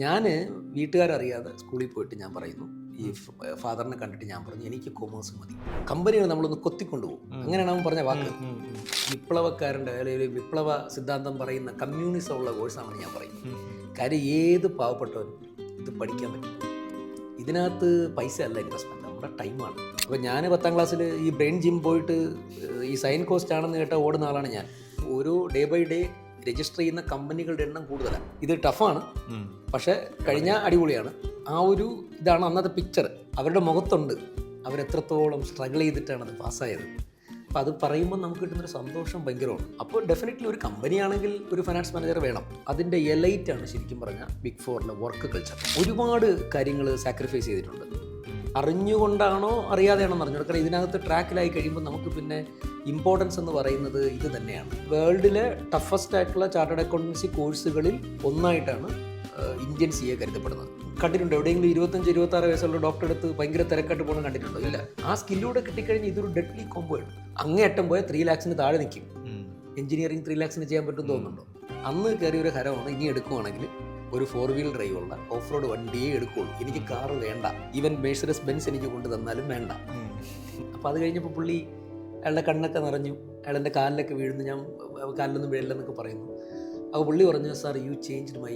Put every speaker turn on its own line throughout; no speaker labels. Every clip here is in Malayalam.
ഞാൻ വീട്ടുകാരറിയാതെ സ്കൂളിൽ പോയിട്ട് ഞാൻ പറയുന്നു, ഈ ഫാദറിനെ കണ്ടിട്ട് ഞാൻ പറഞ്ഞു എനിക്ക് കൊമേഴ്സ് മതി, കമ്പനികൾ നമ്മളൊന്ന് കൊത്തിക്കൊണ്ടുപോകും. അങ്ങനെയാണ് അവൻ പറഞ്ഞ വാക്ക്. വിപ്ലവക്കാരൻ്റെ അല്ലെങ്കിൽ വിപ്ലവ സിദ്ധാന്തം പറയുന്ന കമ്മ്യൂണിസം ഉള്ള കോഴ്സാണെന്ന് ഞാൻ പറയുന്നത്. കാര്യം ഏത് പാവപ്പെട്ടവനും ഇത് പഠിക്കാൻ പറ്റും. ഇതിനകത്ത് പൈസ അല്ല ഇൻവെസ്റ്റ്മെൻറ്റ്, നമ്മുടെ ടൈമാണ്. അപ്പോൾ ഞാൻ 10ാം ക്ലാസ്സിൽ ഈ ബ്രെയിൻ ജിം പോയിട്ട് ഈ സൈൻ കോസ്റ്റ് ആണെന്ന് കേട്ട ഓടുന്ന ആളാണ് ഞാൻ. ഓരോ ഡേ ബൈ ഡേ രജിസ്റ്റർ ചെയ്യുന്ന കമ്പനികളുടെ എണ്ണം കൂടുതലാണ്. ഇത് ടഫാണ്, പക്ഷേ കഴിഞ്ഞാൽ അടിപൊളിയാണ്. ആ ഒരു ഇതാണ് അന്നത്തെ പിക്ചർ അവരുടെ മുഖത്തുണ്ട്. അവരെത്രത്തോളം സ്ട്രഗിൾ ചെയ്തിട്ടാണ് അത് പാസ്സായത്. അപ്പോൾ അത് പറയുമ്പോൾ നമുക്ക് കിട്ടുന്നൊരു സന്തോഷം ഭയങ്കരമാണ്. അപ്പോൾ ഡെഫിനറ്റ്ലി ഒരു കമ്പനിയാണെങ്കിൽ ഒരു ഫൈനാൻസ് മാനേജർ വേണം. അതിൻ്റെ എലൈറ്റാണ് ശരിക്കും പറഞ്ഞാൽ ബിഗ് ഫോറിലെ വർക്ക് കൾച്ചർ. ഒരുപാട് കാര്യങ്ങൾ സാക്രിഫൈസ് ചെയ്തിട്ടുണ്ട്. അറിഞ്ഞുകൊണ്ടാണോ അറിയാതെയാണോ അറിഞ്ഞു കൊടുക്കണം. ഇതിനകത്ത് ട്രാക്കിലായി കഴിയുമ്പോൾ നമുക്ക് പിന്നെ ഇമ്പോർട്ടൻസ് എന്ന് പറയുന്നത് ഇത് തന്നെയാണ്. വേൾഡിലെ ടഫസ്റ്റ് ആയിട്ടുള്ള ചാർട്ടേഡ് അക്കൗണ്ടൻസി കോഴ്സുകളിൽ ഒന്നായിട്ടാണ് ഇന്ത്യൻ CA കരുതപ്പെടുന്നത്. കണ്ടിട്ടുണ്ടോ എവിടെയെങ്കിലും 25-26 വയസ്സുള്ള ഡോക്ടർ എടുത്ത് ഭയങ്കര തിരക്കായിട്ട് പോകുന്നത് കണ്ടിട്ടുണ്ടോ? ഇല്ല. ആ സ്കില്ലൂടെ കിട്ടിക്കഴിഞ്ഞാൽ ഇതൊരു ഡെഡ്ലി കോംബോ ആണ്. അങ്ങേയറ്റം പോയാൽ 3 lakhs താഴെ നിൽക്കും. എഞ്ചിനീയറിംഗ് 3 lakhs ചെയ്യാൻ പറ്റുമെന്ന് തോന്നുന്നുണ്ടോ? അന്ന് കയറിയ ഒരു ഹരമാണ്. ഇനി എടുക്കുവാണെങ്കിൽ ഒരു 4-wheel ഡ്രൈവുള്ള ഓഫ് റോഡ് വണ്ടിയേ എടുക്കുകയുള്ളൂ. എനിക്ക് കാറ് വേണ്ട, ഈവൻ മെഴ്സിഡസ് ബെൻസ് എനിക്ക് കൊണ്ട് തന്നാലും വേണ്ട. അപ്പോൾ അത് കഴിഞ്ഞപ്പോൾ പുള്ളി അയാളുടെ കണ്ണൊക്കെ നിറഞ്ഞു, അയാളെൻ്റെ കാലിലൊക്കെ വീഴുന്നു. ഞാൻ കാലിലൊന്നും വീഴില്ലെന്നൊക്കെ പറയുന്നു. അപ്പോൾ പുള്ളി പറഞ്ഞു, sir you changed my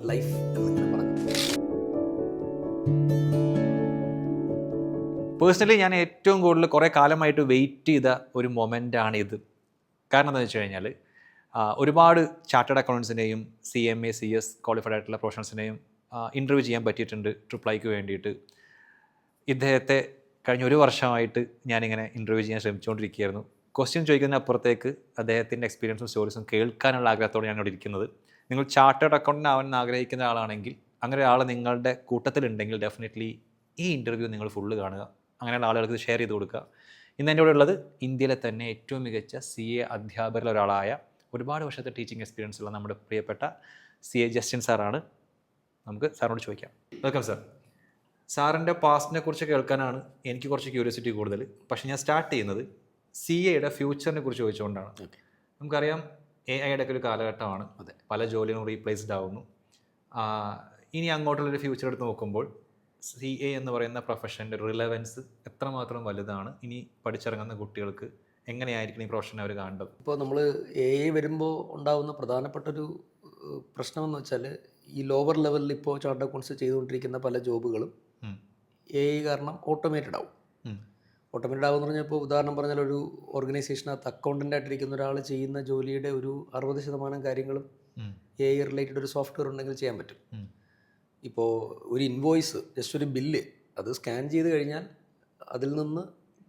life എന്നിങ്ങനെ പറഞ്ഞു.
പേഴ്സണലി ഞാൻ ഏറ്റവും കൂടുതൽ കുറേ കാലമായിട്ട് വെയിറ്റ് ചെയ്ത ഒരു മൊമെൻ്റാണ് ഇത്. കാരണം എന്താണെന്ന് വെച്ച് കഴിഞ്ഞാൽ ഒരുപാട് ചാർട്ടേഡ് അക്കൗണ്ടൻസിനെയും CMA CS ക്വാളിഫൈഡ് ആയിട്ടുള്ള പ്രൊഫഷണൽസിനെയും ഇൻ്റർവ്യൂ ചെയ്യാൻ പറ്റിയിട്ടുണ്ട് ട്രിപ്പിൾ വേണ്ടിയിട്ട്. ഇദ്ദേഹത്തെ കഴിഞ്ഞ ഒരു വർഷമായിട്ട് ഞാനിങ്ങനെ ഇൻ്റർവ്യൂ ചെയ്യാൻ ശ്രമിച്ചുകൊണ്ടിരിക്കുകയായിരുന്നു. ക്വസ്റ്റ്യൻ ചോദിക്കുന്നതിന് അപ്പുറത്തേക്ക് അദ്ദേഹത്തിൻ്റെ എക്സ്പീരിയൻസും സ്റ്റോറീസും കേൾക്കാനുള്ള ആഗ്രഹത്തോടെ ഞാൻ ഇവിടെ ഇരിക്കുന്നത്. നിങ്ങൾ ചാർട്ടേഡ് അക്കൗണ്ടൻ്റ് ആവാൻ ആഗ്രഹിക്കുന്ന ആളാണെങ്കിൽ, അങ്ങനെ ഒരാൾ നിങ്ങളുടെ കൂട്ടത്തിലുണ്ടെങ്കിൽ ഡെഫിനറ്റ്ലി ഈ ഇൻ്റർവ്യൂ നിങ്ങൾ ഫുള്ള് കാണുക. അങ്ങനെയുള്ള ആളുകൾക്ക് ഇത് ഷെയർ ചെയ്ത് കൊടുക്കുക. ഇന്ന് എൻ്റെ കൂടെ ഉള്ളത് ഇന്ത്യയിലെ തന്നെ ഏറ്റവും മികച്ച CA അധ്യാപകരിൽ ഒരാളായ, ഒരുപാട് വർഷത്തെ ടീച്ചിങ് എക്സ്പീരിയൻസ് ഉള്ള നമ്മുടെ പ്രിയപ്പെട്ട CA ജസ്റ്റിൻ സാറാണ്. നമുക്ക് സാറിനോട് ചോദിക്കാം. Welcome sir. സാറിൻ്റെ പാസ്റ്റിനെ കുറിച്ച് കേൾക്കാനാണ് എനിക്ക് കുറച്ച് ക്യൂരിയോസിറ്റി കൂടുതൽ. പക്ഷേ ഞാൻ സ്റ്റാർട്ട് ചെയ്യുന്നത് CAയുടെ ഫ്യൂച്ചറിനെ കുറിച്ച് ചോദിച്ചുകൊണ്ടാണ്. നമുക്കറിയാം AI ഒക്കെ ഒരു കാലഘട്ടമാണ്. പല ജോലികളും റീപ്ലേസ്ഡ് ആവുന്നു. ഇനി അങ്ങോട്ടുള്ളൊരു ഫ്യൂച്ചർ എടുത്ത് നോക്കുമ്പോൾ CA എന്ന് പറയുന്ന പ്രൊഫഷൻ്റെ റിലവൻസ് എത്രമാത്രം വലുതാണ്? ഇനി പഠിച്ചിറങ്ങുന്ന കുട്ടികൾക്ക് എങ്ങനെയായിരിക്കും ഈ പ്രൊഫഷൻ അവർ കാണേണ്ടത്?
ഇപ്പോൾ നമ്മൾ AI വരുമ്പോൾ ഉണ്ടാകുന്ന പ്രധാനപ്പെട്ടൊരു പ്രശ്നമെന്ന് വെച്ചാൽ, ഈ ലോവർ ലെവലിൽ ഇപ്പോൾ ചാർട്ടേഡ് അക്കൗണ്ട്സ് ചെയ്തുകൊണ്ടിരിക്കുന്ന പല ജോബുകളും AI കാരണം ഓട്ടോമേറ്റഡ് ആവും. ഓട്ടോമേറ്റഡ് ആവുമെന്ന് പറഞ്ഞാൽ, ഇപ്പോൾ ഉദാഹരണം പറഞ്ഞാൽ ഒരു ഓർഗനൈസേഷനകത്ത് അക്കൗണ്ടൻ്റ് ആയിട്ടിരിക്കുന്ന ഒരാൾ ചെയ്യുന്ന ജോലിയുടെ ഒരു 60% കാര്യങ്ങളും AI റിലേറ്റഡ് ഒരു സോഫ്റ്റ്വെയർ ഉണ്ടെങ്കിൽ ചെയ്യാൻ പറ്റും. ഇപ്പോൾ ഒരു ഇൻവോയ്സ്, ജസ്റ്റ് ഒരു ബില്ല്, അത് സ്കാൻ ചെയ്ത് കഴിഞ്ഞാൽ അതിൽ നിന്ന്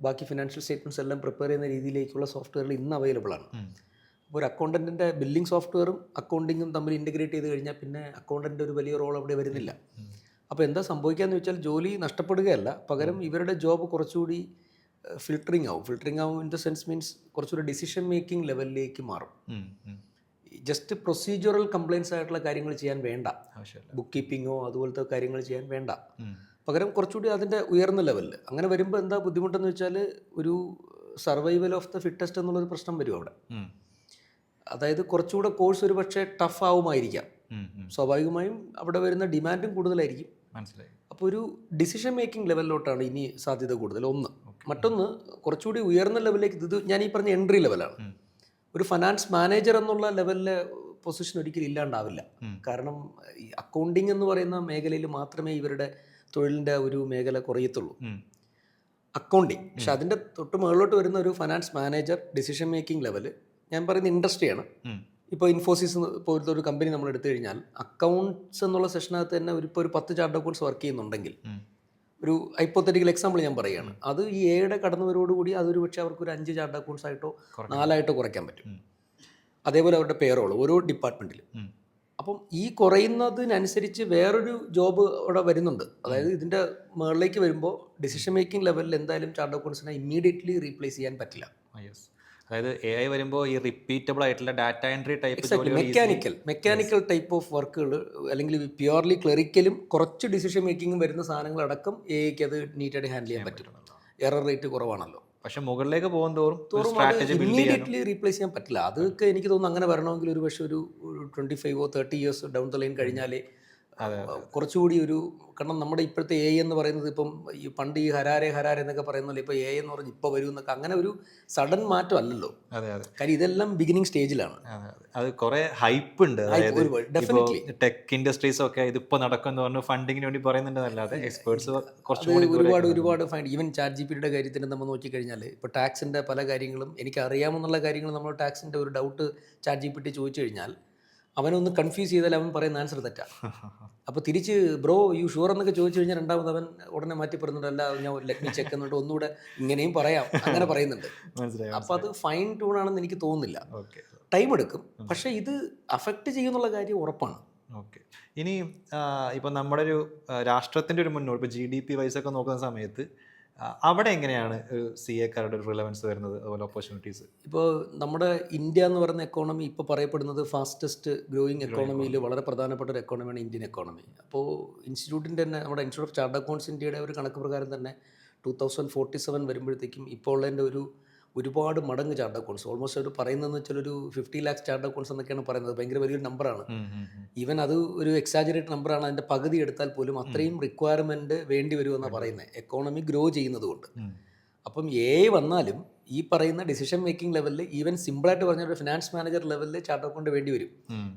ബാക്കി ഫിനാൻഷ്യൽ സ്റ്റേറ്റ്മെൻറ്റ്സ് എല്ലാം പ്രിപ്പയർ ചെയ്യുന്ന രീതിയിലേക്കുള്ള സോഫ്റ്റ്വെയറുകൾ ഇന്ന് അവൈലബിൾ ആണ്. അപ്പോൾ ഒരു അക്കൗണ്ടൻറ്റിൻ്റെ ബില്ലിംഗ് സോഫ്റ്റ്വെയറും അക്കൗണ്ടിങ്ങും തമ്മിൽ ഇൻറ്റഗ്രേറ്റ് ചെയ്ത് കഴിഞ്ഞാൽ പിന്നെ അക്കൗണ്ടൻ്റ് ഒരു വലിയ റോൾ അവിടെ വരുന്നില്ല. അപ്പോൾ എന്താ സംഭവിക്കുകയെന്ന് വെച്ചാൽ, ജോലി നഷ്ടപ്പെടുകയല്ല, പകരം ഇവരുടെ ജോബ് കുറച്ചുകൂടി ഫിൽട്ടറിങ് ആവും. ഇൻ ദ സെൻസ് മീൻസ് കുറച്ചുകൂടി ഡിസിഷൻ മേക്കിംഗ് ലെവലിലേക്ക് മാറും. ജസ്റ്റ് പ്രൊസീജിയറൽ കംപ്ലയിൻസ് ആയിട്ടുള്ള കാര്യങ്ങൾ ചെയ്യാൻ വേണ്ട, ബുക്ക് കീപ്പിങ്ങോ അതുപോലത്തെ കാര്യങ്ങൾ ചെയ്യാൻ വേണ്ട, പകരം കുറച്ചുകൂടി അതിൻ്റെ ഉയർന്ന ലെവലിൽ. അങ്ങനെ വരുമ്പോൾ എന്താ ബുദ്ധിമുട്ടെന്ന് വെച്ചാൽ, ഒരു സർവൈവൽ ഓഫ് ദ ഫിറ്റസ്റ്റ് എന്നുള്ളൊരു പ്രശ്നം വരും അവിടെ. അതായത് കുറച്ചുകൂടെ കോഴ്സ് ഒരു പക്ഷേ ടഫ് ആവുമായിരിക്കാം. സ്വാഭാവികമായും അവിടെ വരുന്ന ഡിമാൻഡും കൂടുതലായിരിക്കും.
മനസ്സിലായി.
അപ്പോൾ ഒരു ഡിസിഷൻ മേക്കിംഗ് ലെവലിലോട്ടാണ് ഇനി സാധ്യത കൂടുതൽ. ഒന്ന്. മറ്റൊന്ന്, കുറച്ചുകൂടി ഉയർന്ന ലെവലിലേക്ക്, ഇത് ഞാൻ ഈ പറഞ്ഞ എൻട്രി ലെവലാണ്. ഒരു ഫൈനാൻസ് മാനേജർ എന്നുള്ള ലെവലിലെ പൊസിഷൻ ഒരിക്കലും ഇല്ലാണ്ടാവില്ല. കാരണം ഈ അക്കൗണ്ടിങ് എന്ന് പറയുന്ന മേഖലയിൽ മാത്രമേ ഇവരുടെ തൊഴിലിൻ്റെ ഒരു മേഖല കുറയത്തുള്ളൂ, അക്കൗണ്ടിങ്. പക്ഷെ അതിൻ്റെ തൊട്ട് മുകളിലോട്ട് വരുന്ന ഒരു finance manager decision making level, ഞാൻ പറയുന്ന ഇൻഡസ്ട്രിയാണ്. ഇപ്പോൾ ഇൻഫോസിസ് പോലത്തെ ഒരു കമ്പനി നമ്മൾ എടുത്തു കഴിഞ്ഞാൽ, അക്കൗണ്ട്സ് എന്നുള്ള സെഷനകത്ത് തന്നെ ഇപ്പോൾ ഒരു 10 ചാർട്ടേഡ് അക്കൗണ്ട്സ് വർക്ക് ചെയ്യുന്നുണ്ടെങ്കിൽ, ഒരു ഹൈപ്പോത്തറ്റിക്കൽ എക്സാമ്പിൾ ഞാൻ പറയുകയാണ്, അത് ഈ AI കടന്നുവരോടുകൂടി അതൊരു പക്ഷേ അവർക്ക് ഒരു 5 ചാർട്ടേഡ് അക്കൗണ്ട്സ് ആയിട്ടോ 4 ആയിട്ടോ കുറയ്ക്കാൻ പറ്റും. അതേപോലെ അവരുടെ പേറോൾ ഓരോ ഡിപ്പാർട്ട്മെൻറ്റിലും. അപ്പം ഈ കുറയുന്നതിനനുസരിച്ച് വേറൊരു ജോബ് അവിടെ വരുന്നുണ്ട്. അതായത് ഇതിൻ്റെ മുകളിലേക്ക് വരുമ്പോൾ ഡിസിഷൻ മേക്കിംഗ് ലെവലിൽ എന്തായാലും ചാർട്ടേഡ് അക്കൗണ്ട്സിനെ ഇമ്മീഡിയറ്റ്ലി റീപ്ലേസ് ചെയ്യാൻ പറ്റില്ല.
അതായത് AI വരുമ്പോൾ ഈ റിപ്പീറ്റബിൾ ആയിട്ടുള്ള data entry type
mechanical type of വർക്കുകൾ, അല്ലെങ്കിൽ പ്യുവർലി ക്ലറിക്കലും കുറച്ച് ഡിസിഷൻ മേക്കിങ്ങും വരുന്ന സാധനങ്ങളടക്കം AIക്ക് അത് നീറ്റായിട്ട് ഹാൻഡിൽ ചെയ്യാൻ പറ്റും. എറർ റേറ്റ് കുറവാണല്ലോ.
പക്ഷെ മുകളിലേക്ക് പോകുന്നതോറും
ഇമ്മീഡിയറ്റ്ലി റീപ്ലേസ് ചെയ്യാൻ പറ്റില്ല. അതൊക്കെ എനിക്ക് തോന്നുന്നു അങ്ങനെ വരണമെങ്കിൽ ഒരു പക്ഷേ ഒരു 25 or 30 years down the line കഴിഞ്ഞാലേ കുറച്ചുകൂടി ഒരു, കാരണം നമ്മുടെ ഇപ്പോഴത്തെ എ എന്ന് പറയുന്നത് ഇപ്പം ഈ പണ്ട് ഈ ഹരാരെ എന്നൊക്കെ പറയുന്നല്ലോ, ഇപ്പോൾ എ എന്ന് പറഞ്ഞ് ഇപ്പോൾ വരും എന്നൊക്കെ, അങ്ങനെ ഒരു സഡൻ മാറ്റം അല്ലല്ലോ. കാര്യം ഇതെല്ലാം ബിഗിനിങ് സ്റ്റേജിലാണ്.
അത് കുറെ ഹൈപ്പ് ഉണ്ട്.
ഡെഫിനറ്റ്ലി
ടെക് ഇൻഡസ്ട്രീസ് ഒക്കെ ഇതിപ്പോ നടക്കുമെന്ന് പറഞ്ഞ് ഫണ്ടിങ്ങിന് വേണ്ടി പറയുന്നുണ്ടെന്നല്ലാതെ എക്സ്പേർട്സ്
ഒരുപാട് ഫൈൻഡ്. ഈവൻ ChatGPT കാര്യത്തിന് നമ്മൾ നോക്കിക്കഴിഞ്ഞാൽ ഇപ്പോൾ ടാക്സിൻ്റെ പല കാര്യങ്ങളും എനിക്ക് അറിയാമെന്നുള്ള കാര്യങ്ങൾ നമ്മൾ ടാക്സിൻ്റെ ഒരു ഡൗട്ട് ChatGPT ചോദിച്ചു കഴിഞ്ഞാൽ അവനൊന്ന് കൺഫ്യൂസ് ചെയ്താൽ അവൻ പറയുന്ന ആൻസർ തെറ്റാ. അപ്പോൾ തിരിച്ച് ബ്രോ യു ഷുവർ എന്നൊക്കെ ചോദിച്ചു കഴിഞ്ഞാൽ രണ്ടാമത് അവൻ ഉടനെ മാറ്റി പറയുന്നുണ്ട്, അല്ല ഞാൻ ലെറ്റ് മീ ചെക്ക് എന്നുണ്ട്, ഒന്നുകൂടെ ഇങ്ങനെയും പറയാം, അങ്ങനെ പറയുന്നുണ്ട്. അപ്പോൾ അത് ഫൈൻ ട്യൂൺ ആണെന്ന് എനിക്ക് തോന്നുന്നില്ല. ടൈം എടുക്കും, പക്ഷേ ഇത് അഫക്റ്റ് ചെയ്യുന്നുള്ള കാര്യം ഉറപ്പാണ്.
ഓക്കെ. ഇനി ഇപ്പം നമ്മുടെ ഒരു രാഷ്ട്രത്തിൻ്റെ ഒരു മുന്നോട്ട് ഇപ്പോൾ GDP വൈസൊക്കെ നോക്കുന്ന സമയത്ത് അവിടെ എങ്ങനെയാണ് CA-ക്കാരുടെ ഒരു റിലവൻസ് വരുന്നത്, അതുപോലെ ഓപ്പർച്യൂണിറ്റീസ്?
ഇപ്പോൾ നമ്മുടെ ഇന്ത്യ എന്ന് പറയുന്ന എക്കോണമി ഇപ്പോൾ പറയപ്പെടുന്നത് ഫാസ്റ്റസ്റ്റ് ഗ്രോയിങ് എക്കോണമിയിൽ വളരെ പ്രധാനപ്പെട്ട ഒരു എക്കോണമിയാണ് ഇന്ത്യൻ എക്കോണമി. അപ്പോൾ ഇൻസ്റ്റിറ്റ്യൂട്ടിൻ്റെ തന്നെ, നമ്മുടെ ഇൻസ്റ്റിറ്റ്യൂട്ട് ഓഫ് ചാർട്ടേഡ് അക്കൗണ്ട്സ് ഇന്ത്യയുടെ ഒരു കണക്ക് പ്രകാരം തന്നെ 2047 വരുമ്പോഴത്തേക്കും ഇപ്പോൾ ഉള്ളതിൻ്റെ ഒരുപാട് മടങ്ങ് ചാർട്ടേഡ് അക്കൗണ്ട്സ്, ഓൾമോസ്റ്റ് അവർ പറയുന്നതെന്ന് വെച്ചാൽ ഒരു 50 lakhs ചാർട്ടേഡ് അക്കൗണ്ട്സ് എന്നൊക്കെയാണ് പറയുന്നത്. ഭയങ്കര വലിയൊരു നമ്പറാണ്. ഈവൻ അത് ഒരു എക്സാജറേറ്റ് നമ്പറാണ്. അതിൻ്റെ പകുതി എടുത്താൽ പോലും അത്രയും റിക്വയർമെൻറ്റ് വേണ്ടി വരുമെന്നാണ് പറയുന്നത്, എക്കോണമി ഗ്രോ ചെയ്യുന്നത് കൊണ്ട്. അപ്പം വന്നാലും ഈ പറയുന്ന ഡിസിഷൻ മേക്കിംഗ് ലെവലിൽ, ഈവൻ സിമ്പിളായിട്ട് പറഞ്ഞ ഒരു ഫിനാൻസ് മാനേജർ ലെവലിൽ ചാർട്ടേഡ് അക്കൗണ്ട് വേണ്ടി വരും.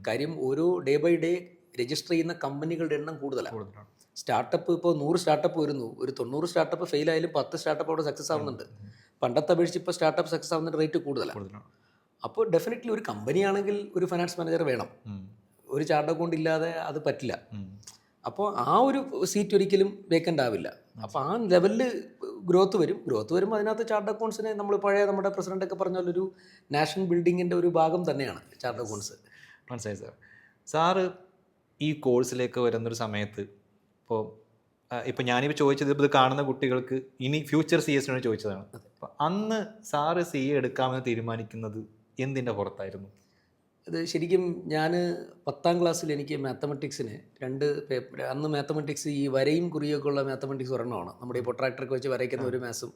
കാര്യം ഓരോ ഡേ ബൈ ഡേ രജിസ്റ്റർ ചെയ്യുന്ന കമ്പനികളുടെ എണ്ണം കൂടുതലാണ്. സ്റ്റാർട്ടപ്പ് ഇപ്പോൾ 100 സ്റ്റാർട്ടപ്പ് വരുന്നു, ഒരു 90 സ്റ്റാർട്ടപ്പ് ഫെയിൽ ആയാലും 10 സ്റ്റാർട്ടപ്പ് അവിടെ സക്സസ് ആവുന്നുണ്ട്. പണ്ടത്തെ അപേക്ഷിച്ച് ഇപ്പോൾ സ്റ്റാർട്ടപ്പ് സക്സസ് ആവുന്ന റേറ്റ് കൂടുതലാണ്. അപ്പോൾ ഡെഫിനറ്റ്ലി ഒരു കമ്പനിയാണെങ്കിൽ ഒരു ഫിനാൻസ് മാനേജർ വേണം. ഒരു ചാർട്ടേഡ് അക്കൗണ്ട് ഇല്ലാതെ അത് പറ്റില്ല. അപ്പോൾ ആ ഒരു സീറ്റ് ഒരിക്കലും വേക്കൻ്റ് ആവില്ല. അപ്പോൾ ആ ലെവലിൽ ഗ്രോത്ത് വരുമ്പോൾ അതിനകത്ത് ചാർട്ടേഡ് അക്കൗണ്ട്സിനെ നമ്മൾ പഴയ നമ്മുടെ പ്രസിഡൻ്റൊക്കെ പറഞ്ഞ ഒരു നാഷണൽ ബിൽഡിങ്ങിൻ്റെ ഒരു ഭാഗം തന്നെയാണ് ചാർട്ടേഡ് അക്കൗണ്ട്സ്.
മനസ്സിലായി സാർ. സാറ് ഈ കോഴ്സിലേക്ക് വരുന്നൊരു സമയത്ത് ഇപ്പോൾ ഞാനിപ്പോൾ ചോദിച്ചത് ഇത് കാണുന്ന കുട്ടികൾക്ക് ഇനി ഫ്യൂച്ചർ CSനോട് ചോദിച്ചതാണ്. അപ്പോൾ അന്ന് സാറ് CA എടുക്കാമെന്ന് തീരുമാനിക്കുന്നത് എന്തിൻ്റെ പുറത്തായിരുന്നു?
അത് ശരിക്കും ഞാൻ 10ാം ക്ലാസ്സിൽ എനിക്ക് മാത്തമെറ്റിക്സിന് 2 പേപ്പർ, അന്ന് മാത്തമെറ്റിക്സ് ഈ വരയും കുറിയൊക്കെ ഉള്ള മാത്തമെറ്റിക്സ് ഒരെണ്ണമാണ്. നമ്മുടെ ഈ പൊട്രാക്ടറൊക്കെ വെച്ച് വരയ്ക്കുന്ന ഒരു മാത്സും,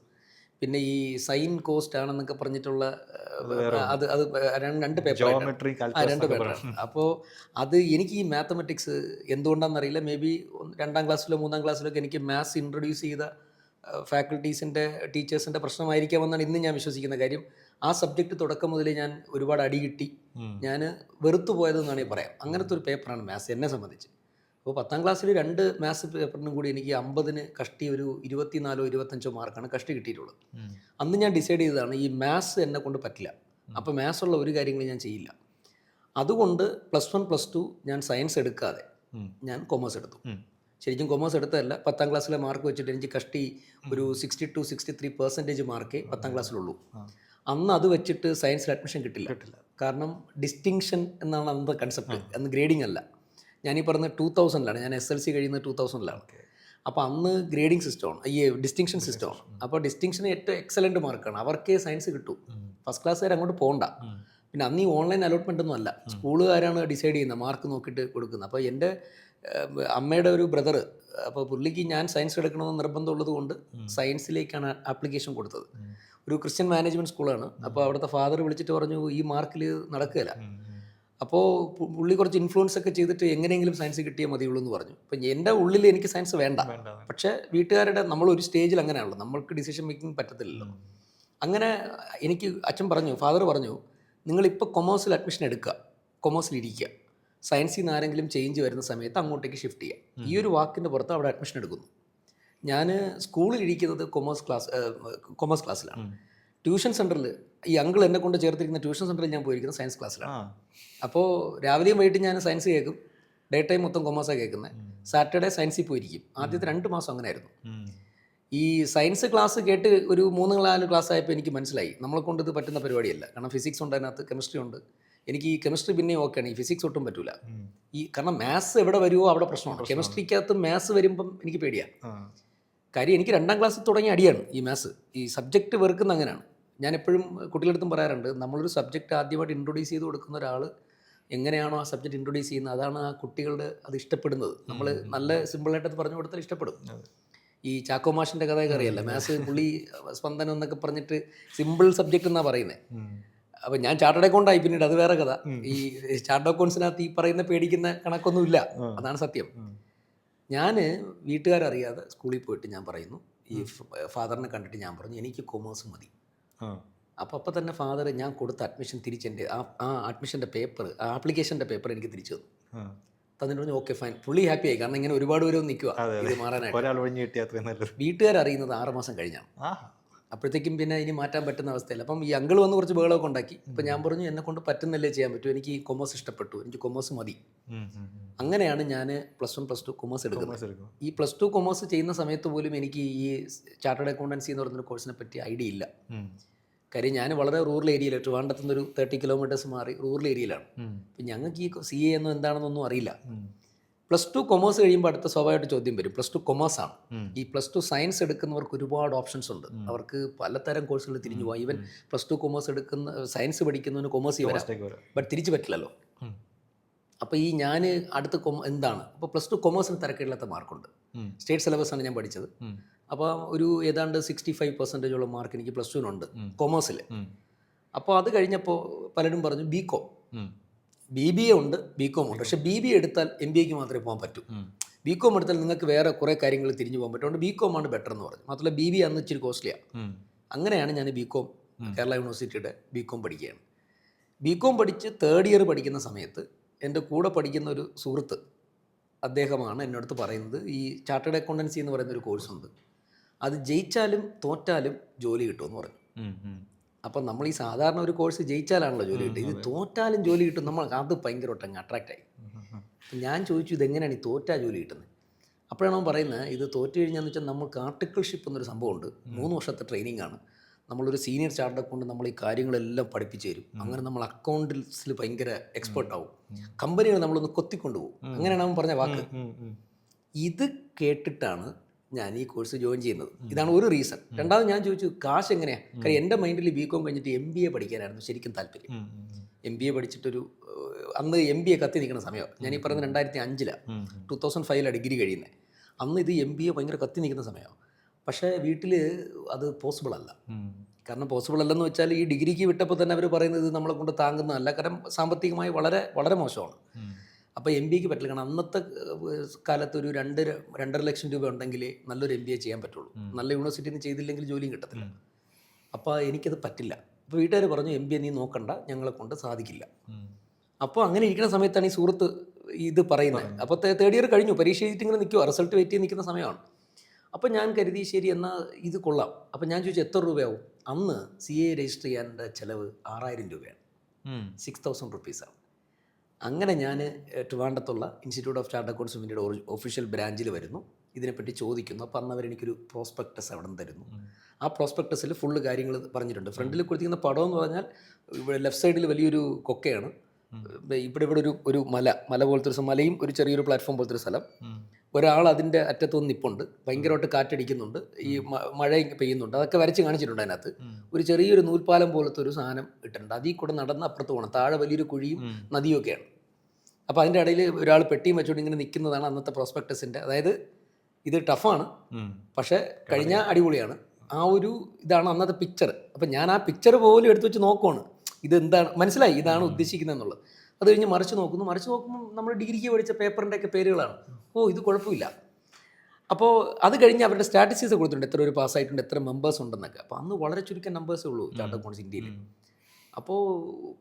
പിന്നെ ഈ സൈൻ കോസ്റ്റ് ആണെന്നൊക്കെ പറഞ്ഞിട്ടുള്ള അത് 2 പേപ്പറാണ്. അപ്പോൾ അത് എനിക്ക് ഈ മാത്തമെറ്റിക്സ് എന്തുകൊണ്ടാണെന്നറിയില്ല, മേ ബി 2ാം ക്ലാസ്സിലോ 3ാം ക്ലാസ്സിലോ ഒക്കെ എനിക്ക് മാത്സ് ഇൻട്രൊഡ്യൂസ് ചെയ്ത ഫാക്കൽറ്റീസിൻ്റെ ടീച്ചേഴ്സിൻ്റെ പ്രശ്നമായിരിക്കാമെന്നാണ് ഇന്ന് ഞാൻ വിശ്വസിക്കുന്ന. കാര്യം ആ സബ്ജക്റ്റ് തുടക്കം മുതലേ ഞാൻ ഒരുപാട് അടി കിട്ടി, ഞാൻ വെറുത്തു പോയതെന്നാണ് ഈ പറയാം. അങ്ങനത്തെ ഒരു പേപ്പറാണ് മാത്സ് എന്നെ സംബന്ധിച്ച്. അപ്പോൾ 10ാം ക്ലാസ്സിൽ 2 മാത്സ് പേപ്പറിനും കൂടി എനിക്ക് 50-ന് കഷ്ടി ഒരു 24-25 മാർക്കാണ് കഷ്ടി കിട്ടിയിട്ടുള്ളത്. അന്ന് ഞാൻ ഡിസൈഡ് ചെയ്തതാണ് ഈ മാത്സ് എന്നെ കൊണ്ട് പറ്റില്ല, അപ്പോൾ മാത്സ് ഉള്ള ഒരു കാര്യങ്ങളും ഞാൻ ചെയ്യില്ല. അതുകൊണ്ട് +1 +2 ഞാൻ സയൻസ് എടുക്കാതെ ഞാൻ കൊമേഴ്സ് എടുത്തു. ശരിക്കും കൊമേഴ്സ് എടുത്തതല്ല, 10ാം ക്ലാസ്സിലെ മാർക്ക് വെച്ചിട്ട് എനിക്ക് കഷ്ടി ഒരു 62-63% മാർക്കേ 10ാം ക്ലാസ്സിലുള്ളൂ. അന്ന് അത് വെച്ചിട്ട് സയൻസിൽ അഡ്മിഷൻ കിട്ടില്ല. കാരണം ഡിസ്റ്റിങ്ഷൻ എന്നാണ് അന്നത്തെ കൺസെപ്റ്റ്, അന്ന് ഗ്രേഡിംഗ് അല്ല. ഞാനീ പറഞ്ഞ 2000-ലാണ്, ഞാൻ SLC കഴിയുന്നത് 2000-ലാണ്. അപ്പോൾ അന്ന് ഗ്രേഡിംഗ് സിസ്റ്റമാണ്, ഈ ഡിസ്റ്റിങ്ഷൻ സിസ്റ്റമാണ്. അപ്പോൾ ഡിസ്റ്റിങ്ഷന് ഏറ്റവും എക്സലൻറ്റ് മാർക്കാണ്, അവർക്കേ സയൻസ് കിട്ടൂ, ഫസ്റ്റ് ക്ലാസ്സുകാർ അങ്ങോട്ട് പോകണ്ട. പിന്നെ അന്ന് ഈ ഓൺലൈൻ അലോട്ട്മെൻ്റ് ഒന്നും അല്ല, സ്കൂളുകാരാണ് ഡിസൈഡ് ചെയ്യുന്നത്, മാർക്ക് നോക്കിയിട്ട് കൊടുക്കുന്നത്. അപ്പോൾ എൻ്റെ അമ്മയുടെ ഒരു ബ്രദർ, അപ്പോൾ പുള്ളിക്ക് ഞാൻ സയൻസ് എടുക്കണമെന്ന് നിർബന്ധമുള്ളത് കൊണ്ട് സയൻസിലേക്കാണ് ആപ്ലിക്കേഷൻ കൊടുത്തത്. ഒരു ക്രിസ്ത്യൻ മാനേജ്മെൻറ്റ് സ്കൂളാണ്. അപ്പോൾ അവിടുത്തെ ഫാദർ വിളിച്ചിട്ട് പറഞ്ഞു ഈ മാർക്കിൽ നടക്കുകയില്ല. അപ്പോൾ പുള്ളി കുറച്ച് ഇൻഫ്ലുവൻസ് ഒക്കെ ചെയ്തിട്ട് എങ്ങനെയെങ്കിലും സയൻസ് കിട്ടിയാൽ മതിയുള്ളൂ എന്ന് പറഞ്ഞു. അപ്പം എൻ്റെ ഉള്ളിൽ എനിക്ക് സയൻസ് വേണ്ട, പക്ഷേ വീട്ടുകാരുടെ നമ്മളൊരു സ്റ്റേജിൽ അങ്ങനെയാണല്ലോ, നമ്മൾക്ക് ഡിസിഷൻ മേക്കിംഗ് പറ്റത്തില്ലല്ലോ. അങ്ങനെ എനിക്ക് ഫാദർ പറഞ്ഞു നിങ്ങളിപ്പോൾ കൊമേഴ്സിൽ അഡ്മിഷൻ എടുക്കുക, കൊമേഴ്സിൽ ഇരിക്കുക, സയൻസിൽ നിന്ന് ആരെങ്കിലും ചേഞ്ച് വരുന്ന സമയത്ത് അങ്ങോട്ടേക്ക് ഷിഫ്റ്റ് ചെയ്യുക. ഈ ഒരു വാക്കിൻ്റെ പുറത്ത് അവിടെ അഡ്മിഷൻ എടുക്കുന്നു. ഞാൻ സ്കൂളിൽ ഇരിക്കുന്നത് കൊമേഴ്സ് ക്ലാസ്സിലാണ്. ട്യൂഷൻ സെൻറ്ററിൽ ഈ അങ്കിൾ എന്നെ കൊണ്ട് ചേർത്തിരിക്കുന്ന ട്യൂഷൻ സെൻറ്ററിൽ ഞാൻ പോയിരിക്കുന്നത് സയൻസ് ക്ലാസ്സിലാണ്. അപ്പോൾ രാവിലെയും വൈകിട്ട് ഞാൻ സയൻസ് കേൾക്കും, ഡേ ടൈം മൊത്തം കൊമേഴ്സാണ് കേൾക്കുന്നത്. സാറ്റർഡേ സയൻസിൽ പോയിരിക്കും. ആദ്യത്തെ 2 മാസം അങ്ങനെ ആയിരുന്നു. ഈ സയൻസ് ക്ലാസ് കേട്ട് ഒരു 3-4 ക്ലാസ് ആയപ്പോൾ എനിക്ക് മനസ്സിലായി നമ്മളെ കൊണ്ട് ഇത് പറ്റുന്ന പരിപാടിയല്ല. കാരണം ഫിസിക്സ് ഉണ്ട്, അതിനകത്ത് കെമിസ്ട്രി ഉണ്ട്. എനിക്ക് ഈ കെമിസ്ട്രി പിന്നെയും ഓക്കെയാണ്, ഈ ഫിസിക്സ് ഒട്ടും പറ്റില്ല. കാരണം മാത്സ് എവിടെ വരുമോ അവിടെ പ്രശ്നമാണ്. കെമിസ്ട്രിക്കകത്ത് മാത്സ് വരുമ്പം എനിക്ക് പേടിയാണ്. കാര്യം എനിക്ക് 2ാം ക്ലാസ്സിൽ തുടങ്ങിയ അടിയാണ് ഈ മാത്സ്. ഈ സബ്ജക്റ്റ് വെറുക്കുന്ന അങ്ങനെയാണ്. ഞാൻ എപ്പോഴും കുട്ടികളടുത്തും പറയാറുണ്ട്, നമ്മളൊരു സബ്ജക്റ്റ് ആദ്യമായിട്ട് ഇൻട്രൊഡ്യൂസ് ചെയ്ത് കൊടുക്കുന്ന ഒരാൾ എങ്ങനെയാണോ ആ സബ്ജക്റ്റ് ഇൻട്രൊഡ്യൂസ് ചെയ്യുന്നത്, അതാണ് ആ കുട്ടികളുടെ അത് ഇഷ്ടപ്പെടുന്നത്. നമ്മൾ നല്ല സിമ്പിളായിട്ട് അത് പറഞ്ഞു കൊടുത്താൽ ഇഷ്ടപ്പെടും. ഈ ചാക്കോ മാഷിൻ്റെ കഥയൊക്കെ അറിയാമല്ലോ, മാത്സ് പുള്ളി സ്പന്ദനം എന്നൊക്കെ പറഞ്ഞിട്ട് സിമ്പിൾ സബ്ജക്റ്റ് എന്നാണ് പറയുന്നത്. അപ്പം ഞാൻ ചാർട്ടേഡ് അക്കൗണ്ടായി പിന്നീട്, അത് വേറെ കഥ. ഈ ചാർട്ടേഡ് അക്കൗണ്ട്സിനകത്ത് ഈ പറയുന്ന പേടിക്കുന്ന കണക്കൊന്നുമില്ല, അതാണ് സത്യം. ഞാൻ വീട്ടുകാരറിയാതെ സ്കൂളിൽ പോയിട്ട് ഞാൻ പറയുന്നു, ഈ ഫാദറിനെ കണ്ടിട്ട് ഞാൻ പറഞ്ഞു എനിക്ക് കൊമേഴ്സ് മതി. അപ്പോൾ തന്നെ ഫാദർ ഞാൻ കൊടുത്ത അഡ്മിഷൻ തിരിച്ചെൻ്റെ ആ അഡ്മിഷൻ്റെ പേപ്പർ, ആ ആപ്ലിക്കേഷൻ്റെ പേപ്പർ എനിക്ക് തിരിച്ചു തന്നു. തന്നിട്ട് പറഞ്ഞു ഓക്കെ ഫൈൻ. പുള്ളി ഹാപ്പി ആയി, കാരണം ഇങ്ങനെ ഒരുപാട് പേരും നിൽക്കുക ഇത് മാറാനായിട്ട്. വീട്ടുകാരറിയുന്നത് 6 മാസം കഴിഞ്ഞാണ്. അപ്പോഴത്തേക്കും പിന്നെ ഇനി മാറ്റാൻ പറ്റുന്ന അവസ്ഥയില്ല. അപ്പം ഈ അങ്കിൾ വന്ന് കുറച്ച് ബഹളമൊക്കെ ഉണ്ടാക്കി. ഇപ്പം ഞാൻ പറഞ്ഞു എന്നെ കൊണ്ട് പറ്റുന്നല്ലേ ചെയ്യാൻ പറ്റൂ, എനിക്ക് ഈ കൊമേഴ്സ് ഇഷ്ടപ്പെട്ടു, എനിക്ക് കൊമേഴ്സ് മതി. അങ്ങനെയാണ് ഞാൻ +1 +2 കൊമേഴ്സ് എടുക്കുന്നത്. ഈ +2 കൊമേഴ്സ് ചെയ്യുന്ന സമയത്ത് പോലും എനിക്ക് ഈ ചാർട്ടേഡ് അക്കൗണ്ടൻസി എന്ന് പറയുന്ന കോഴ്സിനെ പറ്റി ഐഡിയ ഇല്ല. കാര്യം ഞാൻ വളരെ റൂറൽ ഏരിയയിലാണ്, ട്രിവാൻഡ്രത്ത് നിന്ന് ഒരു 30 കിലോമീറ്റേഴ്സ് മാറി റൂറൽ ഏരിയയിലാണ്. അപ്പം ഞങ്ങൾക്ക് ഈ CA എന്നോ എന്താണെന്നൊന്നും അറിയില്ല. +2 കൊമേഴ്സ് കഴിയുമ്പോൾ അടുത്ത സ്വാഭാവികമായിട്ട് ചോദ്യം വരും, +2 കൊമേഴ്സ് ആണ്. ഈ +2 സയൻസ് എടുക്കുന്നവർക്ക് ഒരുപാട് ഓപ്ഷൻസ് ഉണ്ട്, അവർക്ക് പലതരം കോഴ്സുകൾ തിരിഞ്ഞു പോകാം. ഈവൻ +2 കൊമേഴ്സ് എടുക്കുന്ന സയൻസ് പഠിക്കുന്നവന് കൊമേഴ്സ് വരാം, ബട്ട് തിരിച്ചു പറ്റില്ലല്ലോ. അപ്പോൾ ഈ ഞാൻ അടുത്ത എന്താണ്, അപ്പോൾ +2 കൊമേഴ്സിന് തിരക്കില്ലാത്ത മാർക്കുണ്ട്. സ്റ്റേറ്റ് സിലബസാണ് ഞാൻ പഠിച്ചത്. അപ്പോൾ ഒരു ഏതാണ്ട് 65% മാർക്ക് എനിക്ക് +2-നുണ്ട് കൊമേഴ്സിൽ. അപ്പോൾ അത് കഴിഞ്ഞപ്പോൾ പലരും പറഞ്ഞു BCom, BBA ഉണ്ട്, BCom ഉണ്ട്. പക്ഷേ BBA എടുത്താൽ MBAക്ക് മാത്രമേ പോകാൻ പറ്റൂ. BCom എടുത്താൽ നിങ്ങൾക്ക് വേറെ കുറേ കാര്യങ്ങൾ തിരിഞ്ഞു പോകാൻ പറ്റും. അതുകൊണ്ട് BCom ആണ് ബെറ്റർ എന്ന് പറഞ്ഞു. മാത്രമല്ല BBA അന്ന് ഇച്ചിരി കോസ്റ്റ്ലിയാണ്. അങ്ങനെയാണ് ഞാൻ BCom, കേരള യൂണിവേഴ്സിറ്റിയുടെ BCom പഠിക്കുകയാണ്. BCom പഠിച്ച് 3rd ഇയർ പഠിക്കുന്ന സമയത്ത് എൻ്റെ കൂടെ പഠിക്കുന്ന ഒരു സുഹൃത്ത്, അദ്ദേഹമാണ് എന്നോട് പറയുന്നത് ഈ ചാർട്ടേഡ് അക്കൗണ്ടൻസി എന്ന് പറയുന്നൊരു കോഴ്സുണ്ട്, അത് ജയിച്ചാലും തോറ്റാലും ജോലി കിട്ടുമെന്ന് പറഞ്ഞു. അപ്പം നമ്മൾ ഈ സാധാരണ ഒരു കോഴ്സ് ജയിച്ചാലാണല്ലോ ജോലി കിട്ടുക, ഇത് തോറ്റാലും ജോലി കിട്ടും. നമ്മൾ അത് ഭയങ്കരമായിട്ട് അട്രാക്റ്റായി. അപ്പം ഞാൻ ചോദിച്ചു ഇതെങ്ങനെയാണ് ഈ തോറ്റാ ജോലി കിട്ടുന്നത്? അപ്പോഴാണ് അവൻ പറയുന്നത് ഇത് തോറ്റു കഴിഞ്ഞാന്ന് വെച്ചാൽ നമുക്ക് ആർട്ടിക്കിൾഷിപ്പ് എന്നൊരു സംഭവമുണ്ട്, 3 വർഷത്തെ ട്രെയിനിങ് ആണ്. നമ്മളൊരു സീനിയർ ചാർട്ടേഡ് അക്കൗണ്ട് നമ്മൾ ഈ കാര്യങ്ങളെല്ലാം പഠിപ്പിച്ചു തരും. അങ്ങനെ നമ്മൾ അക്കൗണ്ട്സിൽ ഭയങ്കര എക്സ്പേർട്ട് ആവും, കമ്പനികൾ നമ്മളൊന്ന് കൊത്തിക്കൊണ്ടുപോകും. അങ്ങനെയാണ് അവൻ പറഞ്ഞ വാക്ക്. ഇത് കേട്ടിട്ടാണ് ഞാൻ ഈ കോഴ്സ് ജോയിൻ ചെയ്യുന്നത്. ഇതാണ് ഒരു റീസൺ. രണ്ടാമത് ഞാൻ ചോദിച്ചു കാശ് എങ്ങനെയാണ്? കാര്യം എൻ്റെ മൈൻഡിൽ BCom കഴിഞ്ഞിട്ട് MBA പഠിക്കാനായിരുന്നു ശരിക്കും താല്പര്യം. MBA പഠിച്ചിട്ടൊരു അന്ന് MBA കത്തി നിൽക്കുന്ന സമയം, ഞാൻ ഈ പറയുന്നത് 2005-ലാണ്, 2005-ലാണ് ഡിഗ്രി കഴിയുന്നത്. അന്ന് ഇത് MBA ഭയങ്കര കത്തി നിൽക്കുന്ന സമയമാണ്. പക്ഷേ വീട്ടിൽ അത് പോസിബിൾ അല്ല. കാരണം പോസിബിൾ അല്ലെന്ന് വെച്ചാൽ ഈ ഡിഗ്രിക്ക് വിട്ടപ്പോൾ തന്നെ അവർ പറയുന്നത് ഇത് നമ്മളെ കൊണ്ട് താങ്ങുന്നതല്ല, കാരണം സാമ്പത്തികമായി വളരെ വളരെ മോശമാണ്. അപ്പോൾ MBAക്ക് പറ്റില്ല. കാരണം അന്നത്തെ കാലത്ത് ഒരു 2.5 ലക്ഷം രൂപ ഉണ്ടെങ്കിൽ നല്ലൊരു MBA ചെയ്യാൻ പറ്റുള്ളൂ. നല്ല യൂണിവേഴ്സിറ്റിയിൽ നിന്ന് ചെയ്തില്ലെങ്കിൽ ജോലിയും കിട്ടത്തില്ല. അപ്പോൾ എനിക്കത് പറ്റില്ല. അപ്പോൾ വീട്ടുകാർ പറഞ്ഞു MBA നീ നോക്കണ്ട, ഞങ്ങളെ കൊണ്ട് സാധിക്കില്ല. അപ്പോൾ അങ്ങനെ ഇരിക്കുന്ന സമയത്താണ് ഈ സുഹൃത്ത് ഇത് പറയുന്നത്. അപ്പോൾ 3rd ഇയർ കഴിഞ്ഞു, പരീക്ഷ എഴുതിയിട്ട് ഇങ്ങനെ നിൽക്കുക, റിസൾട്ട് വെയിറ്റ് ചെയ്ത് നിൽക്കുന്ന സമയമാണ്. അപ്പോൾ ഞാൻ കരുതി ശരി എന്നാൽ ഇത് കൊള്ളാം. അപ്പോൾ ഞാൻ ചോദിച്ചു എത്ര രൂപയാവും? അന്ന് CA രജിസ്റ്റർ ചെയ്യാൻ്റെ ചിലവ് 6000 രൂപയാണ്, 6000 റുപ്പീസാണ്. അങ്ങനെ ഞാൻ ട്രിവാൻഡ്രത്തുള്ള institute of chartered accountants of ഇന്ത്യയുടെ ഒഫീഷ്യൽ ബ്രാഞ്ചിൽ വരുന്നു, ഇതിനെപ്പറ്റി ചോദിക്കുന്നു. അപ്പോൾ അന്ന് അവരെനിക്കൊരു പ്രോസ്പെക്ടസ് അവിടെ നിന്ന് തരുന്നു. ആ പ്രോസ്പെക്ടസിൽ ഫുള്ള് കാര്യങ്ങൾ പറഞ്ഞിട്ടുണ്ട്. ഫ്രണ്ടിൽ കൊടുത്തിരിക്കുന്ന പടം എന്ന് പറഞ്ഞാൽ ഇവിടെ ലെഫ്റ്റ് സൈഡിൽ വലിയൊരു കൊക്കയാണ്, ഇവിടെ ഒരു മല പോലത്തെ ഒരു മലയും ഒരു ചെറിയൊരു പ്ലാറ്റ്ഫോം പോലത്തെ ഒരു സ്ഥലം, ഒരാൾ അതിൻ്റെ അറ്റത്തൊന്ന് നിൽപ്പുണ്ട്, ഭയങ്കരമായിട്ട് കാറ്റടിക്കുന്നുണ്ട്, ഈ മഴ പെയ്യുന്നുണ്ട്, അതൊക്കെ വരച്ച് കാണിച്ചിട്ടുണ്ട്. അതിനകത്ത് ഒരു ചെറിയൊരു നൂൽപ്പാലം പോലത്തെ ഒരു സാധനം ഇട്ടിട്ടുണ്ട്, അതിൽ കൂടെ നടന്ന് അപ്പുറത്ത് പോകണം, താഴെ വലിയൊരു കുഴിയും നദിയൊക്കെയാണ്. അപ്പോൾ അതിൻ്റെ ഇടയിൽ ഒരാൾ പെട്ടിയും വെച്ചുകൊണ്ട് ഇങ്ങനെ നിൽക്കുന്നതാണ് അന്നത്തെ പ്രോസ്പെക്ടസിൻ്റെ. അതായത് ഇത് ടഫാണ്, പക്ഷേ കഴിഞ്ഞാൽ അടിപൊളിയാണ്. ആ ഒരു ഇതാണ് അന്നത്തെ പിക്ചർ. അപ്പം ഞാൻ ആ പിക്ചർ പോലും എടുത്ത് വെച്ച് നോക്കുവാണ്, ഇതെന്താണ് മനസ്സിലായി, ഇതാണ് ഉദ്ദേശിക്കുന്നത് എന്നുള്ളത്. അത് കഴിഞ്ഞ് മറിച്ച് നോക്കുമ്പോൾ നമ്മൾ ഡിഗ്രിക്ക് പഠിച്ച പേപ്പറിൻ്റെയൊക്കെ പേരുകളാണ്. ഓ ഇത് കുഴപ്പമില്ല. അപ്പോൾ അത് കഴിഞ്ഞ് അവരുടെ സ്റ്റാറ്റിസ്റ്റിക്സ് കൊടുത്തിട്ടുണ്ട്, എത്ര ഒരു പാസ്സായിട്ടുണ്ട്, എത്ര മെമ്പേഴ്സ് ഉണ്ടെന്നൊക്കെ. അപ്പോൾ അന്ന് വളരെ ചുരുക്കം നമ്പേഴ്സേ ഉള്ളൂ ചാർട്ടേഡ് അക്കൗണ്ട്സ് ഇന്ത്യയിൽ. അപ്പോൾ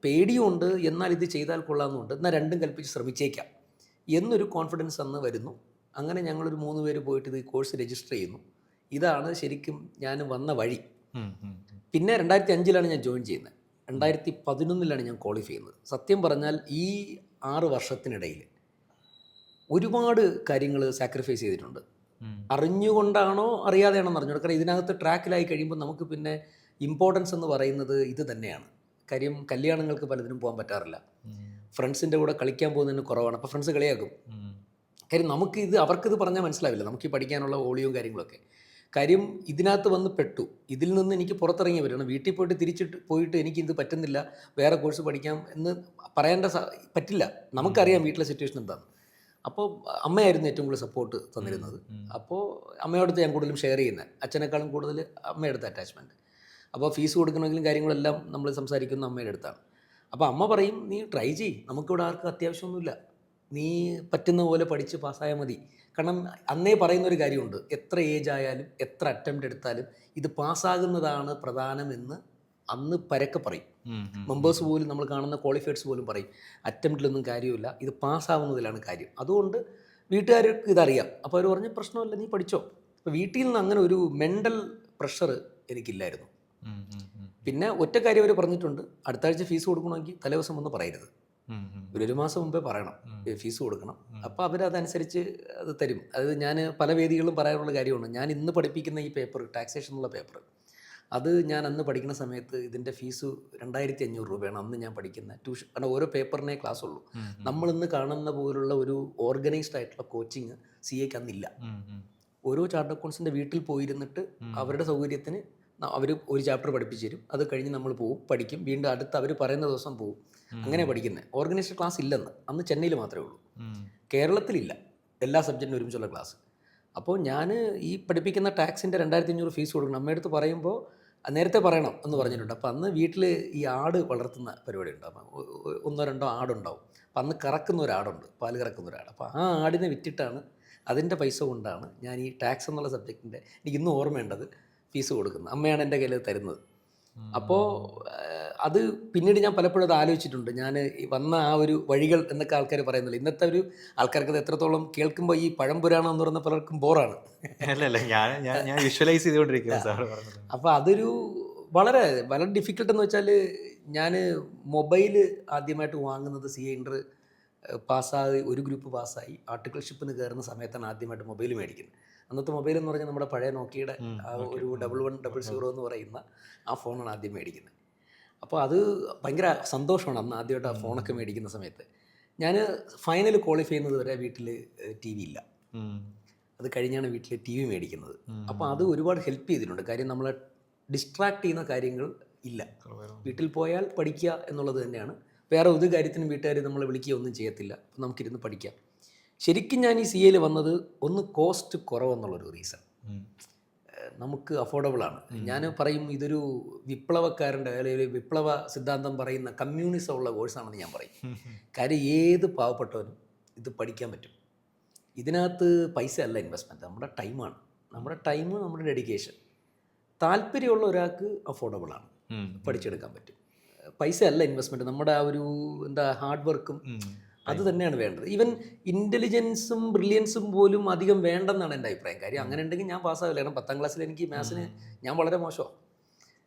പേടിയുണ്ട്, എന്നാൽ ഇത് ചെയ്താൽ കൊള്ളാമെന്നുണ്ട്, എന്നാൽ രണ്ടും കൽപ്പിച്ച് ശ്രമിച്ചേക്കാം എന്നൊരു കോൺഫിഡൻസ് അന്ന് വരുന്നു. അങ്ങനെ ഞങ്ങളൊരു 3 പേര് പോയിട്ട് ഇത് കോഴ്സ് രജിസ്റ്റർ ചെയ്യുന്നു. ഇതാണ് ശരിക്കും ഞാൻ വന്ന വഴി. പിന്നെ 2005-ലാണ് ഞാൻ ജോയിൻ ചെയ്യുന്നത്. 2011-ലാണ് ഞാൻ ക്വാളിഫൈ ചെയ്യുന്നത്. സത്യം പറഞ്ഞാൽ ഈ 6 വർഷത്തിനിടയിൽ ഒരുപാട് കാര്യങ്ങൾ സാക്രിഫൈസ് ചെയ്തിട്ടുണ്ട്. അറിഞ്ഞുകൊണ്ടാണോ അറിയാതെയാണോ എന്ന് അറിഞ്ഞു. കാരണം ഇതിനകത്ത് ട്രാക്കിലായി കഴിയുമ്പോൾ നമുക്ക് പിന്നെ ഇമ്പോർട്ടൻസ് എന്ന് പറയുന്നത് ഇത് തന്നെയാണ്. കാര്യം കല്യാണങ്ങൾക്ക് പലതിനും പോകാൻ പറ്റാറില്ല, ഫ്രണ്ട്സിൻ്റെ കൂടെ കളിക്കാൻ പോകുന്നതിന് കുറവാണ്. അപ്പോൾ ഫ്രണ്ട്സ് കളിയാക്കും. കാര്യം അവർക്കിത് പറഞ്ഞാൽ മനസ്സിലാവില്ല, നമുക്ക് ഈ പഠിക്കാനുള്ള ഓളിയും കാര്യങ്ങളൊക്കെ. കാര്യം ഇതിനകത്ത് വന്ന് പെട്ടു, ഇതിൽ നിന്ന് എനിക്ക് പുറത്തിറങ്ങി വരണം. വീട്ടിൽ പോയിട്ട് എനിക്കിത് പറ്റുന്നില്ല, വേറെ കോഴ്സ് പഠിക്കാം എന്ന് പറ്റില്ല. നമുക്കറിയാം വീട്ടിലെ സിറ്റുവേഷൻ എന്താണ്. അപ്പോൾ അമ്മയായിരുന്നു ഏറ്റവും കൂടുതൽ സപ്പോർട്ട് തന്നിരുന്നത്. അപ്പോൾ അമ്മയോടത്ത് ഞാൻ കൂടുതലും ഷെയർ ചെയ്യുന്നത്, അച്ഛനേക്കാളും കൂടുതൽ അമ്മയെടുത്ത അറ്റാച്ച്മെൻറ്റ്. അപ്പോൾ ഫീസ് കൊടുക്കണമെങ്കിലും കാര്യങ്ങളെല്ലാം നമ്മൾ സംസാരിക്കുന്ന അമ്മയുടെ അടുത്താണ്. അപ്പോൾ അമ്മ പറയും നീ ട്രൈ ചെയ്യ്, നമുക്കിവിടെ ആർക്കും അത്യാവശ്യമൊന്നുമില്ല, നീ പറ്റുന്ന പോലെ പഠിച്ച് പാസ്സായാൽ മതി. കാരണം അന്നേ പറയുന്നൊരു കാര്യമുണ്ട്, എത്ര ഏജ് ആയാലും എത്ര അറ്റംപ്റ്റ് എടുത്താലും ഇത് പാസ്സാകുന്നതാണ് പ്രധാനമെന്ന് അന്ന് പരക്കെ പറയും. മെമ്പേഴ്സ് പോലും, നമ്മൾ കാണുന്ന ക്വാളിഫൈഡ്സ് പോലും പറയും, അറ്റംപ്റ്റിലൊന്നും കാര്യമില്ല, ഇത് പാസ്സാവുന്നതിലാണ് കാര്യം. അതുകൊണ്ട് വീട്ടുകാർക്ക് ഇതറിയാം. അപ്പോൾ അവർ പറഞ്ഞ് പ്രശ്നമില്ല, നീ പഠിച്ചോ. അപ്പോൾ വീട്ടിൽ നിന്ന് അങ്ങനെ ഒരു മെൻ്റൽ പ്രഷർ എനിക്കില്ലായിരുന്നു. പിന്നെ ഒറ്റ കാര്യം അവർ പറഞ്ഞിട്ടുണ്ട്, അടുത്ത ആഴ്ച ഫീസ് കൊടുക്കണമെങ്കിൽ തലേദിവസം വന്ന് പറയരുത്, ഒരു മാസം മുമ്പേ പറയണം ഫീസ് കൊടുക്കണം. അപ്പോൾ അവരതനുസരിച്ച് അത് തരും. അത് ഞാൻ പല വേദികളിലും പറയാനുള്ള കാര്യമാണ്. ഞാൻ ഇന്ന് പഠിപ്പിക്കുന്ന ഈ പേപ്പർ, ടാക്സേഷൻ എന്നുള്ള പേപ്പർ, അത് ഞാൻ അന്ന് പഠിക്കുന്ന സമയത്ത് ഇതിൻ്റെ ഫീസ് 2500 രൂപയാണ് അന്ന് ഞാൻ പഠിക്കുന്ന ട്യൂഷൻ. കാരണം ഓരോ പേപ്പറിനെ ക്ലാസ് ഉള്ളൂ. നമ്മളിന്ന് കാണുന്ന പോലുള്ള ഒരു ഓർഗനൈസ്ഡ് ആയിട്ടുള്ള കോച്ചിങ് CAക്ക് അന്നില്ല. ഓരോ ചാർട്ടേഡ് അക്കൗണ്ട്സിൻ്റെ വീട്ടിൽ പോയിരുന്നിട്ട് അവരുടെ സൗകര്യത്തിന് അവർ ഒരു ചാപ്റ്റർ പഠിപ്പിച്ച് തരും. അത് കഴിഞ്ഞ് നമ്മൾ പോവും, പഠിക്കും, വീണ്ടും അടുത്ത് അവർ പറയുന്ന ദിവസം പോവും. അങ്ങനെ പഠിക്കുന്നത്. ഓർഗനൈസ്ഡ് ക്ലാസ് ഇല്ലെന്ന് അന്ന് ചെന്നൈയിൽ മാത്രമേ ഉള്ളൂ, കേരളത്തിലില്ല എല്ലാ സബ്ജക്റ്റിനും ഒരുമിച്ചുള്ള ക്ലാസ്. അപ്പോൾ ഞാൻ ഈ പഠിപ്പിക്കുന്ന ടാക്സിൻ്റെ 2500 ഫീസ് കൊടുക്കണം. അമ്മയടുത്ത് പറയുമ്പോൾ നേരത്തെ പറയണം എന്ന് പറഞ്ഞിട്ടുണ്ട്. അപ്പോൾ അന്ന് വീട്ടിൽ ഈ ആട് വളർത്തുന്ന പരിപാടി ഉണ്ടാവും, 1-2 ആടുണ്ടാവും. അപ്പോൾ അന്ന് കറക്കുന്ന ഒരാടുണ്ട്, പാല് കറക്കുന്ന ഒരാട്. അപ്പോൾ ആ ആടിനെ വിറ്റിട്ടാണ്, അതിൻ്റെ പൈസ കൊണ്ടാണ് ഞാൻ ഈ ടാക്സ് എന്നുള്ള സബ്ജക്റ്റിൻ്റെ, എനിക്ക് ഇന്നും ഓർമ്മയുണ്ടത്, ഫീസ് കൊടുക്കുന്നത്. അമ്മയാണ് എൻ്റെ കയ്യിൽ തരുന്നത്. അപ്പോൾ അത് പിന്നീട് ഞാൻ പലപ്പോഴും അത് ആലോചിച്ചിട്ടുണ്ട്. ഞാൻ വന്ന ആ ഒരു വഴികൾ എന്നൊക്കെ ആൾക്കാർ പറയുന്നില്ല. ഇന്നത്തെ ഒരു ആൾക്കാർക്ക് അത് എത്രത്തോളം കേൾക്കുമ്പോൾ ഈ പഴംപുരാണം എന്ന് പറയുന്ന പലർക്കും ബോറാണ്.
ഞാൻ വിഷ്വലൈസ് ചെയ്തുകൊണ്ടിരിക്കുന്നു സാർ പറഞ്ഞത്.
അപ്പോൾ അതൊരു വളരെ വളരെ ഡിഫിക്കൽട്ട് എന്ന് വെച്ചാൽ, ഞാൻ മൊബൈൽ ആദ്യമായിട്ട് വാങ്ങുന്നത് CA ഇൻ്റർ പാസ്സായി, ഒരു ഗ്രൂപ്പ് പാസ്സായി ആർട്ടിക്കിൾഷിപ്പിന് കയറുന്ന സമയത്താണ് ആദ്യമായിട്ട് മൊബൈൽ മേടിക്കുന്നത്. അന്നത്തെ മൊബൈൽ എന്ന് പറഞ്ഞാൽ നമ്മുടെ പഴയ നോക്കിയുടെ ആ ഒരു 1100 എന്ന് പറയുന്ന ആ ഫോണാണ് ആദ്യം മേടിക്കുന്നത്. അപ്പോൾ അത് ഭയങ്കര സന്തോഷമാണ് അന്ന് ആദ്യമായിട്ട് ആ ഫോണൊക്കെ മേടിക്കുന്ന സമയത്ത്. ഞാൻ ഫൈനൽ ക്വാളിഫൈ ചെയ്യുന്നത് വരെ വീട്ടിൽ TV ഇല്ല. അത് കഴിഞ്ഞാണ് വീട്ടിൽ TV മേടിക്കുന്നത്. അപ്പോൾ അത് ഒരുപാട് ഹെൽപ്പ് ചെയ്തിട്ടുണ്ട്. കാര്യം നമ്മളെ ഡിസ്ട്രാക്ട് ചെയ്യുന്ന കാര്യങ്ങൾ ഇല്ല. വീട്ടിൽ പോയാൽ പഠിക്കുക എന്നുള്ളത് തന്നെയാണ്. വേറെ ഒരു കാര്യത്തിനും വീട്ടുകാർ നമ്മളെ വിളിക്കുക ഒന്നും ചെയ്യത്തില്ല. അപ്പോൾ നമുക്കിരുന്ന് പഠിക്കാം. ശരിക്കും ഞാൻ ഈ CAയിൽ വന്നത് ഒന്ന് കോസ്റ്റ് കുറവെന്നുള്ളൊരു റീസൺ. നമുക്ക് അഫോർഡബിളാണ്. ഞാൻ പറയും ഇതൊരു വിപ്ലവക്കാരൻ്റെ അല്ലെങ്കിൽ വിപ്ലവ സിദ്ധാന്തം പറയുന്ന കമ്മ്യൂണിസം ഉള്ള കോഴ്സാണെന്ന് ഞാൻ പറയും. കാര്യം ഏത് പാവപ്പെട്ടവനും ഇത് പഠിക്കാൻ പറ്റും. ഇതിനകത്ത് പൈസ അല്ല ഇൻവെസ്റ്റ്മെൻറ്റ്, നമ്മുടെ ടൈമാണ്. നമ്മുടെ ടൈം, നമ്മുടെ ഡെഡിക്കേഷൻ. താല്പര്യമുള്ള ഒരാൾക്ക് അഫോർഡബിളാണ്, പഠിച്ചെടുക്കാൻ പറ്റും. പൈസ അല്ല ഇൻവെസ്റ്റ്മെൻറ്റ്, നമ്മുടെ ആ ഒരു ഹാർഡ് വർക്കും അത് തന്നെയാണ് വേണ്ടത്. ഈവൻ ഇൻ്റലിജൻസും ബ്രില്യൻസും പോലും അധികം വേണ്ടെന്നാണ് എൻ്റെ അഭിപ്രായം. കാര്യം അങ്ങനെ ഉണ്ടെങ്കിൽ ഞാൻ പാസ്സാവില്ല. കാരണം 10ാം ക്ലാസ്സിൽ എനിക്ക് മാത്സിന് ഞാൻ വളരെ മോശമാണ്.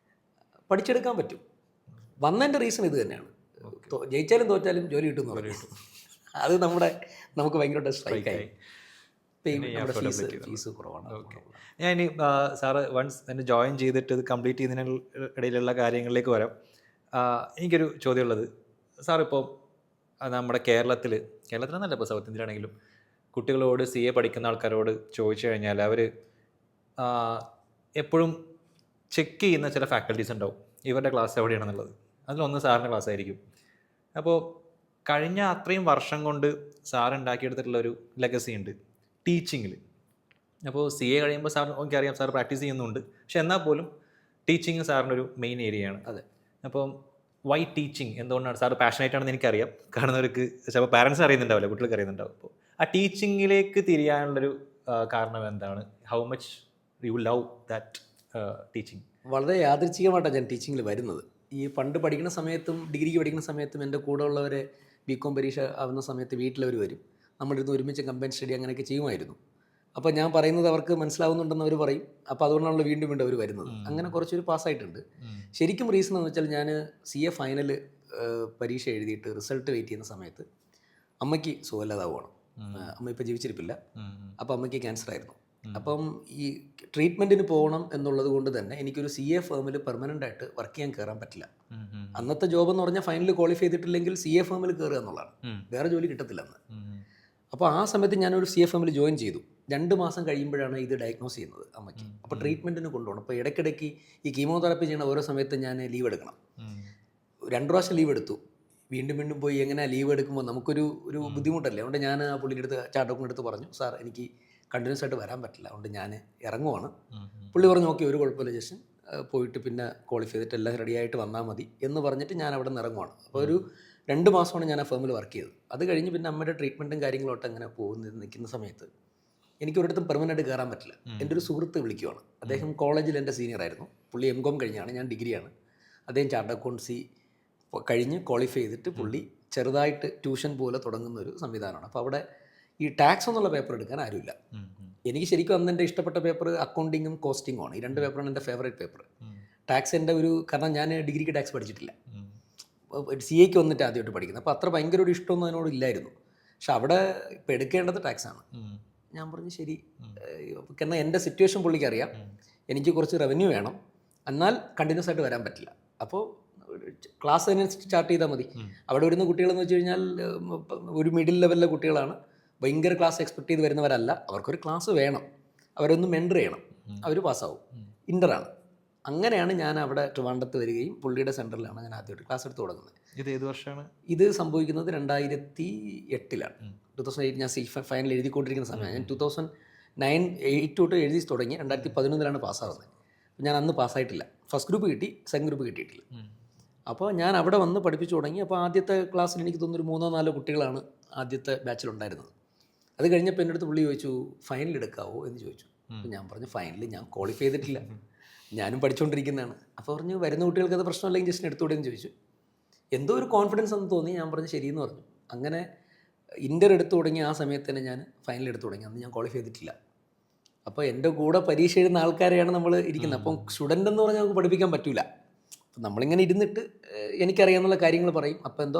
പഠിച്ചെടുക്കാൻ പറ്റും. വന്നതിൻ്റെ റീസൺ ഇത് തന്നെയാണ്. ജയിച്ചാലും തോറ്റാലും ജോലി കിട്ടുമെന്ന് പറയും. അത് നമുക്ക് ഭയങ്കരമായിട്ട് സ്ട്രൈക്കായി. ഫീസ് കുറവാണ്.
ഞാൻ ഇനി സാറ് വൺസ് തന്നെ ജോയിൻ ചെയ്തിട്ട് ഇത് കംപ്ലീറ്റ് ചെയ്യുന്നതിന് ഇടയിലുള്ള കാര്യങ്ങളിലേക്ക് വരാം. എനിക്കൊരു ചോദ്യമുള്ളത്, സാറിപ്പോൾ നമ്മുടെ കേരളത്തിലെന്നല്ല, ഇപ്പോൾ സൗത്ത് ഇന്ത്യയിലാണെങ്കിലും കുട്ടികളോട് CA പഠിക്കുന്ന ആൾക്കാരോട് ചോദിച്ചു കഴിഞ്ഞാൽ അവർ എപ്പോഴും ചെക്ക് ചെയ്യുന്ന ചില ഫാക്കൽറ്റീസ് ഉണ്ടാവും, ഇവരുടെ ക്ലാസ് എവിടെയാണെന്നുള്ളത്. അതിലൊന്ന് സാറിൻ്റെ ക്ലാസ് ആയിരിക്കും. അപ്പോൾ കഴിഞ്ഞ അത്രയും വർഷം കൊണ്ട് സാർ ഉണ്ടാക്കിയെടുത്തിട്ടുള്ളൊരു ലെഗസി ഉണ്ട് ടീച്ചിങ്ങിൽ. അപ്പോൾ CA കഴിയുമ്പോൾ സാർ എനിക്കറിയാം സാർ പ്രാക്ടീസ് ചെയ്യുന്നുണ്ട്, പക്ഷെ എന്നാൽ പോലും ടീച്ചിങ് സാറിൻ്റെ ഒരു മെയിൻ ഏരിയയാണ്.
അതെ.
അപ്പം വൈ ടീച്ചിങ് എന്തുകൊണ്ടാണ് സാർ പാഷനേറ്റ് ആണെന്ന് എനിക്കറിയാം. കാണുന്നവർക്ക് ചിലപ്പോൾ പാരൻസ് അറിയുന്നുണ്ടാവില്ല, കുട്ടികൾക്ക് അറിയുന്നുണ്ടാവും. അപ്പോൾ ആ ടീച്ചിങ്ങിലേക്ക് തിരിയാനുള്ളൊരു കാരണം എന്താണ്? How much you love that teaching?
വളരെ യാദൃച്ഛികമായിട്ടാണ് ഞാൻ ടീച്ചിങ്ങിൽ വരുന്നത്. ഈ പണ്ട് പഠിക്കുന്ന സമയത്തും ഡിഗ്രിക്ക് പഠിക്കുന്ന സമയത്തും എൻ്റെ കൂടെ ഉള്ളവരെ BCom പരീക്ഷ ആവുന്ന സമയത്ത് വീട്ടിലവർ വരും, നമ്മളിരുന്ന് ഒരുമിച്ച് കമ്പൈൻ സ്റ്റഡി അങ്ങനെയൊക്കെ ചെയ്യുമായിരുന്നു. അപ്പോൾ ഞാൻ പറയുന്നത് അവർക്ക് മനസ്സിലാവുന്നുണ്ടെന്ന് അവർ പറയും. അപ്പോൾ അതുകൊണ്ടാണല്ലോ വീണ്ടും വീണ്ടും അവർ വരുന്നത്. അങ്ങനെ കുറച്ചൊരു പാസ്സായിട്ടുണ്ട്. ശരിക്കും റീസൺ എന്ന് വെച്ചാൽ, ഞാൻ CA ഫൈനൽ പരീക്ഷ എഴുതിയിട്ട് റിസൾട്ട് വെയിറ്റ് ചെയ്യുന്ന സമയത്ത് അമ്മയ്ക്ക് സുഖമില്ലാതാവുകയാണ്. അമ്മ ഇപ്പോൾ ജീവിച്ചിരിപ്പില്ല. അപ്പോൾ അമ്മയ്ക്ക് ക്യാൻസർ ആയിരുന്നു. അപ്പം ഈ ട്രീറ്റ്മെൻറ്റിന് പോകണം എന്നുള്ളത് കൊണ്ട് തന്നെ എനിക്കൊരു CA ഫേമിൽ പെർമനൻ്റ് ആയിട്ട് വർക്ക് ചെയ്യാൻ കയറാൻ പറ്റില്ല. അന്നത്തെ ജോബ് എന്ന് പറഞ്ഞാൽ ഫൈനൽ ക്വാളിഫൈ ചെയ്തിട്ടില്ലെങ്കിൽ CA ഫേമിൽ കയറുക എന്നുള്ളതാണ്, വേറെ ജോലി കിട്ടത്തില്ലെന്ന്. അപ്പോൾ ആ സമയത്ത് ഞാനൊരു CA ഫേമിൽ ജോയിൻ ചെയ്തു. 2 മാസം കഴിയുമ്പോഴാണ് ഇത് ഡയഗ്നോസ് ചെയ്യുന്നത് അമ്മയ്ക്ക്. അപ്പോൾ ട്രീറ്റ്മെൻറ്റിന് കൊണ്ടുപോകണം. അപ്പോൾ ഇടയ്ക്കിടയ്ക്ക് ഈ കീമോതെറാപ്പി ചെയ്യണ ഓരോ സമയത്ത് ഞാൻ ലീവ് എടുക്കണം. 2 പ്രാവശ്യം ലീവ് എടുത്തു. വീണ്ടും വീണ്ടും പോയി എങ്ങനെ ലീവ് എടുക്കുമ്പോൾ നമുക്കൊരു ബുദ്ധിമുട്ടല്ലേ. അതുകൊണ്ട് ഞാൻ ആ പുള്ളിയുടെ അടുത്ത് ചാട്ടോക്കിൻ്റെ അടുത്ത് പറഞ്ഞു, സാർ എനിക്ക് കണ്ടിന്യൂസ് ആയിട്ട് വരാൻ പറ്റില്ല, അതുകൊണ്ട് ഞാൻ ഇറങ്ങുവാണ്. പുള്ളി പറഞ്ഞു ഓക്കെ, ഒരു കുഴപ്പമില്ല, ജസ്റ്റ് പോയിട്ട് പിന്നെ ക്വാളിഫൈ ചെയ്തിട്ട് എല്ലാം റെഡിയായിട്ട് വന്നാൽ മതി എന്ന് പറഞ്ഞിട്ട് ഞാൻ അവിടെ നിന്ന് ഇറങ്ങുവാണ്. അപ്പോൾ ഒരു 2 മാസമാണ് ഞാൻ ആ ഫേമിൽ വർക്ക് ചെയ്തത്. അത് കഴിഞ്ഞ് പിന്നെ അമ്മയുടെ ട്രീറ്റ്മെൻറ്റും കാര്യങ്ങളോട്ട് അങ്ങനെ നിൽക്കുന്ന സമയത്ത് എനിക്ക് ഒരിടത്തും പെർമനൻറ്റ് കയറാൻ പറ്റില്ല. എൻ്റെ ഒരു സുഹൃത്ത് വിളിക്കുവാണ്. അദ്ദേഹം കോളേജിൽ എൻ്റെ സീനിയർ ആയിരുന്നു. പുള്ളി M.Com കഴിഞ്ഞാണ്, ഞാൻ ഡിഗ്രിയാണ്. അദ്ദേഹം ചാർട്ടേഡ് അക്കൗണ്ടൻസി കഴിഞ്ഞ് ക്വാളിഫൈ ചെയ്തിട്ട് പുള്ളി ചെറുതായിട്ട് ട്യൂഷൻ പോലെ തുടങ്ങുന്ന ഒരു സംവിധാനമാണ്. അപ്പോൾ അവിടെ ഈ ടാക്സ് എന്നുള്ള പേപ്പർ എടുക്കാൻ ആരുമില്ല. എനിക്ക് ശരിക്കും അന്ന് എൻ്റെ ഇഷ്ടപ്പെട്ട പേപ്പർ അക്കൗണ്ടിങ്ങും കോസ്റ്റിങ്ങും ആണ്. ഈ 2 പേപ്പറാണ് എൻ്റെ ഫേവറേറ്റ് പേപ്പർ. ടാക്സ് എൻ്റെ കാരണം ഞാൻ ഡിഗ്രിക്ക് ടാക്സ് പഠിച്ചിട്ടില്ല, CA വന്നിട്ട് ആദ്യമായിട്ട് പഠിക്കുന്നത്. അപ്പോൾ അത്ര ഭയങ്കര ഒരു ഇഷ്ടമൊന്നും അതിനോട് ഇല്ലായിരുന്നു. പക്ഷെ അവിടെ ഇപ്പോൾ എടുക്കേണ്ടത് ടാക്സാണ്. ഞാൻ പറഞ്ഞു ശരി, കാരണം എൻ്റെ സിറ്റുവേഷൻ പുള്ളിക്ക് അറിയാം, എനിക്ക് കുറച്ച് റവന്യൂ വേണം, എന്നാൽ കണ്ടിന്യൂസ് ആയിട്ട് വരാൻ പറ്റില്ല. അപ്പോൾ ക്ലാസ് അതിനനുസരിച്ച് ചാർട്ട് ചെയ്താൽ മതി. അവിടെ വരുന്ന കുട്ടികളെന്ന് വെച്ച് കഴിഞ്ഞാൽ ഒരു മിഡിൽ ലെവലിലെ കുട്ടികളാണ്, ഭയങ്കര ക്ലാസ് എക്സ്പെക്ട് ചെയ്ത് വരുന്നവരല്ല. അവർക്കൊരു ക്ലാസ് വേണം, അവരൊന്ന് മെൻറ്റർ ചെയ്യണം, അവർ പാസ്സാവും. ഇൻ്ററാണ്. അങ്ങനെയാണ് ഞാൻ അവിടെ ട്രിവാൻഡ്രത്ത് വരികയും പുള്ളിയുടെ സെൻറ്ററിലാണ് ഞാൻ ആദ്യമായിട്ട് ക്ലാസ് എടുത്ത് തുടങ്ങുന്നത്.
ഇത് ഏത് വർഷമാണ്?
ഇത് സംഭവിക്കുന്നത് 2008 2008. ഞാൻ ഫൈനൽ എഴുതിക്കൊണ്ടിരിക്കുന്ന സമയമാണ്. ഞാൻ 2008 തൊട്ട് എഴുതി തുടങ്ങി. 2011 പാസ്സാവുന്നത്. ഞാൻ അന്ന് പാസ്സായിട്ടില്ല. ഫസ്റ്റ് ഗ്രൂപ്പ് കിട്ടി, സെക്കൻഡ് ഗ്രൂപ്പ് കിട്ടിയിട്ടില്ല. അപ്പോൾ ഞാൻ അവിടെ വന്ന് പഠിപ്പിച്ചു തുടങ്ങി. അപ്പോൾ ആദ്യത്തെ ക്ലാസ്സിൽ എനിക്ക് തോന്നുന്നു 3-4 കുട്ടികളാണ് ആദ്യത്തെ ബാച്ചിലുണ്ടായിരുന്നത്. അത് കഴിഞ്ഞപ്പോൾ എൻ്റെ അടുത്ത് പുള്ളി ചോദിച്ചു, ഫൈനൽ എടുക്കാവോ എന്ന് ചോദിച്ചു. അപ്പോൾ ഞാൻ പറഞ്ഞു ഫൈനൽ ഞാൻ ക്വാളിഫൈ ചെയ്തിട്ടില്ല, ഞാനും പഠിച്ചുകൊണ്ടിരിക്കുന്നതാണ്. അപ്പോൾ പറഞ്ഞു വരുന്ന കുട്ടികൾക്ക് അത് പ്രശ്നമല്ലെങ്കിൽ ജസ്റ്റ് എടുത്തുകൂടെ എന്ന് ചോദിച്ചു. എന്തോ ഒരു കോൺഫിഡൻസ് എന്ന് തോന്നി. ഞാൻ പറഞ്ഞു ശരിയെന്ന് പറഞ്ഞു. അങ്ങനെ ഇൻ്റർ എടുത്തു തുടങ്ങി. ആ സമയത്ത് തന്നെ ഞാൻ ഫൈനൽ എടുത്തു തുടങ്ങി. അന്ന് ഞാൻ ക്വാളിഫൈ ചെയ്തിട്ടില്ല. അപ്പോൾ എൻ്റെ കൂടെ പരീക്ഷ എഴുതുന്ന ആൾക്കാരെയാണ് നമ്മൾ ഇരിക്കുന്നത്. അപ്പം സ്റ്റുഡൻ്റ് എന്ന് പറഞ്ഞാൽ നമുക്ക് പഠിപ്പിക്കാൻ പറ്റില്ല. അപ്പം നമ്മളിങ്ങനെ ഇരുന്നിട്ട് എനിക്കറിയാവുന്ന കാര്യങ്ങൾ പറയും. അപ്പോൾ എന്തോ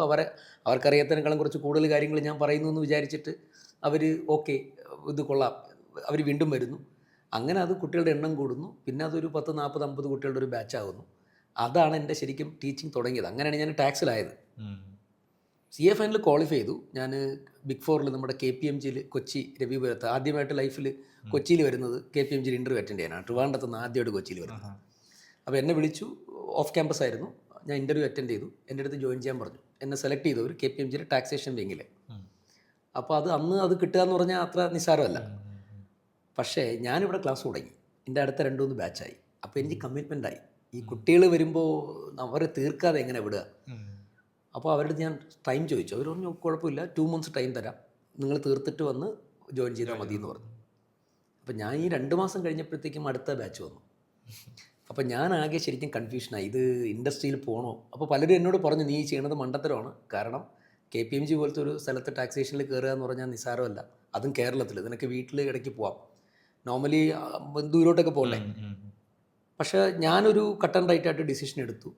അവർക്കറിയാത്തതിനേക്കാളും കുറച്ച് കൂടുതൽ കാര്യങ്ങൾ ഞാൻ പറയുന്നു എന്ന് വിചാരിച്ചിട്ട് അവർ ഓക്കെ ഇത് കൊള്ളാം, അവർ വീണ്ടും വരുന്നു. അങ്ങനെ അത് കുട്ടികളുടെ എണ്ണം കൂടുന്നു. പിന്നെ അതൊരു 10, 40, 50 കുട്ടികളുടെ ഒരു ബാച്ചാകുന്നു. അതാണ് എൻ്റെ ശരിക്കും ടീച്ചിങ് തുടങ്ങിയത്. അങ്ങനെയാണ് ഞാൻ ടാക്സിലായത്. CA ഫൈനൽ ക്വാളിഫൈ ചെയ്തു. ഞാൻ ബിഗ് 4 നമ്മുടെ KPMG കൊച്ചി രവിപുരത്ത് ആദ്യമായിട്ട് ലൈഫിൽ കൊച്ചിയിൽ വരുന്നത് KPMG ഇൻ്റർവ്യൂ അറ്റൻഡ് ചെയ്യാനാണ്. ട്രിവാൻഡ്രത്ത് നിന്ന് ആദ്യമായിട്ട് കൊച്ചിയിൽ വരുന്നത്. അപ്പോൾ എന്നെ വിളിച്ചു, ഓഫ് ക്യാമ്പസ് ആയിരുന്നു. ഞാൻ ഇൻ്റർവ്യൂ അറ്റൻഡ് ചെയ്തു. എൻ്റെ അടുത്ത് ജോയിൻ ചെയ്യാൻ പറഞ്ഞു. എന്നെ സെലക്ട് ചെയ്തവർ KPMG ടാക്സേഷൻ വിങ്ങിൽ. അപ്പോൾ അന്ന് അത് കിട്ടുക എന്ന് പറഞ്ഞാൽ അത്ര നിസ്സാരമല്ല. പക്ഷേ ഞാനിവിടെ ക്ലാസ് തുടങ്ങി, എൻ്റെ അടുത്ത 2-3 ബാച്ചായി. അപ്പോൾ എനിക്ക് കമ്മിറ്റ്മെൻ്റായി. ഈ കുട്ടികൾ വരുമ്പോൾ അവരെ തീർക്കാതെ എങ്ങനെ വിടുക. അപ്പോൾ അവരുടെ ഞാൻ ടൈം ചോദിച്ചു. അവർ പറഞ്ഞു കുഴപ്പമില്ല, 2 months ടൈം തരാം, നിങ്ങൾ തീർത്തിട്ട് വന്ന് ജോയിൻ ചെയ്താൽ മതി എന്ന് പറഞ്ഞു. അപ്പോൾ ഞാൻ ഈ 2 മാസം കഴിഞ്ഞപ്പോഴത്തേക്കും അടുത്ത ബാച്ച് വന്നു. അപ്പോൾ ഞാൻ ആകെ ശരിക്കും കൺഫ്യൂഷനായി, ഇത് ഇൻഡസ്ട്രിയിൽ പോകണോ. അപ്പോൾ പലരും എന്നോട് പറഞ്ഞു നീ ചെയ്യണത് മണ്ടത്തരമാണ്. കാരണം KPMG പോലത്തെ ഒരു സ്ഥലത്ത് ടാക്സേഷനിൽ കയറുക എന്ന് പറഞ്ഞാൽ നിസ്സാരമല്ല, അതും കേരളത്തിൽ. നിനക്ക് വീട്ടിൽ ഇടയ്ക്ക് പോവാം, നോർമലി ദൂരോട്ടൊക്കെ പോകണ്ടേ. പക്ഷേ ഞാനൊരു കട്ട് ആൻഡ് റൈറ്റ് ആയിട്ട് ഡിസിഷൻ എടുത്തു,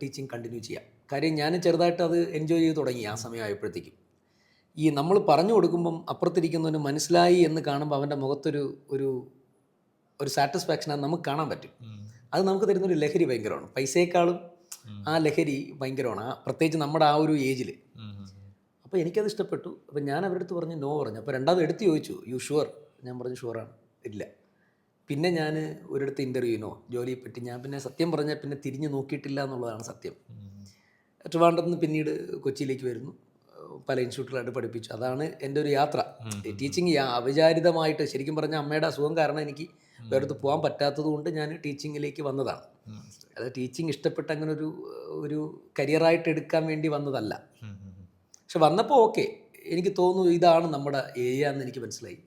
ടീച്ചിങ് കണ്ടിന്യൂ ചെയ്യാം. കാര്യം ഞാൻ ചെറുതായിട്ട് അത് എൻജോയ് ചെയ്ത് തുടങ്ങി. ആ സമയമായപ്പോഴത്തേക്കും ഈ നമ്മൾ പറഞ്ഞു കൊടുക്കുമ്പം അപ്പുറത്തിരിക്കുന്നവന് മനസ്സിലായി എന്ന് കാണുമ്പോൾ അവൻ്റെ മുഖത്തൊരു ഒരു സാറ്റിസ്ഫാക്ഷൻ അത് നമുക്ക് കാണാൻ പറ്റും. അത് നമുക്ക് തരുന്നൊരു ലഹരി ഭയങ്കരമാണ്. പൈസയെക്കാളും ആ ലഹരി ഭയങ്കരമാണ്, പ്രത്യേകിച്ച് നമ്മുടെ ആ ഒരു ഏജിൽ. അപ്പോൾ എനിക്കത് ഇഷ്ടപ്പെട്ടു. അപ്പോൾ ഞാൻ അവരുടെ അടുത്ത് പറഞ്ഞു നോ പറഞ്ഞു. അപ്പോൾ രണ്ടാമത് എടുത്ത് ചോദിച്ചു യു ഷുവർ? ഞാൻ പറഞ്ഞു ഷുവറാണ്. ഇല്ല. പിന്നെ ഞാൻ ഒരിടത്ത് ഇൻ്റർവ്യൂവിനോ ജോലിയെ പറ്റി ഞാൻ പിന്നെ സത്യം പറഞ്ഞാൽ പിന്നെ തിരിഞ്ഞ് നോക്കിയിട്ടില്ല എന്നുള്ളതാണ് സത്യം. ട്രിവാൻഡ്രത്ത് നിന്ന് പിന്നീട് കൊച്ചിയിലേക്ക് വരുന്നു, പല ഇൻസ്റ്റിറ്റ്യൂട്ടിലായിട്ട് പഠിപ്പിച്ചു. അതാണ് എൻ്റെ ഒരു യാത്ര. ടീച്ചിങ് അവിചാരിതമായിട്ട് ശരിക്കും പറഞ്ഞാൽ അമ്മയുടെ അസുഖം കാരണം എനിക്ക് വേറെടുത്ത് പോകാൻ പറ്റാത്തത് കൊണ്ട് ഞാൻ ടീച്ചിങ്ങിലേക്ക് വന്നതാണ്. അത് ടീച്ചിങ് ഇഷ്ടപ്പെട്ട് അങ്ങനെ ഒരു കരിയറായിട്ട് എടുക്കാൻ വേണ്ടി വന്നതല്ല. പക്ഷെ വന്നപ്പോൾ ഓക്കെ, എനിക്ക് തോന്നുന്നു ഇതാണ് നമ്മുടെ ഏരിയ എന്ന് എനിക്ക് മനസ്സിലായി.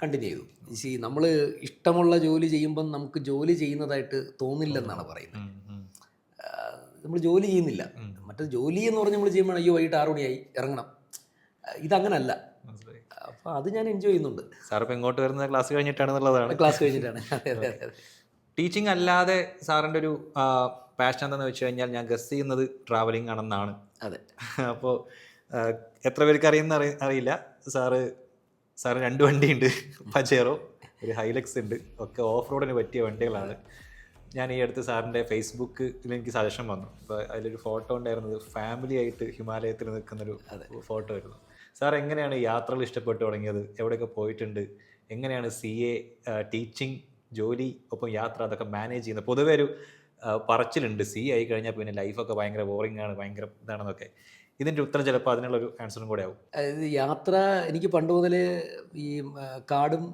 കണ്ടിന്യൂ ചെയ്തു. നമ്മൾ ഇഷ്ടമുള്ള ജോലി ചെയ്യുമ്പം നമുക്ക് ജോലി ചെയ്യുന്നതായിട്ട് തോന്നില്ലെന്നാണ് പറയുന്നത്. നമ്മൾ ജോലി ചെയ്യുന്നില്ല. മറ്റേ ജോലി എന്ന് പറഞ്ഞ് നമ്മൾ ചെയ്യുമ്പോൾ അയ്യോ വൈകിട്ട് 6 മണിയായി ഇറങ്ങണം, ഇതങ്ങനല്ല. അപ്പോൾ അത് ഞാൻ എൻജോയ് ചെയ്യുന്നുണ്ട്.
സാർ ഇപ്പോൾ ഇങ്ങോട്ട് വരുന്നത് ക്ലാസ് കഴിഞ്ഞിട്ടാണെന്നുള്ളതാണ്.
ക്ലാസ് കഴിഞ്ഞിട്ടാണ്.
ടീച്ചിങ് അല്ലാതെ സാറിൻ്റെ ഒരു പാഷൻ എന്താണെന്ന് വെച്ച് കഴിഞ്ഞാൽ ഞാൻ ഗസ് ചെയ്യുന്നത് ട്രാവലിംഗ് ആണെന്നാണ്.
അതെ.
അപ്പോൾ എത്ര പേർക്ക് അറിയില്ല, സാറ് 2 വണ്ടിയുണ്ട്, പജേറോ, ഒരു ഹൈലക്സ് ഉണ്ട്, ഒക്കെ ഓഫ് റോഡിന് പറ്റിയ വണ്ടികളാണ്. ഞാൻ ഈ അടുത്ത് സാറിൻ്റെ ഫേസ്ബുക്കിൽ എനിക്ക് സജഷൻ വന്നു. അപ്പോൾ അതിലൊരു ഫോട്ടോ ഉണ്ടായിരുന്നത് ഫാമിലി ആയിട്ട് ഹിമാലയത്തിൽ നിൽക്കുന്നൊരു ഫോട്ടോ ആയിരുന്നു. സാർ എങ്ങനെയാണ് യാത്രകൾ ഇഷ്ടപ്പെട്ടു തുടങ്ങിയത്? എവിടെയൊക്കെ പോയിട്ടുണ്ട്? എങ്ങനെയാണ് CA ടീച്ചിങ് ജോലി ഒപ്പം യാത്ര അതൊക്കെ മാനേജ് ചെയ്യുന്നത്? പൊതുവെ ഒരു പറച്ചിലുണ്ട് CA ആയി കഴിഞ്ഞാൽ പിന്നെ ലൈഫൊക്കെ ഭയങ്കര ബോറിംഗ് ആണ്, ഭയങ്കര ഇതാണെന്നൊക്കെ. ഇതിൻ്റെ ഉത്തരം ചിലപ്പോൾ അതിനുള്ളൊരു ആൻസറും കൂടെ ആവും.
അതായത് യാത്ര എനിക്ക് പണ്ട് മുതലേ ഈ കാടും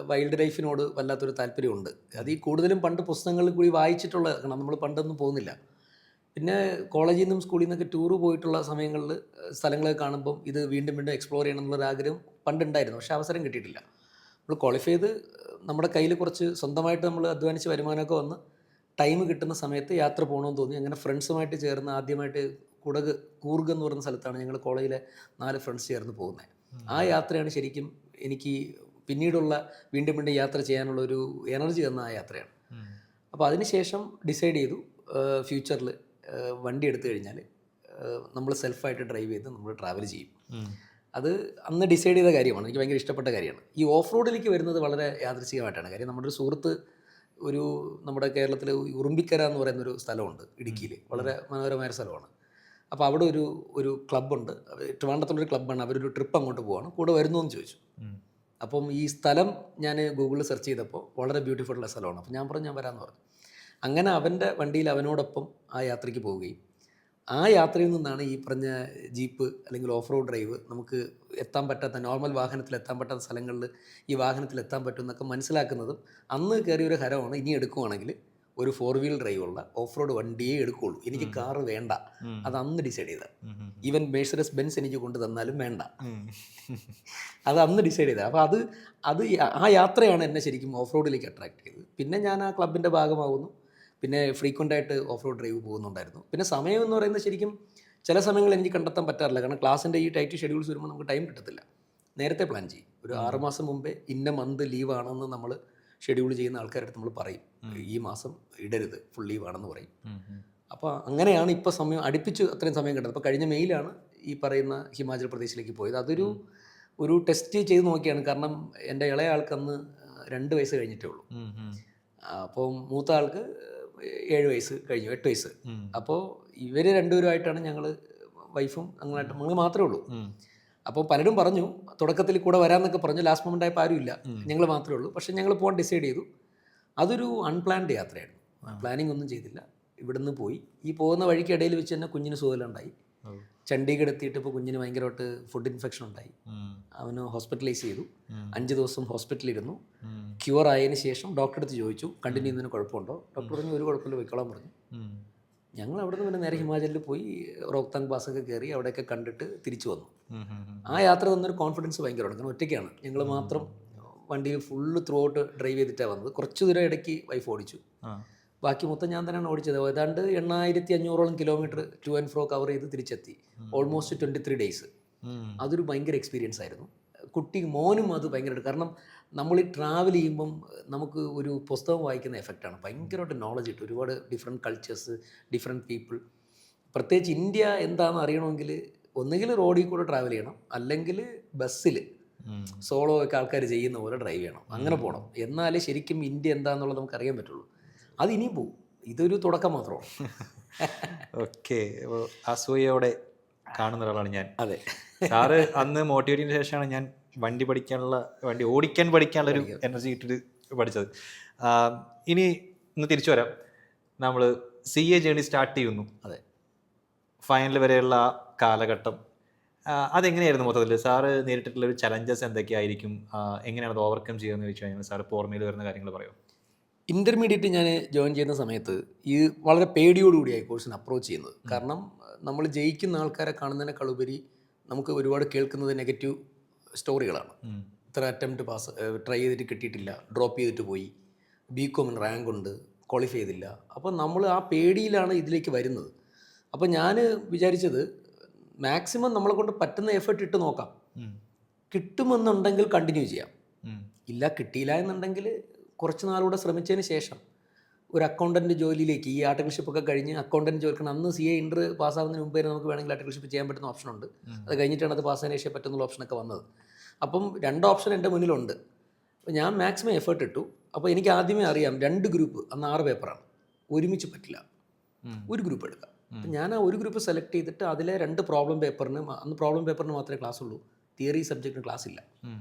വൈൽഡ് ലൈഫിനോട് വല്ലാത്തൊരു താല്പര്യമുണ്ട്. അത് ഈ കൂടുതലും പണ്ട് പുസ്തകങ്ങളിൽ കൂടി വായിച്ചിട്ടുള്ള, കാരണം നമ്മൾ പണ്ടൊന്നും പോകുന്നില്ല. പിന്നെ കോളേജിൽ നിന്നും സ്കൂളിൽ നിന്നൊക്കെ ടൂറ് പോയിട്ടുള്ള സമയങ്ങളിൽ സ്ഥലങ്ങളൊക്കെ കാണുമ്പം ഇത് വീണ്ടും വീണ്ടും എക്സ്പ്ലോർ ചെയ്യണം എന്നുള്ളൊരു ആഗ്രഹം പണ്ടുണ്ടായിരുന്നു, പക്ഷേ അവസരം കിട്ടിയിട്ടില്ല. നമ്മൾ ക്വാളിഫൈ ചെയ്ത് നമ്മുടെ കയ്യിൽ കുറച്ച് സ്വന്തമായിട്ട് നമ്മൾ അധ്വാനിച്ച് വരുമാനമൊക്കെ വന്ന് ടൈം കിട്ടുന്ന സമയത്ത് യാത്ര പോകണമെന്ന് തോന്നി. അങ്ങനെ ഫ്രണ്ട്സുമായിട്ട് ചേർന്ന് ആദ്യമായിട്ട് കൂർഗ് എന്ന് പറയുന്ന സ്ഥലത്താണ് ഞങ്ങൾ കോളേജിലെ 4 ഫ്രണ്ട്സ് ചേർന്ന് പോകുന്നത്. ആ യാത്രയാണ് ശരിക്കും എനിക്ക് പിന്നീടുള്ള വീണ്ടും വീണ്ടും യാത്ര ചെയ്യാനുള്ള ഒരു എനർജി തന്ന ആ യാത്രയാണ്. അപ്പോൾ അതിനുശേഷം ഡിസൈഡ് ചെയ്തു ഫ്യൂച്ചറിൽ വണ്ടി എടുത്തു കഴിഞ്ഞാൽ നമ്മൾ സെൽഫായിട്ട് ഡ്രൈവ് ചെയ്ത് നമ്മൾ ട്രാവൽ ചെയ്യും. അത് അന്ന് ഡിസൈഡ് ചെയ്ത കാര്യമാണ്, എനിക്ക് ഭയങ്കര ഇഷ്ടപ്പെട്ട കാര്യമാണ്. ഈ ഓഫ് റോഡിലേക്ക് വരുന്നത് വളരെ യാദൃശ്ചികമായിട്ടാണ്. കാര്യം നമ്മുടെ ഒരു സുഹൃത്ത് നമ്മുടെ കേരളത്തിൽ ഉറുമ്പിക്കര എന്ന് പറയുന്നൊരു സ്ഥലമുണ്ട് ഇടുക്കിയിൽ, വളരെ മനോഹരമായ സ്ഥലമാണ്. അപ്പോൾ അവിടെ ഒരു ക്ലബ്ബുണ്ട്, ട്രിവാൻഡ്രത്തുള്ളൊരു ക്ലബ്ബാണ്. അവരൊരു ട്രിപ്പ് അങ്ങോട്ട് പോവാണ്, കൂടെ വരുന്നു എന്ന് ചോദിച്ചു. അപ്പം ഈ സ്ഥലം ഞാൻ ഗൂഗിളിൽ സെർച്ച് ചെയ്തപ്പോൾ വളരെ ബ്യൂട്ടിഫുള്ള സ്ഥലമാണ്. അപ്പോൾ ഞാൻ പറഞ്ഞു ഞാൻ വരാമെന്ന് പറഞ്ഞു. അങ്ങനെ അവൻ്റെ വണ്ടിയിൽ അവനോടൊപ്പം ആ യാത്രയ്ക്ക് പോവുകയും ആ യാത്രയിൽ നിന്നാണ് ഈ പറഞ്ഞ ജീപ്പ് അല്ലെങ്കിൽ ഓഫ് റോഡ് ഡ്രൈവ്, നമുക്ക് എത്താൻ പറ്റാത്ത നോർമൽ വാഹനത്തിൽ എത്താൻ പറ്റാത്ത സ്ഥലങ്ങളിൽ ഈ വാഹനത്തിൽ എത്താൻ പറ്റും എന്നൊക്കെ മനസ്സിലാക്കുന്നതും. അന്ന് കയറിയൊരു ഹരമാണ്, ഇനി എടുക്കുവാണെങ്കിൽ ഒരു 4 വീൽ ഡ്രൈവുള്ള ഓഫ് റോഡ് വണ്ടിയേ എടുക്കുകയുള്ളൂ, എനിക്ക് കാറ് വേണ്ട. അത് അന്ന് ഡിസൈഡ് ചെയ്ത. ഈവൻ മെഴ്സിഡസ് ബെൻസ് എനിക്ക് കൊണ്ടു തന്നാലും വേണ്ട, അത് അന്ന് ഡിസൈഡ് ചെയ്തത്. അപ്പോൾ അത് ആ യാത്രയാണ് എന്നെ ശരിക്കും ഓഫ് റോഡിലേക്ക് അട്രാക്ട് ചെയ്തത്. പിന്നെ ഞാൻ ആ ക്ലബിൻ്റെ ഭാഗമാകുന്നു. പിന്നെ ഫ്രീക്വൻ്റ് ആയിട്ട് ഓഫ് റോഡ് ഡ്രൈവ് പോകുന്നുണ്ടായിരുന്നു. പിന്നെ സമയം എന്ന് പറയുന്നത് ശരിക്കും ചില സമയങ്ങളിൽ എനിക്ക് കണ്ടെത്താൻ പറ്റാറില്ല, കാരണം ക്ലാസ്സിൻ്റെ ഈ ടൈറ്റ് ഷെഡ്യൂൾസ് വരുമ്പോൾ നമുക്ക് ടൈം കിട്ടത്തില്ല. നേരത്തെ പ്ലാൻ ചെയ്യും, ഒരു 6 മാസം മുമ്പേ ഇന്ന മന്ത് ലീവ് ആണെന്ന് നമ്മൾ ഷെഡ്യൂൾ ചെയ്യുന്ന ആൾക്കാരുടെ നമ്മൾ പറയും, ഈ മാസം ഇടരുത്, ഫുൾ ലീവ് ആണെന്ന് പറയും. അപ്പോൾ അങ്ങനെയാണ് ഇപ്പോൾ സമയം അടുപ്പിച്ച് അത്രയും സമയം കിട്ടുന്നത്. അപ്പോൾ കഴിഞ്ഞ മെയിലാണ് ഈ പറയുന്ന ഹിമാചൽ പ്രദേശിലേക്ക് പോയത്. ഒരു ടെസ്റ്റ് ചെയ്ത് നോക്കിയാണ്, കാരണം എൻ്റെ ഇളയ ആൾക്ക് അന്ന് 2 വയസ്സ് കഴിഞ്ഞിട്ടേ ഉള്ളൂ. അപ്പോൾ മൂത്ത ആൾക്ക് 7 വയസ്സ് കഴിഞ്ഞു, 8 വയസ്സ്. അപ്പോൾ ഇവർ രണ്ടുപേരുമായിട്ടാണ് ഞങ്ങൾ, വൈഫും അങ്ങനെയായിട്ട് ഞങ്ങൾ മാത്രമേ ഉള്ളൂ. അപ്പോൾ പലരും പറഞ്ഞു തുടക്കത്തിൽ കൂടെ വരാമെന്നൊക്കെ പറഞ്ഞു, ലാസ്റ്റ് മൊമെൻ്റ് ആയപ്പോൾ ആരുമില്ല, ഞങ്ങൾ മാത്രമേ ഉള്ളൂ. പക്ഷേ ഞങ്ങൾ പോകാൻ ഡിസൈഡ് ചെയ്തു. അതൊരു അൺപ്ലാൻഡ് യാത്രയായിരുന്നു, പ്ലാനിങ് ഒന്നും ചെയ്തില്ല. ഇവിടുന്ന് പോയി ഈ പോകുന്ന വഴിക്കിടയിൽ വെച്ച് തന്നെ കുഞ്ഞിന് സുഖമില്ലാണ്ടായി. ചണ്ഡീഗഡ് എത്തിയിട്ട് ഇപ്പോൾ കുഞ്ഞിന് ഭയങ്കരമായിട്ട് ഫുഡ് ഇൻഫെക്ഷൻ ഉണ്ടായി. അവന് ഹോസ്പിറ്റലൈസ് ചെയ്തു, 5 ദിവസം ഹോസ്പിറ്റലിരുന്നു. ക്യൂർ ആയതിനു ശേഷം ഡോക്ടറെ അടുത്ത് ചോദിച്ചു കണ്ടിന്യൂ ചെയ്യുന്നതിന് കുഴപ്പമുണ്ടോ. ഡോക്ടർ പറഞ്ഞു ഒരു കുഴപ്പമില്ല, പോയിക്കോളാൻ പറഞ്ഞു. ഞങ്ങൾ അവിടെ നിന്ന് പിന്നെ നേരെ ഹിമാചലിൽ പോയി റോഹ്താങ് പാസ്സൊക്കെ കയറി അവിടെയൊക്കെ കണ്ടിട്ട് തിരിച്ചു വന്നു. ആ യാത്ര തന്നൊരു കോൺഫിഡൻസ് ഭയങ്കരമാണ്, കാരണം ഒറ്റയ്ക്കാണ്, ഞങ്ങൾ മാത്രം വണ്ടിയിൽ ഫുള്ള് ത്രൂ ഔട്ട് ഡ്രൈവ് ചെയ്തിട്ടാണ് വന്നത്. കുറച്ച് ദൂരം ഇടയ്ക്ക് വൈഫ് ഓടിച്ചു, ബാക്കി മൊത്തം ഞാൻ തന്നെയാണ് ഓടിച്ചത്. ഏതാണ്ട് 8500ഓളം കിലോമീറ്റർ ടു ആൻഡ് ഫ്രോ കവർ ചെയ്ത് തിരിച്ചെത്തി, ഓൾമോസ്റ്റ് 23 ഡേയ്സ്. അതൊരു ഭയങ്കര എക്സ്പീരിയൻസ് ആയിരുന്നു. മോനും അത് ഭയങ്കരമായിട്ട്, കാരണം നമ്മൾ ഈ ട്രാവൽ ചെയ്യുമ്പം നമുക്ക് ഒരു പുസ്തകം വായിക്കുന്ന എഫക്റ്റാണ്, ഭയങ്കരമായിട്ട് നോളജ് കിട്ടും. ഒരുപാട് ഡിഫറെൻറ്റ് കൾച്ചേഴ്സ്, ഡിഫറെൻറ്റ് പീപ്പിൾ. പ്രത്യേകിച്ച് ഇന്ത്യ എന്താണെന്ന് അറിയണമെങ്കിൽ ഒന്നുകിൽ റോഡിൽ കൂടെ ട്രാവൽ ചെയ്യണം, അല്ലെങ്കിൽ ബസ്സിൽ സോളോ ഒക്കെ ആൾക്കാർ ചെയ്യുന്ന പോലെ ഡ്രൈവ് ചെയ്യണം, അങ്ങനെ പോകണം. എന്നാലേ ശരിക്കും ഇന്ത്യ എന്താണെന്നുള്ളത് നമുക്ക് അറിയാൻ പറ്റുള്ളൂ. അത് ഇനിയും പോകും, ഇതൊരു തുടക്കം മാത്രമാണ്.
ഓക്കെ, അസൂയയോടെ കാണുന്ന ഒരാളാണ് ഞാൻ.
അതെ,
സാറ് അന്ന് മോട്ടിവേറ്റിന് ശേഷമാണ് ഞാൻ വണ്ടി ഓടിക്കാൻ പഠിക്കാനുള്ള ഒരു എനർജി ഇട്ടിട്ട് പഠിച്ചത്. ഇനി ഒന്ന് തിരിച്ചു വരാം, നമ്മൾ CA ജേണി സ്റ്റാർട്ട് ചെയ്യുന്നു.
അതെ,
ഫൈനൽ വരെയുള്ള കാലഘട്ടം അതെങ്ങനെയായിരുന്നു മൊത്തത്തിൽ? സാറ് നേരിട്ടിട്ടുള്ള ഒരു ചലഞ്ചസ് എന്തൊക്കെയായിരിക്കും, എങ്ങനെയാണ് അത് ഓവർകം ചെയ്യുന്നത് ചോദിച്ചു കഴിഞ്ഞാൽ സാറ് ഓർമ്മയിൽ വരുന്ന കാര്യങ്ങൾ പറയും.
ഇൻ്റർമീഡിയറ്റ് ഞാൻ ജോയിൻ ചെയ്യുന്ന സമയത്ത് ഈ വളരെ പേടിയോടുകൂടിയായി കോഴ്സിന് അപ്രോച്ച് ചെയ്യുന്നത്. കാരണം നമ്മൾ ജയിക്കുന്ന ആൾക്കാരെ കാണുന്നതിനേക്കാൾ ഉപരി നമുക്ക് ഒരുപാട് കേൾക്കുന്നത് നെഗറ്റീവ് സ്റ്റോറികളാണ്. ഇത്ര അറ്റംപ്റ്റ് ട്രൈ ചെയ്തിട്ട് കിട്ടിയിട്ടില്ല, ഡ്രോപ്പ് ചെയ്തിട്ട് പോയി, BCom റാങ്ക് ഉണ്ട്, ക്വാളിഫൈ ചെയ്തില്ല. അപ്പോൾ നമ്മൾ ആ പേടിയിലാണ് ഇതിലേക്ക് വരുന്നത്. അപ്പോൾ ഞാൻ വിചാരിച്ചത് മാക്സിമം നമ്മളെ കൊണ്ട് പറ്റുന്ന എഫേർട്ട് ഇട്ട് നോക്കാം, കിട്ടുമെന്നുണ്ടെങ്കിൽ കണ്ടിന്യൂ ചെയ്യാം, ഇല്ല കിട്ടിയില്ല എന്നുണ്ടെങ്കിൽ കുറച്ച് നാളുകൂടെ ശ്രമിച്ചതിന് ശേഷം ഒരു അക്കൗണ്ടൻറ്റ് ജോലിയിലേക്ക്, ഈ ആർട്ടിക്കൽഷിപ്പൊക്കെ കഴിഞ്ഞ് അക്കൗണ്ടൻറ്റ് ജോലിക്കണം. അന്ന് CA ഇൻ്റർ പാസ്സാവുന്നതിന് മുമ്പേ നമുക്ക് വേണമെങ്കിൽ ആർട്ടിക്കൽഷിപ്പ് ചെയ്യാൻ പറ്റുന്ന ഓപ്ഷനുണ്ട്, അത് കഴിഞ്ഞിട്ടാണ് അത് പാസ്സായതിനു ശേഷം പറ്റുന്നുള്ള ഓപ്ഷനൊക്കെ വന്നത്. അപ്പം 2 ഓപ്ഷൻ എൻ്റെ മുന്നിലുണ്ട്. അപ്പോൾ ഞാൻ മാക്സിമം എഫേർട്ട് ഇട്ടു. അപ്പോൾ എനിക്ക് ആദ്യമേ അറിയാം 2 ഗ്രൂപ്പ്, അന്ന് 6 പേപ്പറാണ്, ഒരുമിച്ച് പറ്റില്ല, ഒരു ഗ്രൂപ്പ് എടുക്കാം. അപ്പം ഞാൻ ആ ഒരു ഗ്രൂപ്പ് സെലക്ട് ചെയ്തിട്ട് അതിലെ 2 പ്രോബ്ലം പേപ്പറിന്, അന്ന് പ്രോബ്ലം പേപ്പറിന് മാത്രമേ ക്ലാസ് ഉള്ളൂ, തിയറി സബ്ജക്റ്റിന് ക്ലാസ് ഇല്ല.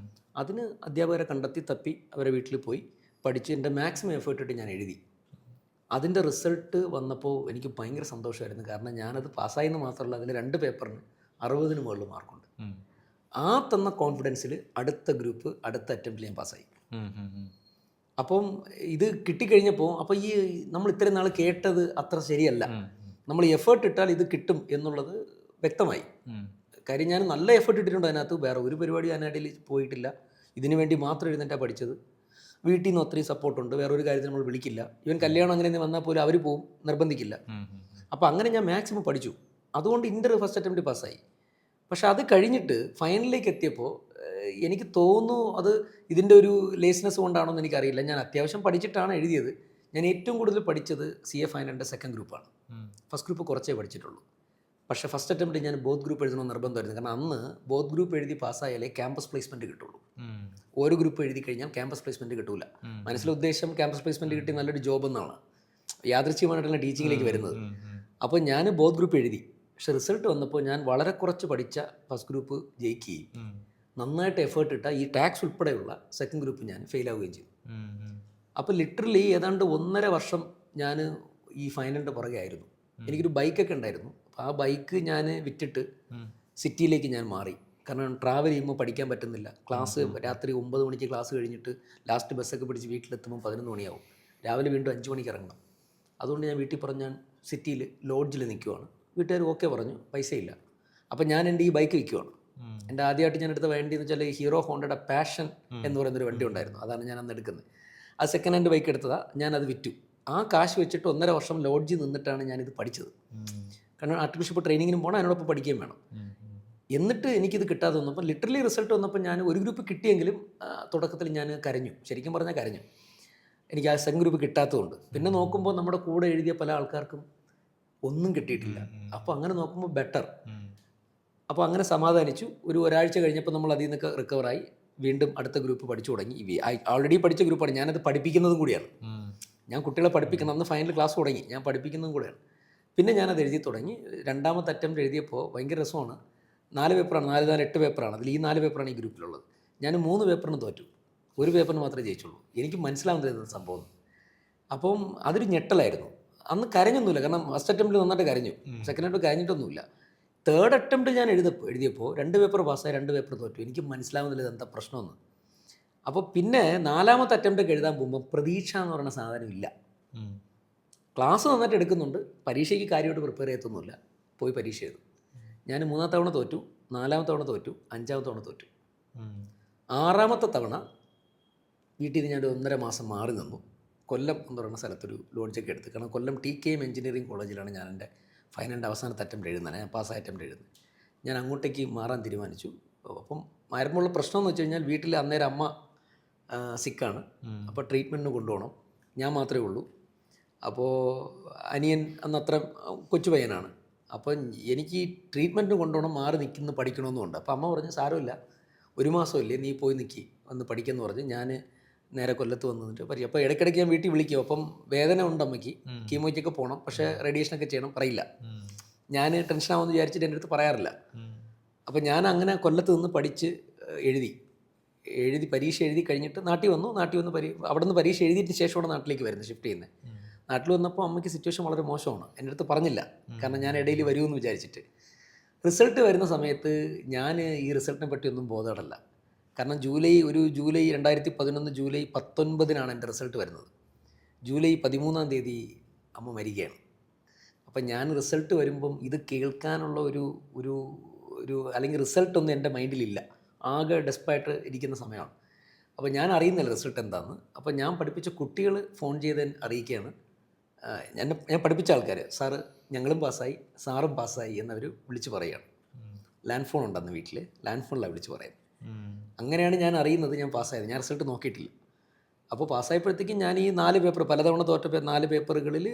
അതിന് അധ്യാപകരെ കണ്ടെത്തി തപ്പി അവരെ വീട്ടിൽ പോയി പഠിച്ച് എൻ്റെ മാക്സിമം എഫേർട്ട് ഇട്ട് ഞാൻ എഴുതി. അതിൻ്റെ റിസൾട്ട് വന്നപ്പോൾ എനിക്ക് ഭയങ്കര സന്തോഷമായിരുന്നു, കാരണം ഞാനത് പാസ്സായെന്ന് മാത്രമല്ല അതിൽ 2 പേപ്പറിന് 60-ന് മുകളിൽ മാർക്കുണ്ട്. ആ തന്ന കോൺഫിഡൻസിൽ അടുത്ത ഗ്രൂപ്പ് അടുത്ത അറ്റംപ്റ്റിൽ ഞാൻ പാസ്സായി. അപ്പം ഇത് കിട്ടിക്കഴിഞ്ഞപ്പോൾ അപ്പോൾ ഈ നമ്മൾ ഇത്രയും നാൾ കേട്ടത് അത്ര ശരിയല്ല, നമ്മൾ എഫേർട്ട് ഇട്ടാൽ ഇത് കിട്ടും എന്നുള്ളത് വ്യക്തമായി. കാര്യം ഞാൻ നല്ല എഫേർട്ട് ഇട്ടിട്ടുണ്ട് അതിനകത്ത്. വേറെ ഒരു പരിപാടി അതിനിടയിൽ പോയിട്ടില്ല. ഇതിനു വേണ്ടി മാത്രം എഴുന്നേറ്റാണ് പഠിച്ചത്. വീട്ടിൽ നിന്ന് ഒത്തിരി സപ്പോർട്ടുണ്ട്. വേറെ ഒരു കാര്യത്തിൽ നമ്മൾ വിളിക്കില്ല. ഇവൻ കല്യാണം അങ്ങനെ വന്നാൽ പോലും അവർ പോവും, നിർബന്ധിക്കില്ല. അപ്പോൾ അങ്ങനെ ഞാൻ മാക്സിമം പഠിച്ചു. അതുകൊണ്ട് ഇൻ്റർ ഫസ്റ്റ് അറ്റംപ്റ്റ് പാസ്സായി. പക്ഷെ അത് കഴിഞ്ഞിട്ട് ഫൈനലിലേക്ക് എത്തിയപ്പോൾ എനിക്ക് തോന്നുന്നു അത് ഇതിൻ്റെ ഒരു ലേസ്നെസ് കൊണ്ടാണോ എന്ന് എനിക്കറിയില്ല. ഞാൻ അത്യാവശ്യം പഠിച്ചിട്ടാണ് എഴുതിയത്. ഞാൻ ഏറ്റവും കൂടുതൽ പഠിച്ചത് CA ഫൈനലിൻ്റെ സെക്കൻഡ് ഗ്രൂപ്പാണ്. ഫസ്റ്റ് ഗ്രൂപ്പ് കുറച്ചേ പഠിച്ചിട്ടുള്ളൂ. പക്ഷേ ഫസ്റ്റ് അറ്റംപ്റ്റ് ഞാൻ ബോത്ത് ഗ്രൂപ്പ് എഴുതണമെന്ന് നിർബന്ധമായിരുന്നു. കാരണം അന്ന് ബോത്ത് ഗ്രൂപ്പ് എഴുതി പാസ്സായാലേ ക്യാമ്പസ് പ്ലേസ്മെൻറ്റ് കിട്ടുള്ളൂ. ഓരോ ഗ്രൂപ്പ് എഴുതി കഴിഞ്ഞാൽ ക്യാമ്പസ് പ്ലേസ്മെൻറ്റ് കിട്ടില്ല. മനസ്സിലെ ഉദ്ദേശം ക്യാമ്പസ് പ്ലേസ്മെൻറ്റ് കിട്ടി നല്ലൊരു ജോബ് എന്നാണ്, യാദൃച്ഛികമായിട്ടുള്ള ടീച്ചിങ്ങിലേക്ക് വരുന്നത്. അപ്പോൾ ഞാൻ ബോത്ത് ഗ്രൂപ്പ് എഴുതി. പക്ഷേ റിസൾട്ട് വന്നപ്പോൾ ഞാൻ വളരെ കുറച്ച് പഠിച്ച ഫസ്റ്റ് ഗ്രൂപ്പ് ജയിക്കുകയും നന്നായിട്ട് എഫേർട്ട് ഇട്ട ഈ ടാക്സ് ഉൾപ്പെടെയുള്ള സെക്കൻഡ് ഗ്രൂപ്പ് ഞാൻ ഫെയിലാവുകയും ചെയ്തു. അപ്പോൾ ലിറ്ററലി ഏതാണ്ട് 1.5 വർഷം ഞാൻ ഈ ഫൈനലിൻ്റെ പുറകെ ആയിരുന്നു. എനിക്കൊരു ബൈക്കൊക്കെ ഉണ്ടായിരുന്നു. അപ്പോൾ ആ ബൈക്ക് ഞാൻ വിറ്റിട്ട് സിറ്റിയിലേക്ക് ഞാൻ മാറി. കാരണം ട്രാവൽ ചെയ്യുമ്പോൾ പഠിക്കാൻ പറ്റുന്നില്ല. ക്ലാസ് രാത്രി 9 മണിക്ക് ക്ലാസ് കഴിഞ്ഞിട്ട് ലാസ്റ്റ് ബസ്സൊക്കെ പിടിച്ച് വീട്ടിലെത്തുമ്പോൾ 11 മണിയാവും. രാവിലെ വീണ്ടും 5 മണിക്ക് ഇറങ്ങണം. അതുകൊണ്ട് ഞാൻ വീട്ടിൽ പറഞ്ഞ് ഞാൻ സിറ്റിയിൽ ലോഡ്ജിൽ നിൽക്കുവാണ്. വീട്ടുകാർ ഓക്കെ പറഞ്ഞു, പൈസയില്ല. അപ്പം ഞാൻ എൻ്റെ ഈ ബൈക്ക് വിൽക്കുവാണ്. എൻ്റെ ആദ്യമായിട്ട് ഞാൻ എടുത്ത വണ്ടി എന്ന് വെച്ചാൽ ഹീറോ ഹോണ്ടയുടെ പാഷൻ എന്ന് പറയുന്നൊരു വണ്ടി ഉണ്ടായിരുന്നു. അതാണ് ഞാൻ അന്ന് എടുക്കുന്നത്. അത് സെക്കൻഡ് ഹാൻഡ് ബൈക്ക് എടുത്തതാണ്. ഞാനത് വിറ്റു. ആ കാശ് വെച്ചിട്ട് 1.5 വർഷം ലോഡ്ജിൽ നിന്നിട്ടാണ് ഞാനിത് പഠിച്ചത്. കാരണം ആർട്ടിഫിഷ്യൽ ട്രെയിനിങ്ങിനും പോകണം, അതിനോടൊപ്പം പഠിക്കുകയും വേണം. എന്നിട്ട് എനിക്കിത് കിട്ടാതെ വന്നപ്പോൾ ലിറ്ററലി റിസൾട്ട് വന്നപ്പോൾ ഞാൻ ഒരു ഗ്രൂപ്പ് കിട്ടിയെങ്കിലും തുടക്കത്തിൽ ഞാൻ കരഞ്ഞു. ശരിക്കും പറഞ്ഞാൽ കരഞ്ഞു. എനിക്ക് ആ സെക്കൻഡ് ഗ്രൂപ്പ് കിട്ടാത്തതുകൊണ്ട്. പിന്നെ നോക്കുമ്പോൾ നമ്മുടെ കൂടെ എഴുതിയ പല ആൾക്കാർക്കും ഒന്നും കിട്ടിയിട്ടില്ല. അപ്പോൾ അങ്ങനെ നോക്കുമ്പോൾ ബെറ്റർ. അപ്പോൾ അങ്ങനെ സമാധാനിച്ചു. ഒരാഴ്ച കഴിഞ്ഞപ്പോൾ നമ്മൾ അതിൽ നിന്നൊക്കെ റിക്കവറായി വീണ്ടും അടുത്ത ഗ്രൂപ്പ് പഠിച്ചു തുടങ്ങി. ഓൾറെഡി പഠിച്ച ഗ്രൂപ്പാണ്, ഞാനത് പഠിപ്പിക്കുന്നതും കൂടിയാണ്. ഞാൻ കുട്ടികളെ പഠിപ്പിക്കണം. അന്ന് ഫൈനൽ ക്ലാസ് തുടങ്ങി, ഞാൻ പഠിപ്പിക്കുന്നതും കൂടെയാണ്. പിന്നെ ഞാനത് എഴുതി തുടങ്ങി. രണ്ടാമത്തെ അറ്റംപ്റ്റ് എഴുതിയപ്പോൾ ഭയങ്കര രസമാണ്. 4 പേപ്പറാണ്, 8 പേപ്പറാണ്. അതിൽ ഈ 4 പേപ്പറാണ് ഈ ഗ്രൂപ്പിലുള്ളത്. ഞാൻ 3 പേപ്പറിന് തോറ്റു, ഒരു പേപ്പറിന് മാത്രമേ ജയിച്ചുള്ളൂ. എനിക്ക് മനസ്സിലാവുന്നില്ല സംഭവം. അപ്പം അതൊരു ഞെട്ടലായിരുന്നു. അന്ന് കരഞ്ഞൊന്നുമില്ല, കാരണം ഫസ്റ്റ് അറ്റംപ്റ്റിൽ നന്നായിട്ട് കരഞ്ഞു. സെക്കൻഡ് അറ്റംപ്റ്റ് കരഞ്ഞിട്ടൊന്നുമില്ല. തേർഡ് അറ്റംപ്റ്റ് ഞാൻ എഴുതിയപ്പോൾ 2 പേപ്പർ പാസ്സായി, 2 പേപ്പർ തോറ്റു. എനിക്ക് മനസ്സിലാവുന്നില്ല ഇതെന്താ പ്രശ്നമെന്ന്. അപ്പോൾ പിന്നെ 4ാമത്തെ അറ്റംപ്റ്റൊക്കെ എഴുതാൻ പോകുമ്പോൾ പ്രതീക്ഷ എന്ന് പറയുന്ന സാധനം ഇല്ല. ക്ലാസ് നന്നായിട്ട് എടുക്കുന്നുണ്ട്, പരീക്ഷയ്ക്ക് കാര്യമായിട്ട് പ്രിപ്പയർ ചെയ്യത്തൊന്നുമില്ല. പോയി പരീക്ഷ എഴുതും. ഞാൻ 3ാമത്തെ തവണ തോറ്റു, 4ാമത്തെ തവണ തോറ്റു, 5ാമത്തെ തവണ തോറ്റു. 6ാമത്തെ തവണ വീട്ടിൽ നിന്ന് ഞാൻ 1.5 മാസം മാറി നിന്നു. കൊല്ലം എന്ന് പറയുന്ന സ്ഥലത്തൊരു ലോഡ്ജൊക്കെ എടുത്ത്. കാരണം കൊല്ലം TKM എഞ്ചിനീയറിംഗ് കോളേജിലാണ് ഞാൻ എൻ്റെ ഫൈനലിൻ്റെ അവസാനത്തെ അറ്റംപ്റ്റ് എഴുതുന്നത്. ഞാൻ പാസ്സായ അറ്റംപ്റ്റ് എഴുതുന്നത്. ഞാൻ അങ്ങോട്ടേക്ക് മാറാൻ തീരുമാനിച്ചു. അപ്പം മാറുമ്പോഴുള്ള പ്രശ്നം എന്ന് വെച്ച് കഴിഞ്ഞാൽ വീട്ടിൽ അന്നേരം അമ്മ സിക്കാണ്. അപ്പോൾ ട്രീറ്റ്മെൻറ്റിന് കൊണ്ടുപോകണം. ഞാൻ മാത്രമേ ഉള്ളൂ. അപ്പോൾ അനിയൻ അന്ന് അത്ര കൊച്ചു പയ്യനാണ്. അപ്പോൾ എനിക്ക് ഈ ട്രീറ്റ്മെൻറ്റിന് കൊണ്ടുപോകണം, മാറി നിൽക്കുന്നു, പഠിക്കണമെന്നുണ്ട്. അപ്പോൾ അമ്മ പറഞ്ഞു സാരമില്ല, 1 മാസമില്ലേ, നീ പോയി നിൽക്കി വന്ന് പഠിക്കുമെന്ന് പറഞ്ഞ് ഞാൻ നേരെ കൊല്ലത്ത് വന്നിട്ട് പഠിക്കും. അപ്പോൾ ഇടയ്ക്കിടയ്ക്ക് ഞാൻ വീട്ടിൽ വിളിക്കും. അപ്പം വേദന ഉണ്ട് അമ്മയ്ക്ക്, കീമോയ്ക്കൊക്കെ പോകണം, പക്ഷേ റേഡിയേഷനൊക്കെ ചെയ്യണം, പറയില്ല. ഞാൻ ടെൻഷനാവുമെന്ന് വിചാരിച്ചിട്ട് എൻ്റെ അടുത്ത് പറയാറില്ല. അപ്പോൾ ഞാൻ അങ്ങനെ കൊല്ലത്ത് നിന്ന് പഠിച്ച് എഴുതി പരീക്ഷ എഴുതി കഴിഞ്ഞിട്ട് നാട്ടിൽ വന്നു. അവിടെ നിന്ന് പരീക്ഷ എഴുതിയതിന് ശേഷമാണ് നാട്ടിലേക്ക് വരുന്നത്, ഷിഫ്റ്റ് ചെയ്യുന്നത്. നാട്ടിൽ വന്നപ്പോൾ അമ്മയ്ക്ക് സിറ്റുവേഷൻ വളരെ മോശമാണ്. എൻ്റെ അടുത്ത് പറഞ്ഞില്ല, കാരണം ഞാൻ ഇടയിൽ വരുമെന്ന് വിചാരിച്ചിട്ട്. റിസൾട്ട് വരുന്ന സമയത്ത് ഞാൻ ഈ റിസൾട്ടിനെ പറ്റി ഒന്നും ബോധമല്ല. കാരണം ജൂലൈ 2011 ജൂലൈ 19 എൻ്റെ റിസൾട്ട് വരുന്നത്. ജൂലൈ 13 തീയതി അമ്മ മരിക്കുകയാണ്. അപ്പം ഞാൻ റിസൾട്ട് വരുമ്പം ഇത് കേൾക്കാനുള്ള ഒരു അല്ലെങ്കിൽ റിസൾട്ടൊന്നും എൻ്റെ മൈൻഡിലില്ല. ആകെ ഡെസ്പായിട്ട് ഇരിക്കുന്ന സമയമാണ്. അപ്പോൾ ഞാൻ അറിയുന്നില്ല റിസൾട്ട് എന്താണെന്ന്. അപ്പോൾ ഞാൻ പഠിപ്പിച്ച കുട്ടികൾ ഫോൺ ചെയ്ത് അറിയിക്കുകയാണ്. ഞാൻ പഠിപ്പിച്ച ആൾക്കാർ, സാറ് ഞങ്ങളും പാസ്സായി, സാറും പാസ്സായി എന്നവർ വിളിച്ച് പറയുകയാണ്. ലാൻഡ് ഫോൺ ഉണ്ടെന്ന് വീട്ടിൽ, ലാൻഡ് ഫോണിലാണ് വിളിച്ച് പറയുന്നത്. അങ്ങനെയാണ് ഞാൻ അറിയുന്നത് ഞാൻ പാസ്സായത്. ഞാൻ റിസൾട്ട് നോക്കിയിട്ടില്ല. അപ്പോൾ പാസ്സായപ്പോഴത്തേക്കും ഞാൻ ഈ 4 പേപ്പർ പലതവണ തോറ്റ 4 പേപ്പറുകളിൽ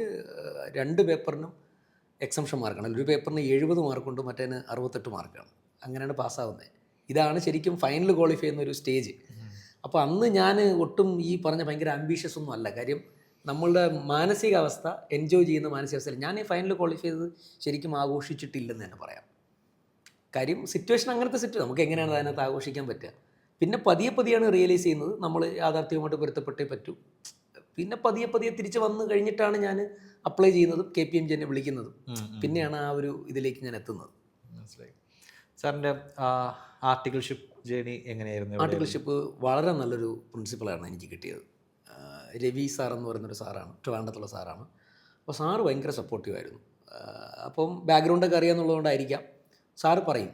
2 പേപ്പറിനും എക്സംഷൻ മാർക്കാണ്. ഒരു പേപ്പറിന് 70 മാർക്കുണ്ട്, മറ്റേന് 68 മാർക്കാണ്. അങ്ങനെയാണ് പാസ്സാവുന്നത്. ഇതാണ് ശരിക്കും ഫൈനൽ ക്വാളിഫൈ ചെയ്യുന്ന ഒരു സ്റ്റേജ്. അപ്പോൾ അന്ന് ഞാൻ ഒട്ടും ഈ പറഞ്ഞ ഭയങ്കര ആംബീഷ്യസ് ഒന്നും അല്ല. കാര്യം നമ്മളുടെ മാനസികാവസ്ഥ എൻജോയ് ചെയ്യുന്ന മാനസികാവസ്ഥയിൽ ഞാൻ ഈ ഫൈനൽ ക്വാളിഫൈ ചെയ്തത് ശരിക്കും ആഘോഷിച്ചിട്ടില്ലെന്ന് തന്നെ പറയാം. കാര്യം സിറ്റുവേഷൻ അങ്ങനത്തെ നമുക്ക് എങ്ങനെയാണ് അതിനകത്ത് ആഘോഷിക്കാൻ പറ്റുക. പിന്നെ പതിയെയാണ് റിയലൈസ് ചെയ്യുന്നത് നമ്മൾ യാഥാർത്ഥ്യവുമായിട്ട് പൊരുത്തപ്പെട്ടേ പറ്റൂ. പിന്നെ പതിയെ തിരിച്ച് വന്നു കഴിഞ്ഞിട്ടാണ് ഞാൻ അപ്ലൈ ചെയ്യുന്നതും KPMG എന്നെ വിളിക്കുന്നതും. പിന്നെയാണ് ആ ഒരു ഇതിലേക്ക് ഞാൻ എത്തുന്നത്.
മനസ്സിലായി. സാറിൻ്റെ ആർട്ടിക്കിൾഷിപ്പ് ജേണി എങ്ങനെയായിരുന്നു?
ആർട്ടിക്കിൾഷിപ്പ് വളരെ നല്ലൊരു പ്രിൻസിപ്പളാണ് എനിക്ക് കിട്ടിയത്. രവി സാർ എന്ന് പറയുന്നൊരു സാറാണ്, ട്രിവാൻഡ്രത്തുള്ള സാറാണ്. അപ്പോൾ സാറ് ഭയങ്കര സപ്പോർട്ടീവായിരുന്നു. അപ്പം ബാക്ക്ഗ്രൗണ്ടൊക്കെ അറിയാമെന്നുള്ളതുകൊണ്ടായിരിക്കാം സാറ് പറയും,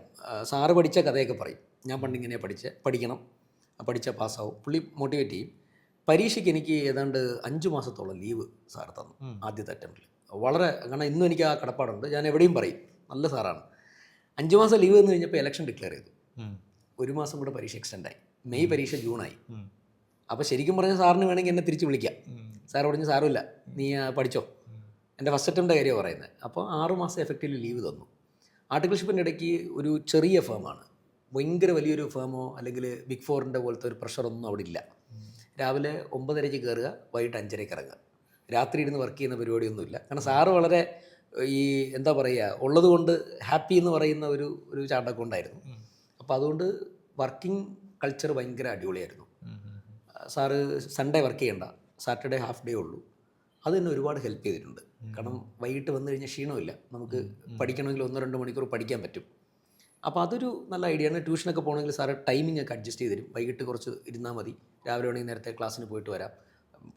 സാറ് പഠിച്ച കഥയൊക്കെ പറയും. ഞാൻ പണ്ടിങ്ങനെ പഠിക്കണം, പഠിച്ചാൽ പാസ്സാവും. പുള്ളി മോട്ടിവേറ്റ് ചെയ്യും. പരീക്ഷയ്ക്ക് എനിക്ക് ഏതാണ്ട് 5 മാസത്തോളം ലീവ് സാറ് തന്നു ആദ്യത്തെ അറ്റംപ്റ്റിൽ. വളരെ, കാരണം ഇന്നും എനിക്ക് ആ കടപ്പാടുണ്ട്. ഞാൻ എവിടെയും പറയും, നല്ല സാറാണ്. 5 മാസം ലീവ് തന്നു കഴിഞ്ഞപ്പോൾ ഇലക്ഷൻ ഡിക്ലെയർ ചെയ്തു. 1 മാസം കൂടെ പരീക്ഷ എക്സ്റ്റെൻഡായി. മെയ് പരീക്ഷ ജൂണായി. അപ്പോൾ ശരിക്കും പറഞ്ഞാൽ സാറിന് വേണമെങ്കിൽ എന്നെ തിരിച്ച് വിളിക്കാം. സാർ പറഞ്ഞു, സാരമില്ല, നീ പഠിച്ചോ. എൻ്റെ ഫസ്റ്റ് അറ്റംപ്റ്റ് കാര്യമാണ് പറയുന്നത്. അപ്പോൾ 6 മാസം എഫക്റ്റീവ്ലി ലീവ് തന്നു. ആർട്ടിക്കിൾഷിപ്പിൻ്റെ ഇടയ്ക്ക് ഒരു ചെറിയ ഫേമാണ്, ഭയങ്കര വലിയൊരു ഫേമോ അല്ലെങ്കിൽ ബിഗ് ഫോറിൻ്റെ പോലത്തെ ഒരു പ്രഷറൊന്നും അവിടെ ഇല്ല. രാവിലെ 9:30 കയറുക, വൈകിട്ട് 5:30 ഇറങ്ങുക. രാത്രി ഇരുന്ന് വർക്ക് ചെയ്യുന്ന പരിപാടിയൊന്നുമില്ല. കാരണം സാറ് വളരെ ഈ എന്താ പറയുക, ഉള്ളത് കൊണ്ട് ഹാപ്പി എന്ന് പറയുന്ന ഒരു ചാട്ടക്കൊണ്ടായിരുന്നു. അപ്പോൾ അതുകൊണ്ട് വർക്കിംഗ് കൾച്ചർ ഭയങ്കര അടിപൊളിയായിരുന്നു. സാറ് സൺഡേ വർക്ക് ചെയ്യണ്ട, സാറ്റർഡേ ഹാഫ് ഡേ ഉള്ളൂ. അത് തന്നെ ഒരുപാട് ഹെൽപ്പ് ചെയ്തിട്ടുണ്ട്. കാരണം വൈകിട്ട് വന്നു കഴിഞ്ഞാൽ ക്ഷീണമില്ല, നമുക്ക് പഠിക്കണമെങ്കിൽ 1-2 മണിക്കൂർ പഠിക്കാൻ പറ്റും. അപ്പോൾ അതൊരു നല്ല ഐഡിയ ആണ്. ട്യൂഷനൊക്കെ പോകണമെങ്കിൽ സാറ് ടൈമിംഗ് ഒക്കെ അഡ്ജസ്റ്റ് ചെയ്ത് തരും. വൈകിട്ട് കുറച്ച് ഇരുന്നാൽ മതി, രാവിലെ വേണമെങ്കിൽ നേരത്തെ ക്ലാസ്സിന് പോയിട്ട് വരാം,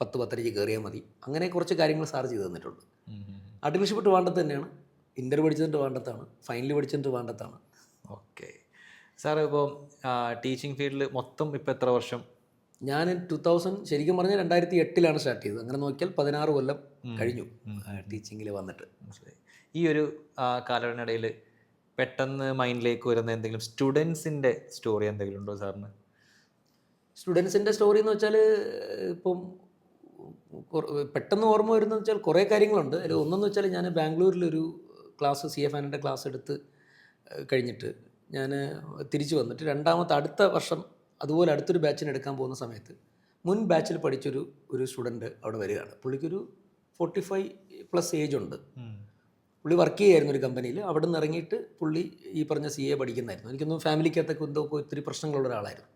10-10:30 കയറിയാൽ മതി. അങ്ങനെ കുറച്ച് കാര്യങ്ങൾ സാറ് ചെയ്ത് തന്നിട്ടുണ്ട്. ആർട്ടിക്കിൾഷിപ്പ് ട്രിവാൻഡ്രത്ത് തന്നെയാണ്, ഇൻ്റർ പഠിച്ചത് ട്രിവാൻഡ്രത്താണ്, ഫൈനൽ പഠിച്ചത് ട്രിവാൻഡ്രത്താണ്.
ഓക്കെ സാർ, ഇപ്പോൾ ടീച്ചിങ് ഫീൽഡിൽ മൊത്തം ഇപ്പോൾ എത്ര വർഷം?
ഞാൻ 2000 ശരിക്കും പറഞ്ഞാൽ 2008 സ്റ്റാർട്ട് ചെയ്തത്. അങ്ങനെ നോക്കിയാൽ 16 കൊല്ലം കഴിഞ്ഞു ടീച്ചിങ്ങിൽ വന്നിട്ട്.
ഈ ഒരു കാലയളവിനിടയിൽ പെട്ടെന്ന് മൈൻഡിലേക്ക് വരുന്ന എന്തെങ്കിലും സ്റ്റുഡൻസിൻ്റെ സ്റ്റോറി എന്തെങ്കിലും ഉണ്ടോ സാറിന്?
സ്റ്റുഡൻസിൻ്റെ സ്റ്റോറി എന്ന് വെച്ചാൽ ഇപ്പം പെട്ടെന്ന് ഓർമ്മ വരുന്നതെന്ന് വെച്ചാൽ കുറേ കാര്യങ്ങളുണ്ട്. അതിൽ ഒന്നെന്ന് വെച്ചാൽ ഞാൻ ബാംഗ്ലൂരിലൊരു ക്ലാസ് CFANൻ്റെ ക്ലാസ് എടുത്ത് കഴിഞ്ഞിട്ട് ഞാൻ തിരിച്ചു വന്നിട്ട് അടുത്ത വർഷം അതുപോലെ അടുത്തൊരു ബാച്ചിന് എടുക്കാൻ പോകുന്ന സമയത്ത് മുൻ ബാച്ചിൽ പഠിച്ചൊരു സ്റ്റുഡൻറ്റ് അവിടെ വരികയാണ്. പുള്ളിക്കൊരു 45+ ഏജ് ഉണ്ട്. പുള്ളി വർക്ക് ചെയ്യായിരുന്നു ഒരു കമ്പനിയിൽ. അവിടെ നിന്ന് ഇറങ്ങിയിട്ട് പുള്ളി ഈ പറഞ്ഞ CA പഠിക്കുന്നതായിരുന്നു. എനിക്കൊന്നും ഫാമിലിക്കകത്തൊക്കെ എന്തോ ഒത്തിരി പ്രശ്നങ്ങളുള്ള ഒരാളായിരുന്നു.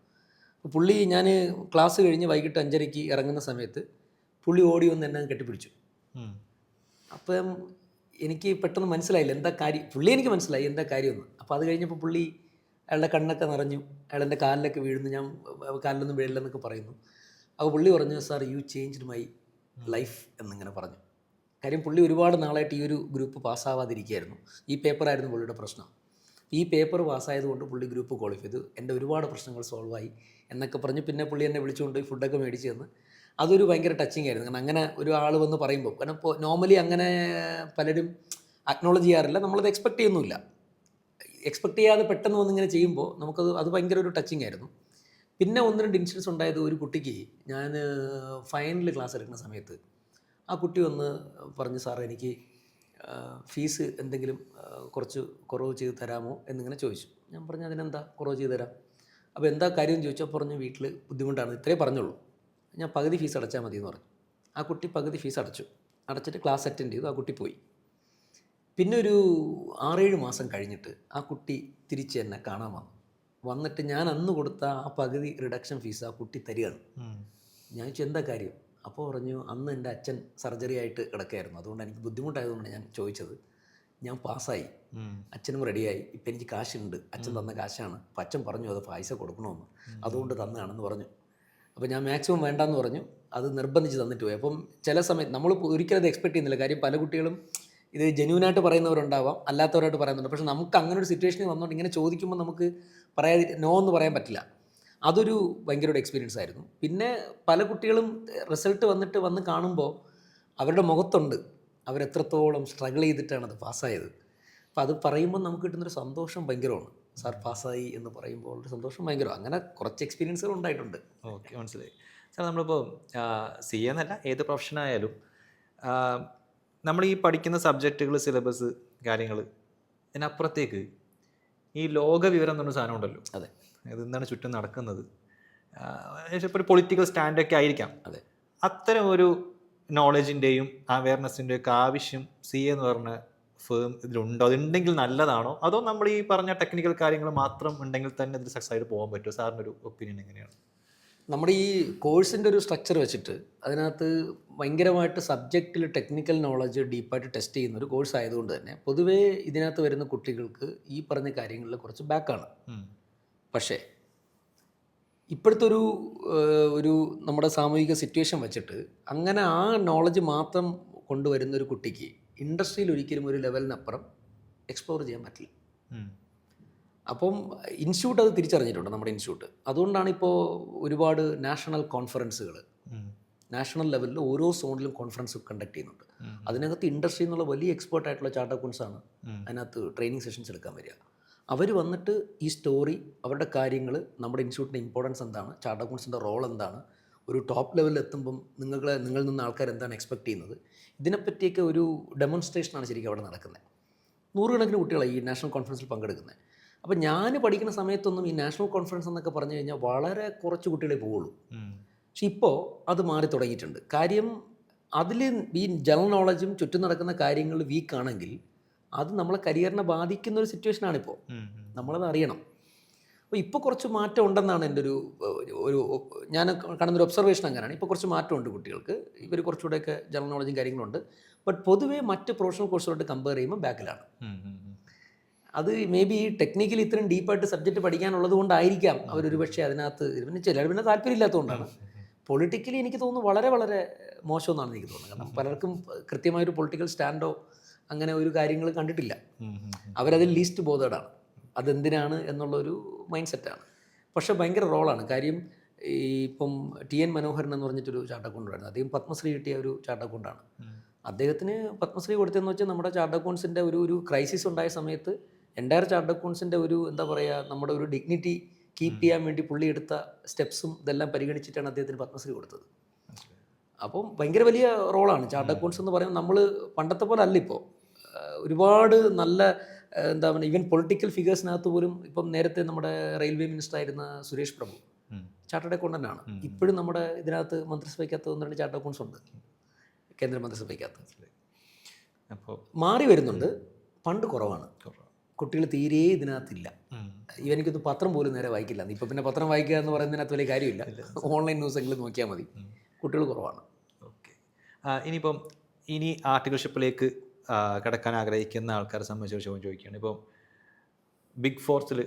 അപ്പോൾ പുള്ളി, ഞാൻ ക്ലാസ് കഴിഞ്ഞ് വൈകിട്ട് 5:30 ഇറങ്ങുന്ന സമയത്ത് പുള്ളി ഓടി വന്ന് എന്നെ കെട്ടിപ്പിടിച്ചു. അപ്പം എനിക്ക് പെട്ടെന്ന് മനസ്സിലായില്ല എന്താ കാര്യം. പുള്ളി എനിക്ക് മനസ്സിലായി എന്താ കാര്യമെന്ന്. അപ്പോൾ അത് കഴിഞ്ഞപ്പോൾ പുള്ളി, അയാളുടെ കണ്ണൊക്കെ നിറഞ്ഞു, അയാൾ എൻ്റെ കാലിലൊക്കെ വീഴുന്നു, ഞാൻ കാലിലൊന്നും വീഴില്ലെന്നൊക്കെ പറയുന്നു. അപ്പോൾ പുള്ളി പറഞ്ഞു, sir you changed my life എന്നിങ്ങനെ പറഞ്ഞു. കാര്യം പുള്ളി ഒരുപാട് നാളായിട്ട് ഈ ഒരു ഗ്രൂപ്പ് പാസ്സാവാതിരിക്കുകയായിരുന്നു. ഈ പേപ്പറായിരുന്നു പുള്ളിയുടെ പ്രശ്നം. ഈ പേപ്പർ പാസ്സായതുകൊണ്ട് പുള്ളി ഗ്രൂപ്പ് ക്വാളിഫൈ ചെയ്തു, എൻ്റെ ഒരുപാട് പ്രശ്നങ്ങൾ സോൾവായി എന്നൊക്കെ പറഞ്ഞ് പിന്നെ പുള്ളി എന്നെ വിളിച്ചുകൊണ്ട് ഫുഡൊക്കെ മേടിച്ച് തന്ന്. അതൊരു ഭയങ്കര ടച്ചിങ് ആയിരുന്നു. കാരണം അങ്ങനെ ഒരു ആൾ വന്ന് പറയുമ്പോൾ, കാരണം ഇപ്പോൾ നോർമലി അങ്ങനെ പലരും അക്നോളജ് ചെയ്യാറില്ല, നമ്മളത് എക്സ്പെക്റ്റ് ചെയ്യുന്നില്ല. എക്സ്പെക്റ്റ് ചെയ്യാതെ പെട്ടെന്ന് വന്നിങ്ങനെ ചെയ്യുമ്പോൾ അത് ഭയങ്കര ഒരു ടച്ചിങ് ആയിരുന്നു. പിന്നെ 1-2 ഇൻസിഡൻസ് ഉണ്ടായത്, ഒരു കുട്ടിക്ക് ഞാൻ ഫൈനൽ ക്ലാസ് എടുക്കുന്ന സമയത്ത് ആ കുട്ടി വന്ന് പറഞ്ഞു, സാറേ എനിക്ക് ഫീസ് എന്തെങ്കിലും കുറച്ച് കുറവ് ചെയ്ത് തരാമോ എന്നിങ്ങനെ ചോദിച്ചു. ഞാൻ പറഞ്ഞു, അതിനെന്താ കുറവ് ചെയ്ത് തരാം. അപ്പോൾ എന്താ കാര്യം എന്ന് ചോദിച്ചാൽ പറഞ്ഞു, വീട്ടിൽ ബുദ്ധിമുട്ടാണ്, ഇത്രേ പറഞ്ഞുള്ളൂ, ഞാൻ പകുതി ഫീസ് അടച്ചാൽ മതി എന്ന് പറഞ്ഞു. ആ കുട്ടി പകുതി ഫീസ് അടച്ചിട്ട് ക്ലാസ് അറ്റൻഡ് ചെയ്തു. ആ കുട്ടി പോയി. പിന്നെ ഒരു 6-7 മാസം കഴിഞ്ഞിട്ട് ആ കുട്ടി തിരിച്ച് എന്നെ കാണാൻ വന്നിട്ട് ഞാൻ അന്ന് കൊടുത്ത ആ പകുതി റിഡക്ഷൻ ഫീസ് ആ കുട്ടി തരികയാണ്. ഞാൻ ചോദിച്ചു, എന്താ കാര്യം? അപ്പോൾ പറഞ്ഞു, അന്ന് എൻ്റെ അച്ഛൻ സർജറി ആയിട്ട് കിടക്കുകയായിരുന്നു, അതുകൊണ്ട് എനിക്ക് ബുദ്ധിമുട്ടായതുകൊണ്ട് ഞാൻ ചോദിച്ചത്. ഞാൻ പാസ്സായി, അച്ഛനും റെഡിയായി, ഇപ്പം എനിക്ക് കാശുണ്ട്, അച്ഛൻ തന്ന കാശാണ്. അപ്പം അച്ഛൻ പറഞ്ഞു അത് പൈസ കൊടുക്കണമെന്ന്, അതുകൊണ്ട് തന്നതാണെന്ന് പറഞ്ഞു. അപ്പോൾ ഞാൻ മാക്സിമം വേണ്ടാന്ന് പറഞ്ഞു, അത് നിർബന്ധിച്ച് തന്നിട്ട് പോയി. അപ്പം ചില സമയത്ത് നമ്മൾ ഒരിക്കലും അത് എക്സ്പെക്ട് ചെയ്യുന്നില്ല. കാര്യം പല കുട്ടികളും ഇത് ജെന്യൂനായിട്ട് പറയുന്നവരുണ്ടാവാം, അല്ലാത്തവരായിട്ട് പറയുന്നുണ്ട്. പക്ഷേ നമുക്ക് അങ്ങനെ ഒരു സിറ്റുവേഷനിൽ വന്നുകൊണ്ട് ഇങ്ങനെ ചോദിക്കുമ്പോൾ നമുക്ക് നോ എന്ന് പറയാൻ പറ്റില്ല. അതൊരു ഭയങ്കര ഒരു എക്സ്പീരിയൻസ് ആയിരുന്നു. പിന്നെ പല കുട്ടികളും റിസൾട്ട് വന്ന് കാണുമ്പോൾ അവരുടെ മുഖത്തുണ്ട് അവരെത്രത്തോളം സ്ട്രഗിൾ ചെയ്തിട്ടാണ് അത് പാസ്സായത്. അപ്പോൾ അത് പറയുമ്പോൾ നമുക്ക് കിട്ടുന്നൊരു സന്തോഷം ഭയങ്കരമാണ്. സാർ പാസ്സായി എന്ന് പറയുമ്പോൾ ഒരു സന്തോഷം ഭയങ്കരം. അങ്ങനെ കുറച്ച് എക്സ്പീരിയൻസുകൾ ഉണ്ടായിട്ടുണ്ട്.
ഓക്കെ, മനസ്സിലായി. സാർ, നമ്മളിപ്പോൾ CA എന്നല്ല, ഏത് പ്രൊഫഷനായാലും നമ്മൾ ഈ പഠിക്കുന്ന സബ്ജക്റ്റുകൾ, സിലബസ്, കാര്യങ്ങൾ, ഇതിനപ്പുറത്തേക്ക് ഈ ലോക വിവരം എന്ന് പറഞ്ഞ സാധനം ഉണ്ടല്ലോ.
അതെ,
അതെന്താണ് ചുറ്റും നടക്കുന്നത്, ഇപ്പോൾ ഒരു പൊളിറ്റിക്കൽ സ്റ്റാൻഡൊക്കെ ആയിരിക്കാം.
അതെ,
അത്തരം ഒരു നോളജിൻ്റെയും അവയർനെസ്സിൻ്റെ ഒക്കെ ആവശ്യം CA എന്ന് പറഞ്ഞ ഫേം ഇതിലുണ്ടോ? അതുണ്ടെങ്കിൽ നല്ലതാണോ, അതോ നമ്മൾ ഈ പറഞ്ഞ ടെക്നിക്കൽ കാര്യങ്ങൾ മാത്രം ഉണ്ടെങ്കിൽ തന്നെ ഇതിൽ സക്സസ് ആയിട്ട് പോകാൻ പറ്റുമോ? സാറിൻ്റെ ഒരു ഒപ്പീനിയൻ എങ്ങനെയാണ്?
നമ്മുടെ ഈ കോഴ്സിൻ്റെ ഒരു സ്ട്രക്ചർ വെച്ചിട്ട് അതിനകത്ത് ഭയങ്കരമായിട്ട് സബ്ജക്റ്റിൽ ടെക്നിക്കൽ നോളജ് ഡീപ്പായിട്ട് ടെസ്റ്റ് ചെയ്യുന്ന ഒരു കോഴ്സ് ആയതുകൊണ്ട് തന്നെ പൊതുവേ ഇതിനകത്ത് വരുന്ന കുട്ടികൾക്ക് ഈ പറഞ്ഞ കാര്യങ്ങളിൽ കുറച്ച് ബാക്കാണ്. പക്ഷേ ഇപ്പോഴത്തെ ഒരു നമ്മുടെ സാമൂഹിക സിറ്റുവേഷൻ വെച്ചിട്ട് അങ്ങനെ ആ നോളജ് മാത്രം കൊണ്ടുവരുന്ന ഒരു കുട്ടിക്ക് ഇൻഡസ്ട്രിയിൽ ഒരിക്കലും ഒരു ലെവലിനപ്പുറം എക്സ്പ്ലോർ ചെയ്യാൻ പറ്റില്ല. അപ്പം ഇൻസ്റ്റിറ്റ്യൂട്ട് അത് തിരിച്ചറിഞ്ഞിട്ടുണ്ട്, നമ്മുടെ ഇൻസ്റ്റിറ്റ്യൂട്ട്. അതുകൊണ്ടാണ് ഇപ്പോൾ ഒരുപാട് നാഷണൽ കോൺഫറൻസുകൾ നാഷണൽ ലെവലിൽ ഓരോ സോണിലും കോൺഫറൻസ് കണ്ടക്ട് ചെയ്യുന്നുണ്ട്. അതിനകത്ത് ഇൻഡസ്ട്രി എന്നുള്ള വലിയ എക്സ്പേർട്ട് ആയിട്ടുള്ള ചാർട്ടേഡ് അക്കൗണ്ട്സാണ് അതിനകത്ത് ട്രെയിനിങ് സെഷൻസ് എടുക്കാൻ വരിക. അവർ വന്നിട്ട് ഈ സ്റ്റോറി, അവരുടെ കാര്യങ്ങൾ, നമ്മുടെ ഇൻസ്റ്റിറ്റ്യൂട്ടിൻ്റെ ഇമ്പോർട്ടൻസ് എന്താണ്, ചാർട്ടേഡ് അക്കൗണ്ട്സിൻ്റെ റോൾ എന്താണ്, ഒരു ടോപ്പ് ലെവലിൽ എത്തുമ്പം നിങ്ങളിൽ നിന്ന് ആൾക്കാർ എന്താണ് എക്സ്പെക്ട് ചെയ്യുന്നത്, ഇതിനെപ്പറ്റിയൊക്കെ ഒരു ഡെമോൺസ്ട്രേഷനാണ് ശരിക്കും അവിടെ നടക്കുന്നത്. നൂറുകണക്കിന് കുട്ടികളാണ് ഈ നാഷണൽ കോൺഫറൻസിൽ പങ്കെടുക്കുന്നത്. അപ്പോൾ ഞാൻ പഠിക്കുന്ന സമയത്തൊന്നും ഈ നാഷണൽ കോൺഫറൻസ് എന്നൊക്കെ പറഞ്ഞു കഴിഞ്ഞാൽ വളരെ കുറച്ച് കുട്ടികളെ പോവുള്ളൂ. പക്ഷെ ഇപ്പോൾ അത് മാറി തുടങ്ങിയിട്ടുണ്ട്. കാര്യം അതിൽ ഈ ജനറൽ നോളജും ചുറ്റും നടക്കുന്ന കാര്യങ്ങൾ വീക്കാണെങ്കിൽ അത് നമ്മളെ കരിയറിനെ ബാധിക്കുന്ന ഒരു സിറ്റുവേഷനാണിപ്പോൾ. നമ്മളത് അറിയണം. അപ്പോൾ ഇപ്പോൾ കുറച്ച് മാറ്റം ഉണ്ടെന്നാണ് എൻ്റെ ഒരു ഞാൻ കാണുന്നൊരു ഒബ്സർവേഷൻ. അങ്ങനെയാണ്. ഇപ്പോൾ കുറച്ച് മാറ്റമുണ്ട് കുട്ടികൾക്ക്. ഇവർ കുറച്ചുകൂടെയൊക്കെ ജനറൽ നോളജും കാര്യങ്ങളുണ്ട്. ബട്ട് പൊതുവേ മറ്റ് പ്രൊഫഷണൽ കോഴ്സുകളോട്ട് കമ്പയർ ചെയ്യുമ്പോൾ ബാക്കിലാണ്. അത് മേ ബി ടെക്നിക്കലി ഇത്രയും ഡീപ്പായിട്ട് സബ്ജക്റ്റ് പഠിക്കാനുള്ളത് കൊണ്ടായിരിക്കാം അവരൊരു പക്ഷേ അതിനകത്ത് ചിലർ പിന്നെ താല്പര്യമില്ലാത്തതുകൊണ്ടാണ്. പൊളിറ്റിക്കലി എനിക്ക് തോന്നുന്നു വളരെ വളരെ മോശമെന്നാണ് എനിക്ക് തോന്നുന്നത്. കാരണം പലർക്കും കൃത്യമായൊരു പൊളിറ്റിക്കൽ സ്റ്റാൻഡോ അങ്ങനെ ഒരു കാര്യങ്ങൾ കണ്ടിട്ടില്ല. അവരതിൽ ലീസ്റ്റ് ബോധേഡാണ്. അതെന്തിനാണ് എന്നുള്ളൊരു മൈൻഡ് സെറ്റാണ്. പക്ഷേ ഭയങ്കര റോളാണ്. കാര്യം ഈ ഇപ്പം TN മനോഹരൻ എന്ന് പറഞ്ഞിട്ടൊരു ചാർട്ടേഡ് അക്കൗണ്ടായിരുന്നു. അദ്ദേഹം പത്മശ്രീ കിട്ടിയ ഒരു ചാർട്ടേഡ് അക്കൗണ്ടാണ്. അദ്ദേഹത്തിന് പത്മശ്രീ കൊടുത്തതെന്ന് വെച്ചാൽ നമ്മുടെ ചാർട്ടേഡ് അക്കൗണ്ട്സിൻ്റെ ഒരു ക്രൈസിസ് ഉണ്ടായ സമയത്ത് എൻ്റയർ ചാർട്ടേഡ് അക്കൗണ്ട്സിൻ്റെ എന്താ പറയുക, നമ്മുടെ ഒരു ഡിഗ്നിറ്റി കീപ്പ് ചെയ്യാൻ വേണ്ടി പുള്ളി എടുത്ത സ്റ്റെപ്സും ഇതെല്ലാം പരിഗണിച്ചിട്ടാണ് അദ്ദേഹത്തിന് പത്മശ്രീ കൊടുത്തത്. അപ്പം ഭയങ്കര വലിയ റോളാണ് ചാർട്ടേഡ് അക്കൗണ്ട്സ് എന്ന് പറയുന്നത്. നമ്മൾ പണ്ടത്തെ പോലെ അല്ല ഇപ്പോൾ. ഒരുപാട് നല്ല എന്താ പറയുക, ഈവൻ പൊളിറ്റിക്കൽ ഫിഗേഴ്സിനകത്ത് പോലും ഇപ്പം നേരത്തെ നമ്മുടെ റെയിൽവേ മിനിസ്റ്റർ ആയിരുന്ന സുരേഷ് പ്രഭു ചാർട്ടേഡ് അക്കൗണ്ടൻ്റാണ്. ഇപ്പോഴും നമ്മുടെ ഇതിനകത്ത് മന്ത്രിസഭയ്ക്കകത്ത് 1-2 ചാർട്ടേഡ് അക്കൗണ്ട്സ് ഉണ്ട് കേന്ദ്ര മന്ത്രിസഭയ്ക്കകത്ത്. അപ്പോൾ മാറി വരുന്നുണ്ട്. പണ്ട് കുറവാണ്. കുട്ടികൾ തീരെ ഇതിനകത്തില്ല. എനിക്കൊന്ന് പത്രം പോലും നേരെ വായിക്കില്ല. ഇപ്പം പിന്നെ പത്രം വായിക്കുക എന്ന് പറയുന്നതിനകത്ത് വലിയ കാര്യമില്ല. ഓൺലൈൻ ന്യൂസ് എങ്കിലും നോക്കിയാൽ മതി. കുട്ടികൾ കുറവാണ്.
ഓക്കെ. ഇനി ആർട്ടിക്കിൾഷിപ്പിലേക്ക് കിടക്കാൻ ആഗ്രഹിക്കുന്ന ആൾക്കാരെ സംബന്ധിച്ച് ചോദിക്കുകയാണ്. ഇപ്പോൾ ബിഗ് ഫോർസിൽ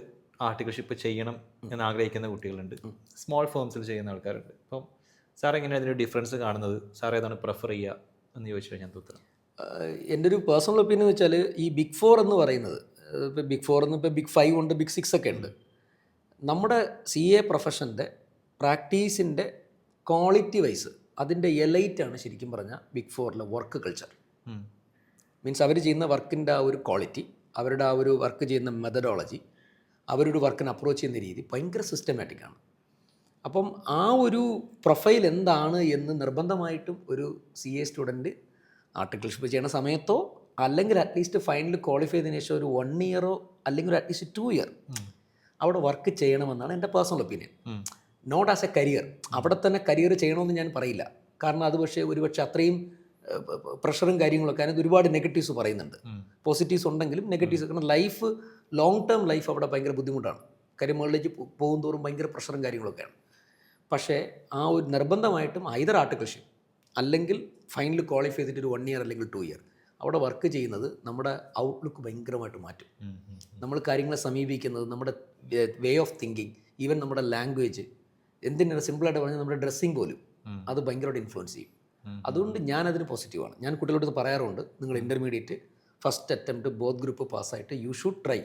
ആർട്ടിക്കിൾഷിപ്പ് ചെയ്യണം എന്ന് ആഗ്രഹിക്കുന്ന കുട്ടികളുണ്ട്, സ്മോൾ ഫേംസിൽ ചെയ്യുന്ന ആൾക്കാരുണ്ട്. അപ്പം സാർ എങ്ങനെയാണ് അതിൻ്റെ ഡിഫറൻസ് കാണുന്നത്? സാർ ഏതാണ് പ്രിഫർ ചെയ്യുക എന്ന് ചോദിച്ചു കഴിഞ്ഞാൽ ഉത്തരം?
എൻ്റെ ഒരു പേഴ്സണൽ ഒപ്പീനിയൻ വെച്ചാൽ ഈ ബിഗ് 4 എന്ന് പറയുന്നത്, ഇപ്പോൾ ബിഗ് 4 എന്ന് ഇപ്പോൾ ബിഗ് 5 ഉണ്ട്, ബിഗ് 6 ഒക്കെ ഉണ്ട്. നമ്മുടെ CA പ്രൊഫഷൻ്റെ പ്രാക്ടീസിൻ്റെ ക്വാളിറ്റി വൈസ് അതിൻ്റെ എലൈറ്റാണ് ശരിക്കും പറഞ്ഞാൽ ബിഗ് 4ലെ വർക്ക് കൾച്ചർ. മീൻസ് അവർ ചെയ്യുന്ന വർക്കിൻ്റെ ആ ഒരു ക്വാളിറ്റി, അവരുടെ ആ ഒരു വർക്ക് ചെയ്യുന്ന മെത്തഡോളജി, അവരൊരു വർക്കിനെ അപ്രോച്ച് ചെയ്യുന്ന രീതി ഭയങ്കര സിസ്റ്റമാറ്റിക്കാണ്. അപ്പം ആ ഒരു പ്രൊഫൈൽ എന്താണ് എന്ന് നിർബന്ധമായിട്ടും ഒരു CA സ്റ്റുഡൻറ്റ് ആർട്ടിക്കിൾഷിപ്പ് ചെയ്യുന്ന സമയത്തോ അല്ലെങ്കിൽ അറ്റ്ലീസ്റ്റ് ഫൈനൽ ക്വാളിഫൈ ചെയ്തതിനു ശേഷം ഒരു 1 ഇയറോ അല്ലെങ്കിൽ അറ്റ്ലീസ്റ്റ് 2 ഇയർ അവിടെ വർക്ക് ചെയ്യണമെന്നാണ് എൻ്റെ personal opinion. Not as a career. അവിടെ തന്നെ കരിയർ ചെയ്യണമെന്ന് ഞാൻ പറയില്ല. കാരണം അത് ഒരുപക്ഷെ അത്രയും പ്രഷറും കാര്യങ്ങളൊക്കെ അതിനകത്ത് ഒരുപാട് നെഗറ്റീവ്സ് പറയുന്നുണ്ട്. പോസിറ്റീവ്സ് ഉണ്ടെങ്കിലും നെഗറ്റീവ്സ്. കാരണം ലൈഫ്, ലോങ് ടേം ലൈഫ് അവിടെ ഭയങ്കര ബുദ്ധിമുട്ടാണ്. കാര്യം മുകളിലേക്ക് പോകും തോറും ഭയങ്കര പ്രഷറും കാര്യങ്ങളൊക്കെയാണ്. പക്ഷേ ആ ഒരു നിർബന്ധമായിട്ടും ഐദർ ആർട്ടിക്കിൾഷിപ്പ് അല്ലെങ്കിൽ ഫൈനൽ ക്വാളിഫൈ ചെയ്തിട്ട് ഒരു 1 ഇയർ അല്ലെങ്കിൽ 2 ഇയർ അവിടെ വർക്ക് ചെയ്യുന്നത് നമ്മുടെ ഔട്ട്ലുക്ക് ഭയങ്കരമായിട്ട് മാറ്റും. നമ്മൾ കാര്യങ്ങളെ സമീപിക്കുന്നത്, നമ്മുടെ വേ ഓഫ് തിങ്കിങ്, ഈവൻ നമ്മുടെ ലാംഗ്വേജ്, എന്തിനാണ് സിമ്പിളായിട്ട് പറഞ്ഞാൽ നമ്മുടെ ഡ്രസ്സിങ് പോലും അത് ഭയങ്കരമായിട്ട് ഇൻഫ്ലുവൻസ് ചെയ്യും. അതുകൊണ്ട് ഞാനതിന് പോസിറ്റീവാണ്. ഞാൻ കുട്ടികളോട് പറയാറുണ്ട്, നിങ്ങൾ intermediate first attempt both group പാസ്സായിട്ട് you should try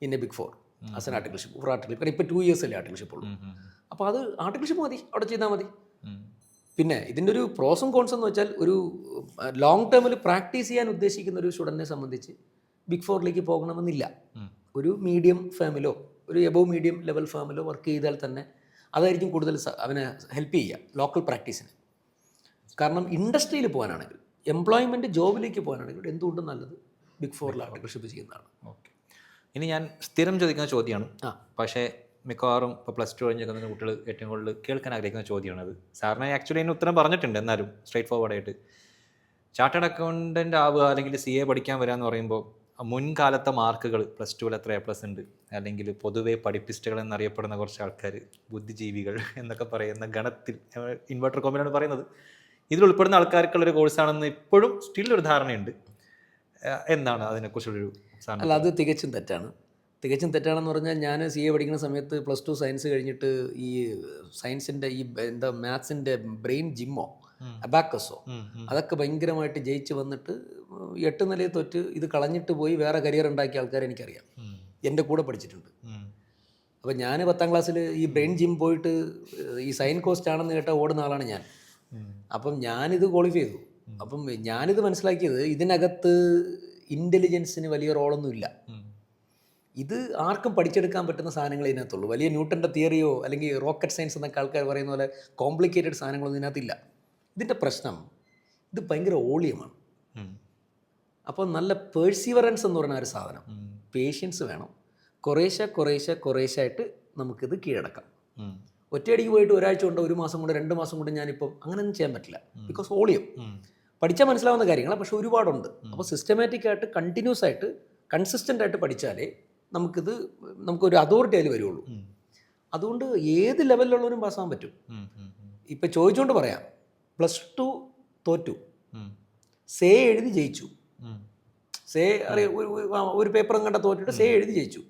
in a big 4 as an articleship. ഒരു ആർട്ടിക്കിൾ ഇപ്പോൾ 2 ഇയേഴ്സ് അല്ലേ ആർട്ടിക്കിൾഷിപ്പ് ഉള്ളൂ. അപ്പോൾ അത് ആർട്ടിക്കിൾഷിപ്പ് മതി, അവിടെ ചെയ്താൽ മതി. പിന്നെ ഇതിൻ്റെ ഒരു പ്രോസും കോൺസ് എന്ന് വെച്ചാൽ ഒരു ലോങ് ടേമിൽ പ്രാക്ടീസ് ചെയ്യാൻ ഉദ്ദേശിക്കുന്ന ഒരു സ്റ്റുഡൻറ്റിനെ സംബന്ധിച്ച് ബിഗ് 4ലേക്ക് പോകണമെന്നില്ല. ഒരു മീഡിയം ഫേമിലോ ഒരു എബോവ് മീഡിയം ലെവൽ ഫേമിലോ വർക്ക് ചെയ്താൽ തന്നെ അതായിരിക്കും കൂടുതൽ അവനെ ഹെൽപ്പ് ചെയ്യുക ലോക്കൽ പ്രാക്ടീസിന്. കാരണം ഇൻഡസ്ട്രിയിൽ പോകാനാണെങ്കിൽ, എംപ്ലോയ്മെൻറ്റ് ജോബിലേക്ക് പോകാനാണെങ്കിൽ എന്തുകൊണ്ടും നല്ലത് ബിഗ് 4ൽ ആർട്ടിക്കിൾഷിപ്പ് ചെയ്യുന്നതാണ്.
ഓക്കെ. ഇനി ഞാൻ സ്ഥിരം ചോദിക്കുന്ന ചോദ്യമാണ്, പക്ഷേ മിക്കവാറും ഇപ്പോൾ +2 കഴിഞ്ഞ് നിൽക്കുന്ന കുട്ടികൾ ഏറ്റവും കൂടുതൽ കേൾക്കാൻ ആഗ്രഹിക്കുന്ന ചോദ്യമാണത്. സാറിനെ ആക്ച്വലി അതിന് ഉത്തരം പറഞ്ഞിട്ടുണ്ട്, എന്നാലും സ്ട്രേറ്റ് ഫോർവേഡായിട്ട്. ചാർട്ടേഡ് അക്കൗണ്ടൻ്റ് ആവുക അല്ലെങ്കിൽ CA പഠിക്കാൻ വരിക എന്ന് പറയുമ്പോൾ മുൻകാലത്തെ മാർക്കുകൾ +2ൽ എത്ര A+ ഉണ്ട്, അല്ലെങ്കിൽ പൊതുവേ പഠിപ്പിസ്റ്റുകൾ എന്നറിയപ്പെടുന്ന കുറച്ച് ആൾക്കാർ, ബുദ്ധിജീവികൾ എന്നൊക്കെ പറയുന്ന ഗണത്തിൽ, ഇൻവെർട്ടർ കോമ്പിലാണ് പറയുന്നത്, ഇതിൽ ഉൾപ്പെടുന്ന ആൾക്കാർക്കുള്ളൊരു കോഴ്സാണെന്ന് ഇപ്പോഴും സ്റ്റിൽ ഒരു ധാരണയുണ്ട്. എന്താണ് അതിനെക്കുറിച്ചുള്ളൊരു സാധനം?
അല്ല, അത് തികച്ചും തെറ്റാണെന്ന് പറഞ്ഞാൽ, ഞാൻ CA പഠിക്കുന്ന സമയത്ത് +2 സയൻസ് കഴിഞ്ഞിട്ട് ഈ സയൻസിൻ്റെ ഈ മാത്സിൻ്റെ ബ്രെയിൻ ജിമ്മോ അബാക്കസോ അതൊക്കെ ഭയങ്കരമായിട്ട് ജയിച്ച് വന്നിട്ട് 8 നിലയിൽ തൊട്ട് ഇത് കളഞ്ഞിട്ട് പോയി വേറെ കരിയർ ഉണ്ടാക്കിയ ആൾക്കാരെ എനിക്കറിയാം, എൻ്റെ കൂടെ പഠിച്ചിട്ടുണ്ട്. അപ്പം ഞാൻ 10ാം ക്ലാസ്സിൽ ഈ ബ്രെയിൻ ജിം പോയിട്ട് ഈ സൈൻ കോസ്റ്റ് ആണെന്ന് കേട്ടാൽ ഓടുന്ന ആളാണ് ഞാൻ. അപ്പം ഞാനിത് ക്വാളിഫൈ ചെയ്തു. അപ്പം ഞാനിത് മനസ്സിലാക്കിയത് ഇതിനകത്ത് ഇൻ്റലിജൻസിന് വലിയ റോളൊന്നുമില്ല. ഇത് ആർക്കും പഠിച്ചെടുക്കാൻ പറ്റുന്ന സാധനങ്ങൾ ഇതിനകത്തുള്ളൂ. വലിയ ന്യൂട്ടൻ്റെ തിയറിയോ അല്ലെങ്കിൽ റോക്കറ്റ് സയൻസ് എന്നൊക്കെ ആൾക്കാർ പറയുന്ന പോലെ കോംപ്ലിക്കേറ്റഡ് സാധനങ്ങളൊന്നും ഇതിനകത്തില്ല. ഇതിൻ്റെ പ്രശ്നം ഇത് ഭയങ്കര ഓളിയമാണ്. അപ്പോൾ നല്ല പേഴ്സീവറൻസ് എന്ന് പറയുന്ന ഒരു സാധനം, പേഷ്യൻസ് വേണം. കുറേശ്ശായിട്ട് നമുക്കിത് കീഴടക്കാം. ഒറ്റയടിക്ക് പോയിട്ട് ഒരാഴ്ച കൊണ്ട് 1 മാസം കൊണ്ട് 2 മാസം കൊണ്ട് ഞാനിപ്പം അങ്ങനെയൊന്നും ചെയ്യാൻ പറ്റില്ല. ബിക്കോസ് ഓളിയം പഠിച്ചാൽ മനസ്സിലാവുന്ന കാര്യങ്ങളാണ്, പക്ഷെ ഒരുപാടുണ്ട്. അപ്പോൾ സിസ്റ്റമാറ്റിക് ആയിട്ട് കണ്ടിന്യൂസ് ആയിട്ട് കൺസിസ്റ്റൻ്റ് ആയിട്ട് പഠിച്ചാലേ നമുക്കൊരു അതോറിറ്റി അതിൽ വരുള്ളൂ. അതുകൊണ്ട് ഏത് ലെവലിലുള്ളവരും പാസ്സാകാൻ പറ്റും. ഇപ്പം ചോദിച്ചുകൊണ്ട് പറയാം, +2 തോറ്റു, സേ എഴുതി ജയിച്ചു. സേ ഒരു പേപ്പറും കണ്ട തോറ്റിട്ട് സേ എഴുതി ജയിച്ചു.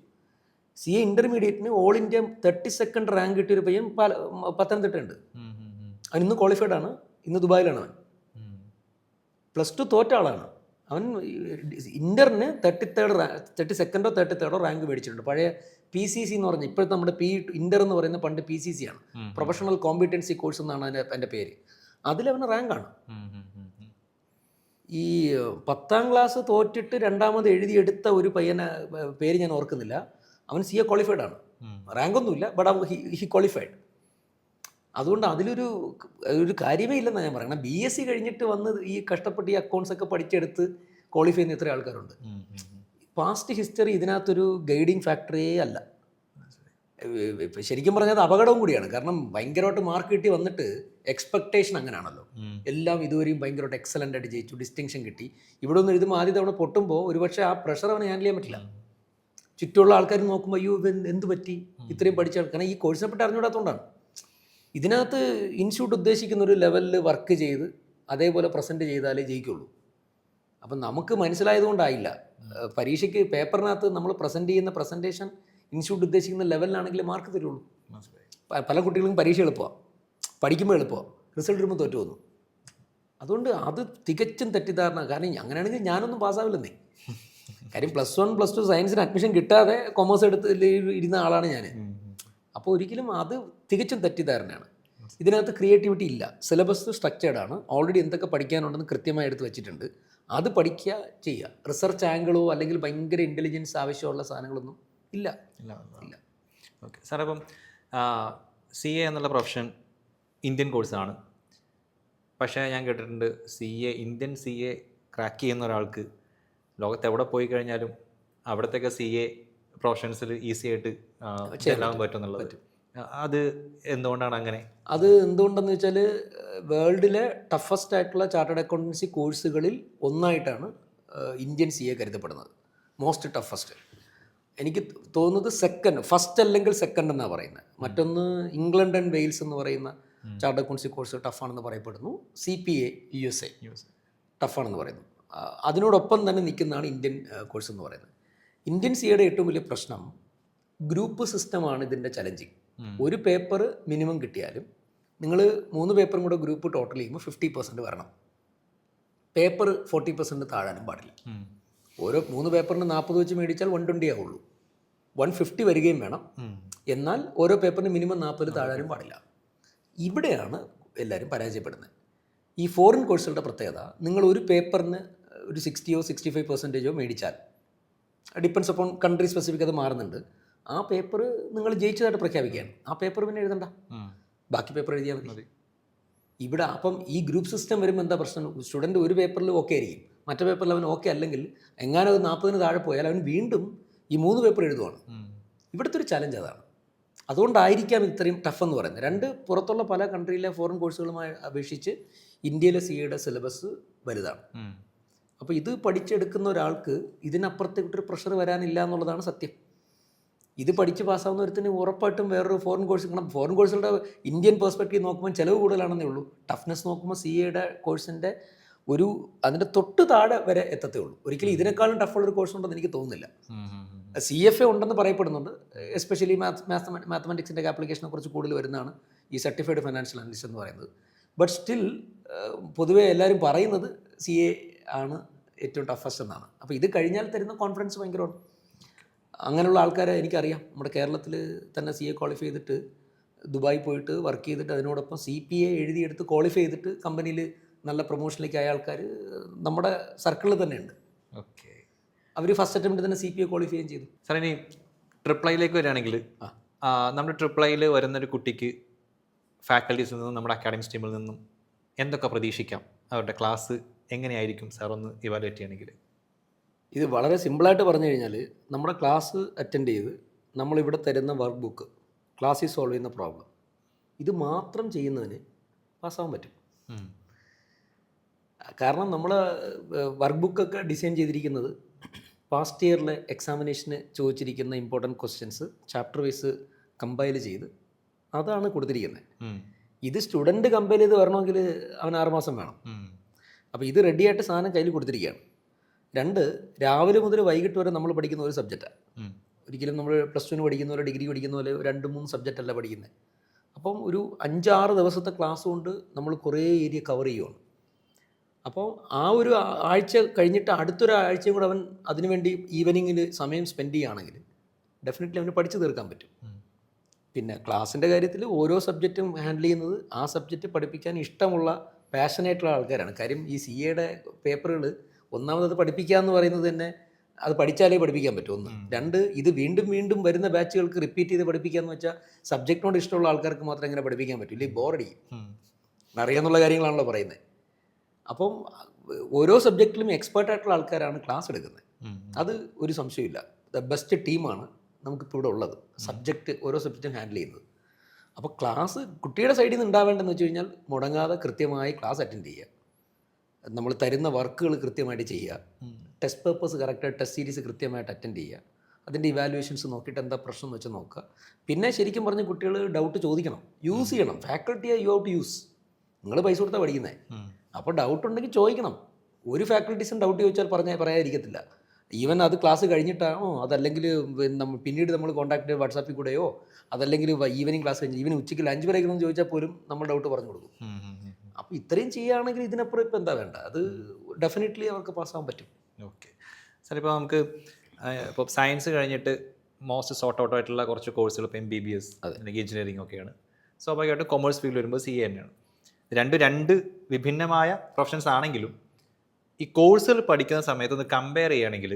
CA ഇൻ്റർമീഡിയറ്റിന് ഓൾ ഇന്ത്യ 32nd റാങ്ക് കിട്ടിയൊരു പയ്യൻ പത്തനംതിട്ടയുണ്ട്. അവൻ ഇന്ന് ക്വാളിഫൈഡ് ആണ്, ഇന്ന് ദുബായിലാണ് അവൻ. +2 തോറ്റ ആളാണ് അവൻ. ഇൻ്ററിന് 32ndo 33rdo റാങ്ക് മേടിച്ചിട്ടുണ്ട്. പഴയ PCC എന്ന് പറഞ്ഞാൽ ഇപ്പോഴത്തെ നമ്മുടെ ഇൻ്റർ എന്ന് പറയുന്ന പണ്ട് PCC ആണ്, പ്രൊഫഷണൽ കോമ്പിറ്റൻസി കോഴ്സ് എന്നാണ് എൻ്റെ പേര്. അതിലവന് റാങ്കാണ്. ഈ 10ാം ക്ലാസ് തോറ്റിട്ട് 2ാമത് എഴുതിയെടുത്ത ഒരു പയ്യനെ പേര് ഞാൻ ഓർക്കുന്നില്ല. അവൻ CA ക്വാളിഫൈഡ് ആണ്, റാങ്കൊന്നുമില്ല, ബട്ട് ഹി ക്വാളിഫൈഡ്. അതുകൊണ്ട് അതിലൊരു കാര്യമേ ഇല്ലെന്നാണ് ഞാൻ പറയുന്നത്. BSc കഴിഞ്ഞിട്ട് വന്ന് ഈ കഷ്ടപ്പെട്ട് ഈ അക്കൗണ്ട്സ് ഒക്കെ പഠിച്ചെടുത്ത് ക്വാളിഫൈ ചെയ്യുന്ന എത്ര ആൾക്കാരുണ്ട്. പാസ്റ്റ് ഹിസ്റ്ററി ഇതിനകത്തൊരു ഗൈഡിങ് ഫാക്ടറിയേ അല്ല. ശരിക്കും പറഞ്ഞാൽ അത് അപകടവും കൂടിയാണ്. കാരണം ഭയങ്കരമായിട്ട് മാർക്ക് കിട്ടി വന്നിട്ട് എക്സ്പെക്ടേഷൻ അങ്ങനെയാണല്ലോ. എല്ലാം ഇതുവരെയും ഭയങ്കരമായിട്ട് എക്സലൻ്റ് ആയിട്ട് ജയിച്ചു, ഡിസ്റ്റിങ്ഷൻ കിട്ടി. ഇവിടെ ഒന്ന് എഴുതുമ്പോൾ ആദ്യ തവണ പൊട്ടുമ്പോൾ ഒരുപക്ഷെ ആ പ്രഷർ അവനെ ഹാൻഡിൽ ചെയ്യാൻ പറ്റില്ല. ചുറ്റുമുള്ള ആൾക്കാർ നോക്കുമ്പോൾ അയ്യോ എന്ത് പറ്റി ഇത്രയും പഠിച്ച, കാരണം ഈ കോഴ്സിനെ പറ്റി അറിഞ്ഞുകൂടാത്തതുകൊണ്ടാണ്. ഇതിനകത്ത് ഇൻസ്റ്റിറ്റ്യൂട്ട് ഉദ്ദേശിക്കുന്ന ഒരു ലെവലിൽ വർക്ക് ചെയ്ത് അതേപോലെ പ്രസൻറ്റ് ചെയ്താലേ ജയിക്കുള്ളൂ. അപ്പം നമുക്ക് മനസ്സിലായതുകൊണ്ടായില്ല. പരീക്ഷയ്ക്ക് പേപ്പറിനകത്ത് നമ്മൾ പ്രസൻറ്റ് ചെയ്യുന്ന പ്രസൻറ്റേഷൻ ഇൻസ്റ്റിറ്റ്യൂട്ട് ഉദ്ദേശിക്കുന്ന ലെവലിലാണെങ്കിൽ മാർക്ക് തരുള്ളൂ. പല കുട്ടികൾക്കും പരീക്ഷ എളുപ്പമാണ്, പഠിക്കുമ്പോൾ എളുപ്പമാണ്, റിസൾട്ട് വരുമ്പോൾ തോറ്റു വന്നു. അതുകൊണ്ട് അത് തികച്ചും തെറ്റിദ്ധാരണ. കാരണം അങ്ങനെയാണെങ്കിൽ ഞാനൊന്നും പാസ്സാവില്ലെന്നേ. കാര്യം +1 +2 സയൻസിന് അഡ്മിഷൻ കിട്ടാതെ കൊമേഴ്സ് എടുത്ത് ഇരുന്ന ആളാണ് ഞാൻ. അപ്പോൾ ഒരിക്കലും അത് തികച്ചും തെറ്റിദ്ധാരണയാണ്. ഇതിനകത്ത് ക്രിയേറ്റിവിറ്റി ഇല്ല. സിലബസ് സ്ട്രക്ചേർഡാണ്. ഓൾറെഡി എന്തൊക്കെ പഠിക്കാനുണ്ടെന്ന് കൃത്യമായി എടുത്ത് വെച്ചിട്ടുണ്ട്. അത് പഠിക്കുക, ചെയ്യുക. റിസർച്ച് ആംഗിളോ അല്ലെങ്കിൽ ഭയങ്കര ഇൻ്റലിജൻസ് ആവശ്യമുള്ള സാധനങ്ങളൊന്നും ഇല്ല.
ഓക്കെ സാർ, അപ്പം CA എന്നുള്ള പ്രൊഫഷൻ ഇന്ത്യൻ കോഴ്സാണ്. പക്ഷേ ഞാൻ കേട്ടിട്ടുണ്ട് ഇന്ത്യൻ CA ക്രാക്ക് ചെയ്യുന്ന ഒരാൾക്ക് ലോകത്ത് എവിടെ പോയി കഴിഞ്ഞാലും അവിടത്തേക്ക് CA പ്രൊഫഷൻസിൽ ഈസി ആയിട്ട് ചെല്ലാൻ പറ്റും എന്നുള്ളത്. അത് എന്തുകൊണ്ടാണ് അങ്ങനെ?
അത് എന്തുകൊണ്ടെന്ന് വെച്ചാൽ വേൾഡിലെ ടഫസ്റ്റ് ആയിട്ടുള്ള ചാർട്ടേഡ് അക്കൗണ്ടൻസി കോഴ്സുകളിൽ ഒന്നായിട്ടാണ് ഇന്ത്യൻ CA കരുതപ്പെടുന്നത്. Most toughest. എനിക്ക് തോന്നുന്നത് ഫസ്റ്റ് അല്ലെങ്കിൽ സെക്കൻഡ് എന്നാണ് പറയുന്നത്. മറ്റൊന്ന് ഇംഗ്ലണ്ട് ആൻഡ് വെയിൽസ് എന്ന് പറയുന്ന ചാർട്ടേഡ് അക്കൗണ്ടൻസി കോഴ്സ് ടഫാണെന്ന് പറയപ്പെടുന്നു. CPA USA ടഫാണെന്ന് പറയുന്നു. അതിനോടൊപ്പം തന്നെ നിൽക്കുന്നതാണ് ഇന്ത്യൻ കോഴ്സ് എന്ന് പറയുന്നത്. ഇന്ത്യൻ CAയുടെ ഏറ്റവും വലിയ പ്രശ്നം ഗ്രൂപ്പ് സിസ്റ്റമാണ്. ഇതിൻ്റെ ചലഞ്ചിങ്. ഒരു പേപ്പർ മിനിമം കിട്ടിയാലും നിങ്ങൾ 3 പേപ്പറും കൂടെ ഗ്രൂപ്പ് ടോട്ടൽ ചെയ്യുമ്പോൾ 50% വരണം. പേപ്പർ 40% താഴാനും പാടില്ല. ഓരോ 3 പേപ്പറിന് 40 വെച്ച് മേടിച്ചാൽ 120 ആവുള്ളൂ. 150 വരികയും വേണം. എന്നാൽ ഓരോ പേപ്പറിന് മിനിമം 40 താഴാനും പാടില്ല. ഇവിടെയാണ് എല്ലാവരും പരാജയപ്പെടുന്നത്. ഈ ഫോറിൻ കോഴ്സുകളുടെ പ്രത്യേകത, നിങ്ങൾ ഒരു പേപ്പറിന് ഒരു 60 or 65% മേടിച്ചാൽ, ഡിപ്പെൻസ് അപ്പോൺ കൺട്രി സ്പെസിഫിക് അത് മാറുന്നുണ്ട്, ആ പേപ്പർ നിങ്ങൾ ജയിച്ചതായിട്ട് പ്രഖ്യാപിക്കുകയാണ്. ആ പേപ്പർ പിന്നെ എഴുതണ്ട, ബാക്കി പേപ്പർ എഴുതിയാൽ മതി. ഇവിടെ അപ്പം ഈ ഗ്രൂപ്പ് സിസ്റ്റം വരുമ്പോൾ എന്താ പ്രശ്നം? സ്റ്റുഡൻറ്റ് ഒരു പേപ്പറിൽ ഓക്കെ ആയിരിക്കും, മറ്റേ പേപ്പറിൽ അവൻ ഓക്കെ അല്ലെങ്കിൽ എങ്ങാനും 40 താഴെ പോയാൽ അവൻ വീണ്ടും ഈ 3 പേപ്പർ എഴുതുവാണ്. ഇവിടുത്തെ ഒരു ചലഞ്ച് അതാണ്. അതുകൊണ്ടായിരിക്കാം ഇത്രയും ടഫ് എന്ന് പറയുന്നത്. 2 പുറത്തുള്ള പല കൺട്രിയിലെ ഫോറിൻ കോഴ്സുകളുമായി അപേക്ഷിച്ച് ഇന്ത്യയിലെ CAയുടെ സിലബസ് വലുതാണ്. അപ്പോൾ ഇത് പഠിച്ചെടുക്കുന്ന ഒരാൾക്ക് ഇതിനപ്പുറത്തേക്കൊരു പ്രഷർ വരാനില്ല എന്നുള്ളതാണ് സത്യം. ഇത് പഠിച്ച് പാസ്സാവുന്ന ഒരുത്തിന് ഉറപ്പായിട്ടും വേറൊരു ഫോറിൻ കോഴ്സ് കിട്ടണം. ഫോറിൻ കോഴ്സുകളുടെ ഇന്ത്യൻ പെർസ്പെക്റ്റീവ് നോക്കുമ്പോൾ ചിലവ് കൂടുതലാണെന്നേ ഉള്ളൂ. ടഫ്നെസ് നോക്കുമ്പോൾ CAയുടെ കോഴ്സിൻ്റെ അതിൻ്റെ തൊട്ട് താഴെ വരെ എത്തത്തേ ഉള്ളൂ. ഒരിക്കലും ഇതിനേക്കാളും ടഫുള്ളൊരു കോഴ്സ് ഉണ്ടെന്ന് എനിക്ക് തോന്നുന്നില്ല. CFA ഉണ്ടെന്ന് പറയപ്പെടുന്നുണ്ട്. എസ്പെഷ്യലി മാത്തമാറ്റിക്സിൻ്റെ ആപ്ലിക്കേഷനെ കുറിച്ച് കൂടുതൽ വരുന്നതാണ് ഈ സർട്ടിഫൈഡ് ഫൈനാൻഷ്യൽ അനലിസ്റ്റ് എന്ന് പറയുന്നത്. ബട്ട് സ്റ്റിൽ പൊതുവേ എല്ലാവരും പറയുന്നത് CA ആണ് ഏറ്റവും ടഫസ്റ്റ് എന്നാണ്. അപ്പോൾ ഇത് കഴിഞ്ഞാൽ തരുന്ന കോൺഫിഡൻസ് ഭയങ്കരമാണ്. അങ്ങനെയുള്ള ആൾക്കാരെ എനിക്കറിയാം. നമ്മുടെ കേരളത്തിൽ തന്നെ CA ക്വാളിഫൈ ചെയ്തിട്ട് ദുബായി പോയിട്ട് വർക്ക് ചെയ്തിട്ട് അതിനോടൊപ്പം CPA എഴുതിയെടുത്ത് ക്വാളിഫൈ ചെയ്തിട്ട് കമ്പനിയിൽ നല്ല പ്രൊമോഷനിലേക്ക് ആയ ആൾക്കാർ നമ്മുടെ സർക്കിളിൽ തന്നെ ഉണ്ട്.
ഓക്കെ,
അവർ ഫസ്റ്റ് അറ്റംപ്റ്റ് തന്നെ CPA ക്വാളിഫൈ ചെയ്തു.
സാർ ഇനി ട്രിപ്പിളിലേക്ക് വരികയാണെങ്കിൽ നമ്മുടെ ട്രിപ്പിളിൽ വരുന്നൊരു കുട്ടിക്ക് ഫാക്കൽറ്റീസിൽ നിന്നും നമ്മുടെ അക്കാഡമിക്സ് ടീമിൽ നിന്നും എന്തൊക്കെ പ്രതീക്ഷിക്കാം? അവരുടെ ക്ലാസ് എങ്ങനെയായിരിക്കും സാർ ഒന്ന് ഇവാലുവേറ്റ് ചെയ്യണമെങ്കിൽ?
ഇത് വളരെ സിമ്പിളായിട്ട് പറഞ്ഞു കഴിഞ്ഞാൽ നമ്മുടെ ക്ലാസ് അറ്റൻഡ് ചെയ്ത് നമ്മളിവിടെ തരുന്ന വർക്ക് ബുക്ക്, ക്ലാസ്സിൽ സോൾവ് ചെയ്യുന്ന പ്രോബ്ലം, ഇത് മാത്രം ചെയ്യുന്നതിന് പാസ്സാവാൻ പറ്റും. കാരണം നമ്മൾ വർക്ക് ബുക്കൊക്കെ ഡിസൈൻ ചെയ്തിരിക്കുന്നത് പാസ്റ്റ് ഇയറിലെ എക്സാമിനേഷന് ചോദിച്ചിരിക്കുന്ന important questions chapter wise compile ചെയ്ത് അതാണ് കൊടുത്തിരിക്കുന്നത്. ഇത് സ്റ്റുഡൻറ്റ് കമ്പൈൽ ചെയ്ത് വരണമെങ്കിൽ അവൻ 6 മാസം വേണം. അപ്പോൾ ഇത് റെഡിയായിട്ട് സാധനം കയ്യിൽ കൊടുത്തിരിക്കുകയാണ്. 2, രാവിലെ മുതൽ വൈകിട്ട് വരെ നമ്മൾ പഠിക്കുന്ന ഒരു സബ്ജക്റ്റാണ്. ഒരിക്കലും നമ്മൾ +2 പഠിക്കുന്ന പോലെ ഡിഗ്രി പഠിക്കുന്ന പോലെ 2-3 സബ്ജക്റ്റ് അല്ല പഠിക്കുന്നത്. അപ്പം ഒരു 5-6 ദിവസത്തെ ക്ലാസ് കൊണ്ട് നമ്മൾ കുറേ ഏരിയ കവർ ചെയ്യുകയാണ്. അപ്പോൾ ആ ഒരു ആഴ്ച കഴിഞ്ഞിട്ട് അടുത്തൊരു ആഴ്ചയും കൂടെ അവൻ അതിനുവേണ്ടി ഈവനിങ്ങിൽ സമയം സ്പെൻഡ് ചെയ്യുകയാണെങ്കിൽ ഡെഫിനറ്റ്ലി അവന് പഠിച്ചു തീർക്കാൻ പറ്റും. പിന്നെ ക്ലാസ്സിൻ്റെ കാര്യത്തിൽ ഓരോ സബ്ജക്റ്റും ഹാൻഡിൽ ചെയ്യുന്നത് ആ സബ്ജക്റ്റ് പഠിപ്പിക്കാൻ ഇഷ്ടമുള്ള പാഷനായിട്ടുള്ള ആൾക്കാരാണ്. കാര്യം ഈ CAയുടെ പേപ്പറുകൾ ഒന്നാമത് പഠിപ്പിക്കുക എന്ന് പറയുന്നത് തന്നെ അത് പഠിച്ചാലേ പഠിപ്പിക്കാൻ പറ്റും. 1. 2, ഇത് വീണ്ടും വീണ്ടും വരുന്ന ബാച്ചുകൾക്ക് റിപ്പീറ്റ് ചെയ്ത് പഠിപ്പിക്കുക എന്ന് വെച്ചാൽ സബ്ജക്റ്റിനോട് ഇഷ്ടമുള്ള ആൾക്കാർക്ക് മാത്രം എങ്ങനെ പഠിപ്പിക്കാൻ പറ്റും, ഇല്ലേ ബോറടിക്കും. അറിയാമെന്നുള്ള കാര്യങ്ങളാണല്ലോ പറയുന്നത്. അപ്പം ഓരോ സബ്ജക്റ്റിലും എക്സ്പേർട്ടായിട്ടുള്ള ആൾക്കാരാണ് ക്ലാസ് എടുക്കുന്നത്. അത് ഒരു സംശയമില്ല. ദ ബെസ്റ്റ് ടീമാണ് നമുക്കിപ്പോൾ ഇവിടെ ഉള്ളത്, സബ്ജക്റ്റ് ഓരോ സബ്ജക്റ്റും ഹാൻഡിൽ ചെയ്യുന്നത്. അപ്പോൾ ക്ലാസ് കുട്ടിയുടെ സൈഡിൽ നിന്ന് ഉണ്ടാവേണ്ടതെന്ന് വെച്ച് കഴിഞ്ഞാൽ മുടങ്ങാതെ കൃത്യമായി ക്ലാസ് അറ്റൻഡ് ചെയ്യുക, നമ്മൾ തരുന്ന വർക്കുകൾ കൃത്യമായിട്ട് ചെയ്യുക, ടെസ്റ്റ് പേപ്പേഴ്സ് കറക്റ്റായിട്ട് ടെസ്റ്റ് സീരീസ് കൃത്യമായിട്ട് അറ്റൻഡ് ചെയ്യുക, അതിൻ്റെ ഇവാലുവേഷൻസ് നോക്കിയിട്ട് എന്താ പ്രശ്നം എന്ന് വെച്ചാൽ നോക്കുക. പിന്നെ ശരിക്കും പറഞ്ഞ് കുട്ടികൾ ഡൗട്ട് ചോദിക്കണം, യൂസ് ചെയ്യണം. ഫാക്കൾട്ടിയെ യു ഹാവ് ടു യൂസ്. നിങ്ങൾ പൈസ കൊടുത്താൽ പഠിക്കുന്നത്. അപ്പോൾ ഡൗട്ട് ഉണ്ടെങ്കിൽ ചോദിക്കണം. ഒരു ഫാക്കൽറ്റീസും ഡൗട്ട് ചോദിച്ചാൽ പറയാതിരിക്കത്തില്ല. ഈവൻ അത് ക്ലാസ് കഴിഞ്ഞിട്ടാണോ, അതല്ലെങ്കിൽ പിന്നീട് നമ്മൾ കോൺടാക്ട് വാട്സാപ്പിൽ കൂടെയോ, അതല്ലെങ്കിൽ ഈവനിങ് ക്ലാസ് കഴിഞ്ഞ് ഈവനിങ് ഉച്ചയ്ക്ക് ലഞ്ച് ബ്രേക്ക് എന്ന് ചോദിച്ചാൽ പോലും നമ്മൾ ഡൗട്ട് പറഞ്ഞു കൊടുക്കും. അപ്പോൾ ഇത്രയും ചെയ്യുകയാണെങ്കിൽ ഇതിനപ്പുറം ഇപ്പോൾ എന്താ വേണ്ട, അത് ഡെഫിനറ്റ്ലി അവർക്ക് പാസ്സാകാൻ പറ്റും.
ഓക്കെ സാർ, ഇപ്പോൾ നമുക്ക് ഇപ്പോൾ സയൻസ് കഴിഞ്ഞിട്ട് മോസ്റ്റ് സോർട്ട് ഔട്ട് ആയിട്ടുള്ള കുറച്ച് കോഴ്സുകൾ ഇപ്പോൾ MBBS അല്ലെങ്കിൽ എഞ്ചിനീയറിംഗ് ഒക്കെയാണ്. സ്വാഭാവികമായിട്ടും കൊമേഴ്സ് ഫീൽഡ് വരുമ്പോൾ CA തന്നെയാണ്. രണ്ട് വിഭിന്നമായ പ്രൊഫഷൻസ് ആണെങ്കിലും ഈ കോഴ്സുകൾ പഠിക്കുന്ന സമയത്ത് ഒന്ന് കമ്പയർ ചെയ്യുകയാണെങ്കിൽ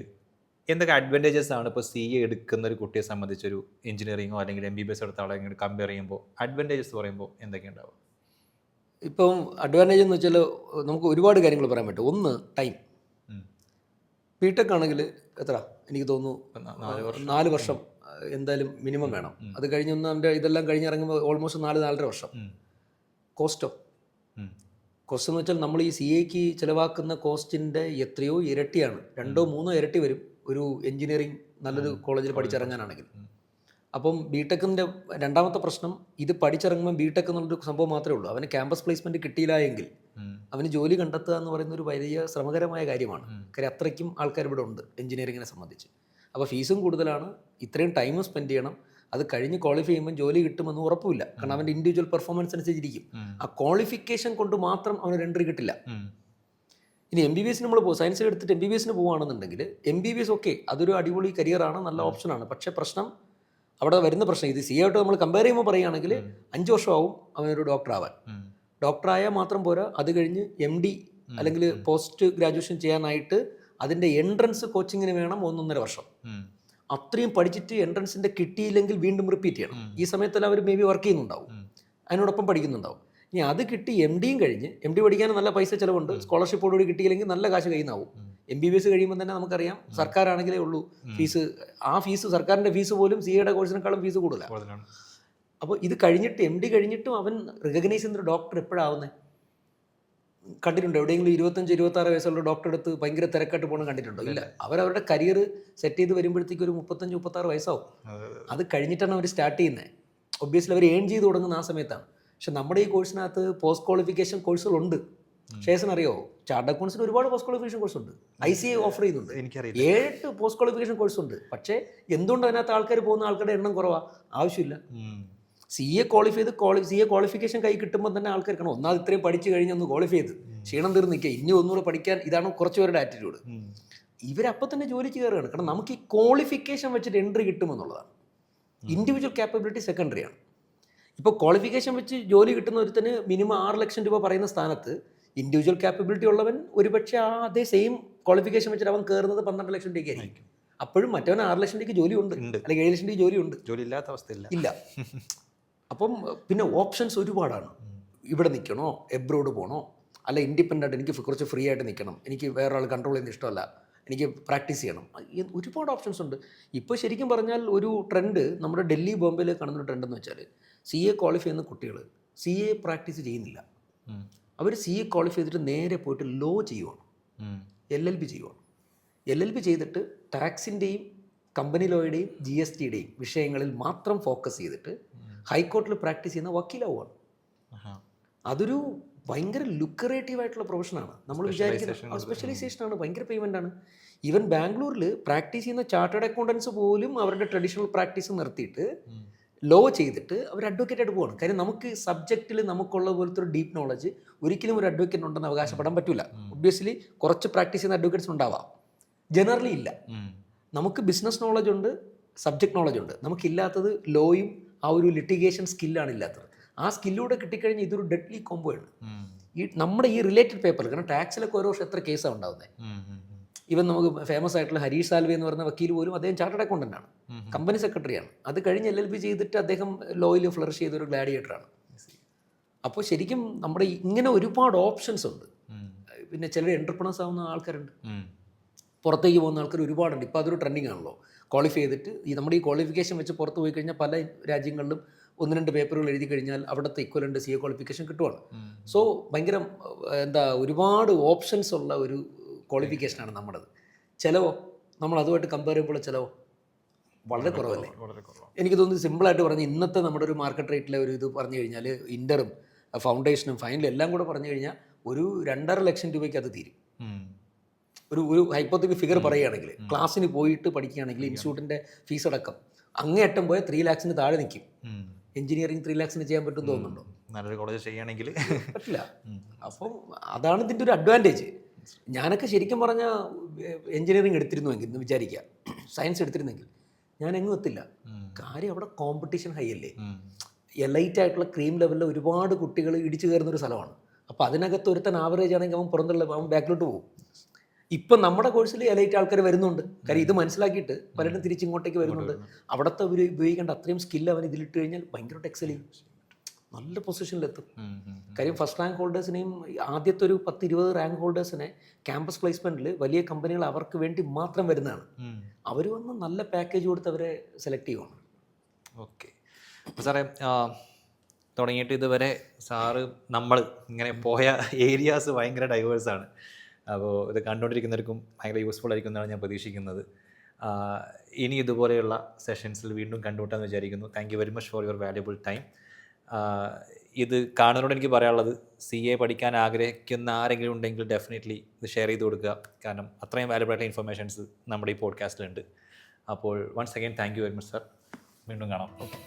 എന്തൊക്കെ അഡ്വാൻറ്റേജസ് ആണ് ഇപ്പോൾ CA എടുക്കുന്ന ഒരു കുട്ടിയെ സംബന്ധിച്ചൊരു എഞ്ചിനീയറിങ്ങോ അല്ലെങ്കിൽ MBBS എടുത്ത ആളെ കമ്പയർ ചെയ്യുമ്പോൾ അഡ്വാൻറ്റേജസ് പറയുമ്പോൾ എന്തൊക്കെ ഉണ്ടാവും?
ഇപ്പം അഡ്വാൻറ്റേജ് എന്ന് വെച്ചാൽ നമുക്ക് ഒരുപാട് കാര്യങ്ങൾ പറയാൻ പറ്റും. 1, ടൈം. BTech ആണെങ്കിൽ എത്ര, എനിക്ക് തോന്നുന്നു 4 വർഷം എന്തായാലും മിനിമം വേണം. അത് കഴിഞ്ഞൊന്ന് അവൻ്റെ ഇതെല്ലാം കഴിഞ്ഞിറങ്ങുമ്പോൾ ഓൾമോസ്റ്റ് 4-4.5 വർഷം. കോസ്റ്റോ എന്ന് വെച്ചാൽ നമ്മൾ ഈ CAക്ക് ചിലവാക്കുന്ന കോസ്റ്റിൻ്റെ എത്രയോ ഇരട്ടിയാണ്, 2-3 ഇരട്ടി വരും ഒരു എഞ്ചിനീയറിംഗ് നല്ലൊരു കോളേജിൽ പഠിച്ചിറങ്ങാനാണെങ്കിൽ. അപ്പം BTechൻ്റെ രണ്ടാമത്തെ പ്രശ്നം, ഇത് പഠിച്ചിറങ്ങുമ്പോൾ BTech എന്നുള്ളൊരു സംഭവം മാത്രമേ ഉള്ളൂ. അവന് ക്യാമ്പസ് പ്ലേസ്മെൻറ്റ് കിട്ടിയില്ല എങ്കിൽ അവന് ജോലി കണ്ടെത്തുക എന്ന് പറയുന്ന ഒരു വലിയ ശ്രമകരമായ കാര്യമാണ്. കാര്യം അത്രയ്ക്കും ആൾക്കാർ ഇവിടെ ഉണ്ട് എഞ്ചിനീയറിങ്ങിനെ സംബന്ധിച്ച്. അപ്പോൾ ഫീസും കൂടുതലാണ്, ഇത്രയും ടൈമും സ്പെൻഡ് ചെയ്യണം. അത് കഴിഞ്ഞ് ക്വാളിഫൈ ചെയ്യുമ്പോൾ ജോലി കിട്ടുമെന്ന് ഉറപ്പില്ല. കാരണം അവൻ്റെ ഇൻഡിവിജ്വൽ പെർഫോമൻസ് അനുസരിച്ചിരിക്കും. ആ ക്വാളിഫിക്കേഷൻ കൊണ്ട് മാത്രം അവന് എൻട്രി കിട്ടില്ല. ഇനി MBBS നമ്മൾ സയൻസ് എടുത്തിട്ട് MBBS പോവുകയാണെന്നുണ്ടെങ്കിൽ MBBS ഓക്കെ, അതൊരു അടിപൊളി കരിയറാണ്, നല്ല ഓപ്ഷനാണ്. പക്ഷേ പ്രശ്നം അവിടെ വരുന്ന പ്രശ്നം, ഇത് CA ആയിട്ട് നമ്മൾ കമ്പയർ ചെയ്യുമ്പോൾ പറയുകയാണെങ്കിൽ 5 വർഷമാവും അവനൊരു ഡോക്ടറാവാൻ. ഡോക്ടറായാൽ മാത്രം പോരാ, അത് കഴിഞ്ഞ് MD അല്ലെങ്കിൽ പോസ്റ്റ് ഗ്രാജുവേഷൻ ചെയ്യാനായിട്ട് അതിൻ്റെ എൻട്രൻസ് കോച്ചിങ്ങിന് വേണം 1-1.5 വർഷം. അത്രയും പഠിച്ചിട്ട് എൻട്രൻസിൻ്റെ കിട്ടിയില്ലെങ്കിൽ വീണ്ടും റിപ്പീറ്റ് ചെയ്യണം. ഈ സമയത്തെല്ലാം അവർ മേ ബി വർക്ക് ചെയ്യുന്നുണ്ടാവും, അതിനോടൊപ്പം പഠിക്കുന്നുണ്ടാവും. ഇനി അത് കിട്ടി MDയും കഴിഞ്ഞ്, MD പഠിക്കാൻ നല്ല പൈസ ചിലവുണ്ട്, സ്കോളർഷിപ്പോടുകൂടി കിട്ടിയില്ലെങ്കിൽ നല്ല കാശ് കയ്യിന്നാവും. MBBS കഴിയുമ്പോൾ തന്നെ നമുക്കറിയാം സർക്കാരാണെങ്കിലേ ഉള്ളൂ ഫീസ്. ആ ഫീസ്, സർക്കാരിൻ്റെ ഫീസ് പോലും CAയുടെ കോഴ്സിനേക്കാളും ഫീസ് കൂടുതലാണ്. അപ്പോൾ ഇത് കഴിഞ്ഞിട്ട് MD കഴിഞ്ഞിട്ടും അവൻ റിക്കഗ്നൈസ് ചെയ്യുന്നൊരു ഡോക്ടർ എപ്പോഴാവുന്നത് കണ്ടിട്ടുണ്ടോ? എവിടെയെങ്കിലും 25-26 വയസ്സുള്ള ഡോക്ടർ എടുത്ത് ഭയങ്കര തിരക്കായിട്ട് പോകണം കണ്ടിട്ടുണ്ടോ? ഇല്ല. അവരവരുടെ കരിയർ സെറ്റ് ചെയ്ത് വരുമ്പോഴത്തേക്ക് ഒരു 35-36 വയസ്സാവും. അത് കഴിഞ്ഞിട്ടാണ് അവർ സ്റ്റാർട്ട് ചെയ്യുന്നത്. ഒബ്വിയസ്ലി അവർ ഏൺ ചെയ്ത് തുടങ്ങുന്ന ആ സമയത്താണ്. പക്ഷെ നമ്മുടെ ഈ കോഴ്സിനകത്ത് പോസ്റ്റ് ക്വാളിഫിക്കേഷൻ കോഴ്സുകളുണ്ട്. ഷേഴ്സിന് അറിയാമോ? ചാർട്ടേഡ് അക്കൗണ്ട്സിന് ഒരുപാട് പോസ്റ്റ് ക്വാളിഫിക്കേഷൻ കോഴ്സ് ഉണ്ട്. ICA ഓഫർ ചെയ്യുന്നുണ്ട്. 7 പോസ്റ്റ് ക്വാളിഫിക്കേഷൻ കോഴ്സ് ഉണ്ട്. പക്ഷേ എന്തുകൊണ്ട് അതിനകത്ത് ആൾക്കാർ പോകുന്ന ആൾക്കാരുടെ എണ്ണം കുറവാണ്? ആവശ്യമില്ല. CA ക്വാളിഫിക്കേഷൻ കൈ കിട്ടുമ്പോൾ തന്നെ ആൾക്കാർ കാരണം ഒന്നാമത് ഇത്രയും പഠിച്ചു കഴിഞ്ഞ് ഒന്ന് ക്വാളിഫൈ ചെയ്ത് ക്ഷീണം തീർന്ന് നിൽക്കുക, ഇനി ഒന്നുകൂടെ പഠിക്കാൻ, ഇതാണ് കുറച്ച് പേരുടെ ആറ്റിറ്റ്യൂഡ്. ഇവരപ്പം തന്നെ ജോലിക്ക് കയറുകയാണ്. കാരണം നമുക്ക് ഈ ക്വാളിഫിക്കേഷൻ വെച്ചിട്ട് എൻട്രി കിട്ടുമെന്നുള്ളതാണ്. ഇൻഡിവിജ്വൽ ക്യാപ്പബിലിറ്റി സെക്കൻഡറിയാണ്. ഇപ്പോൾ ക്വാളിഫിക്കേഷൻ വെച്ച് ജോലി കിട്ടുന്ന ഒരുത്തന് മിനിമം 6 ലക്ഷം രൂപ പറയുന്ന സ്ഥാനത്ത് ഇൻഡിവിജ്വൽ ക്യാപ്പബിലിറ്റി ഉള്ളവൻ ഒരുപക്ഷെ അതേ സെയിം ക്വാളിഫിക്കേഷൻ വെച്ചിട്ട് അവൻ കയറുന്നത് 12 ലക്ഷം രൂപയ്ക്കായിരിക്കും. അപ്പോഴും മറ്റവൻ 6 ലക്ഷം രൂപയ്ക്ക് ജോലി ഉണ്ട്, അല്ലെങ്കിൽ 7 ലക്ഷം രൂപയ്ക്ക് ജോലിയുണ്ട്.
ജോലി ഇല്ലാത്ത അവസ്ഥയില്ല
ഇല്ല. അപ്പം പിന്നെ ഓപ്ഷൻസ് ഒരുപാടാണ്. ഇവിടെ നിൽക്കണോ, എബ്രോഡ് പോകണോ, അല്ല ഇൻഡിപെൻഡൻ്റ്, എനിക്ക് കുറച്ച് ഫ്രീ ആയിട്ട് നിൽക്കണം, എനിക്ക് വേറൊരാൾ കൺട്രോൾ ചെയ്യുന്ന ഇഷ്ടമല്ല, എനിക്ക് പ്രാക്ടീസ് ചെയ്യണം, ഒരുപാട് ഓപ്ഷൻസ് ഉണ്ട്. ഇപ്പോൾ ശരിക്കും പറഞ്ഞാൽ ഒരു ട്രെൻഡ് നമ്മുടെ ഡൽഹി ബോംബെയിൽ കാണുന്ന ട്രെൻഡ് എന്ന് വെച്ചാൽ CA ക്വാളിഫൈ ചെയ്യുന്ന കുട്ടികൾ CA പ്രാക്ടീസ് ചെയ്യുന്നില്ല. അവർ CA ക്വാളിഫൈ ചെയ്തിട്ട് നേരെ പോയിട്ട് ലോ ചെയ്യുവാണ്, LLB ചെയ്യുവാണ്. LLB ചെയ്തിട്ട് ടാക്സിൻ്റെയും കമ്പനി ലോയുടെയും GSTയുടെയും വിഷയങ്ങളിൽ മാത്രം ഫോക്കസ് ചെയ്തിട്ട് ഹൈക്കോർട്ടിൽ പ്രാക്ടീസ് ചെയ്യുന്ന വക്കീലാവുകയാണ്. അതൊരു ഭയങ്കര ലുക്രേറ്റീവ് ആയിട്ടുള്ള പ്രൊഫഷനാണ്. നമ്മൾ വിചാരിക്കുന്നത് സ്പെഷ്യലൈസേഷനാണ്, ഭയങ്കര പേയ്മെൻ്റാണ്. ഈവൻ ബാംഗ്ലൂരിൽ പ്രാക്ടീസ് ചെയ്യുന്ന ചാർട്ടേഡ് അക്കൗണ്ടൻസ് പോലും അവരുടെ ട്രഡീഷണൽ പ്രാക്ടീസ് നിർത്തിയിട്ട് ലോ ചെയ്തിട്ട് അവർ അഡ്വക്കേറ്റായിട്ട് പോവാണ്. കാര്യം നമുക്ക് സബ്ജക്റ്റിൽ നമുക്കുള്ള പോലത്തെ ഒരു ഡീപ്പ് നോളജ് ഒരിക്കലും ഒരു അഡ്വക്കേറ്റ് ഉണ്ടെന്ന് അവകാശപ്പെടാൻ പറ്റില്ല. ഒബ്വിയസ്ലി കുറച്ച് പ്രാക്ടീസ് ചെയ്യുന്ന അഡ്വക്കേറ്റ്സ് ഉണ്ടാവാം, ജനറലി ഇല്ല. നമുക്ക് ബിസിനസ് നോളജ് ഉണ്ട്, സബ്ജക്ട് നോളജ് ഉണ്ട്. നമുക്കില്ലാത്തത് ലോയും ആ ഒരു ലിറ്റിഗേഷൻ സ്കില്ലാണ് ഇല്ലാത്തത്. ആ സ്കില്ലൂടെ കിട്ടിക്കഴിഞ്ഞാൽ ഇതൊരു ഡെഡ്ലി കോംബോ ആണ്. നമ്മുടെ ഈ റിലേറ്റഡ് പേപ്പർ, കാരണം ടാക്സിലൊക്കെ ഓരോ വർഷം എത്ര കേസാണ് ഉണ്ടാകുന്നത്. ഇവൻ നമുക്ക് ഫേമസ് ആയിട്ടുള്ള ഹരീഷ് സാൽവെ എന്ന് പറയുന്ന വക്കീൽ പോലും അദ്ദേഹം ചാർട്ടേഡ് അക്കൗണ്ടൻ്റ് ആണ്, കമ്പനി സെക്രട്ടറിയാണ്. അത് കഴിഞ്ഞ് LLB ചെയ്തിട്ട് അദ്ദേഹം ലോയിൽ ഫ്ലറിഷ് ചെയ്തൊരു ഗ്ലാഡിയേറ്ററാണ്. അപ്പോൾ ശരിക്കും നമ്മുടെ ഇങ്ങനെ ഒരുപാട് ഓപ്ഷൻസ് ഉണ്ട്. പിന്നെ ചിലർ എൻ്റർപ്രണേഴ്സ് ആവുന്ന ആൾക്കാരുണ്ട്, പുറത്തേക്ക് പോകുന്ന ആൾക്കാർ ഒരുപാടുണ്ട്. ഇപ്പോൾ അതൊരു ട്രെൻഡിങ് ആണല്ലോ. ക്വാളിഫൈ ചെയ്തിട്ട് നമ്മുടെ ഈ ക്വാളിഫിക്കേഷൻ വെച്ച് പുറത്ത് പോയി കഴിഞ്ഞാൽ പല രാജ്യങ്ങളിലും 1-2 പേപ്പറുകൾ എഴുതി കഴിഞ്ഞാൽ അവിടുത്തെ ഇക്വലൻ്റ് CA ക്വാളിഫിക്കേഷൻ കിട്ടുവാണ്. സോ ഭയങ്കര ഒരുപാട് ഓപ്ഷൻസ് ഉള്ള ഒരു ക്വാളിഫിക്കേഷനാണ് നമ്മുടേത്. ചിലവോ നമ്മൾ അതുമായിട്ട് കമ്പയർ ചെയ്യുമ്പോൾ ചിലവോ വളരെ കുറവല്ലേ. എനിക്ക് തോന്നുന്നു സിമ്പിളായിട്ട് പറഞ്ഞ് ഇന്നത്തെ നമ്മുടെ ഒരു മാർക്കറ്റ് റേറ്റിലെ ഒരു ഇത് പറഞ്ഞു കഴിഞ്ഞാൽ ഇൻ്ററും ഫൗണ്ടേഷനും ഫൈനലും എല്ലാം കൂടെ പറഞ്ഞു കഴിഞ്ഞാൽ ഒരു 2.5 ലക്ഷം രൂപയ്ക്ക് അത് തീരും. ഒരു ഹൈപ്പോത്തറ്റിക് ഫിഗർ പറയുകയാണെങ്കിൽ ക്ലാസ്സിന് പോയിട്ട് പഠിക്കുകയാണെങ്കിൽ ഇൻസ്റ്റിറ്റ്യൂട്ടിൻ്റെ ഫീസ് അടക്കം അങ്ങേയറ്റം പോയാൽ 3 lakhs താഴെ നിൽക്കും. എഞ്ചിനീയറിംഗ് 3 lakhs ചെയ്യാൻ പറ്റും തോന്നുന്നുണ്ടോ?
നല്ലൊരു കോളേജ് ചെയ്യുകയാണെങ്കിൽ
പറ്റില്ല. അപ്പം അതാണ് ഇതിൻ്റെ ഒരു അഡ്വാൻറ്റേജ്. ഞാനൊക്കെ ശരിക്കും പറഞ്ഞാൽ എഞ്ചിനീയറിംഗ് എടുത്തിരുന്നുവെങ്കിൽ എന്ന് വിചാരിക്കുക, സയൻസ് എടുത്തിരുന്നെങ്കിൽ ഞാൻ എങ്ങും എത്തില്ല. കാര്യം അവിടെ കോമ്പറ്റീഷൻ ഹൈ അല്ലേ. എലൈറ്റ് ആയിട്ടുള്ള ക്രീം ലെവലിൽ ഒരുപാട് കുട്ടികൾ ഇടിച്ചു കയറുന്നൊരു സ്ഥലമാണ്. അപ്പോൾ അതിനകത്ത് ഒരുത്തൻ ആവറേജ് ആണെങ്കിൽ അവൻ ബാക്കിലോട്ട് പോകും. ഇപ്പം നമ്മുടെ കോഴ്സിൽ എലൈറ്റ് ആൾക്കാർ വരുന്നുണ്ട്. കാര്യം ഇത് മനസ്സിലാക്കിയിട്ട് പലരും തിരിച്ചിങ്ങോട്ടേക്ക് വരുന്നുണ്ട്. അവിടുത്തെ അവർ ഉപയോഗിക്കേണ്ട അത്രയും സ്കില്ല് അവൻ ഇതിലിട്ട് കഴിഞ്ഞാൽ ഭയങ്കരമായിട്ട് എക്സൽ ചെയ്യും, നല്ല പൊസിഷനിലെത്തും. കാര്യം ഫസ്റ്റ് റാങ്ക് ഹോൾഡേഴ്സിനെയും ആദ്യത്തെ ഒരു 10-20 റാങ്ക് ഹോൾഡേഴ്സിനെ ക്യാമ്പസ് പ്ലേസ്മെൻറ്റിൽ വലിയ കമ്പനികൾ അവർക്ക് വേണ്ടി മാത്രം വരുന്നതാണ്. അവർ വന്ന് നല്ല പാക്കേജ് കൊടുത്ത് അവരെ സെലക്ട് ചെയ്യുവാണ്.
ഓക്കെ. അപ്പോൾ സാറേ തുടങ്ങിയിട്ട് ഇതുവരെ സാറ് നമ്മൾ ഇങ്ങനെ പോയ ഏരിയാസ് ഭയങ്കര ഡൈവേഴ്സാണ്. അപ്പോൾ ഇത് കണ്ടുകൊണ്ടിരിക്കുന്നവർക്കും ഭയങ്കര യൂസ്ഫുൾ ആയിരിക്കും എന്നാണ് ഞാൻ പ്രതീക്ഷിക്കുന്നത്. ഇനി ഇതുപോലെയുള്ള സെഷൻസിൽ വീണ്ടും കണ്ടുമുട്ടാമെന്ന് വിചാരിക്കുന്നു. Thank you very much for your valuable time. ഇത് കാണുന്നതോട് എനിക്ക് പറയാനുള്ളത്, CA പഠിക്കാൻ ആഗ്രഹിക്കുന്ന ആരെങ്കിലും ഉണ്ടെങ്കിൽ ഡെഫിനറ്റ്ലി ഇത് ഷെയർ ചെയ്ത് കൊടുക്കുക. കാരണം അത്രയും വാല്യുബിൾ ആയിട്ടുള്ള ഇൻഫർമേഷൻസ് നമ്മുടെ ഈ പോഡ്കാസ്റ്റിലുണ്ട്. അപ്പോൾ once again thank you very much sir. വീണ്ടും കാണാം. ഓക്കെ.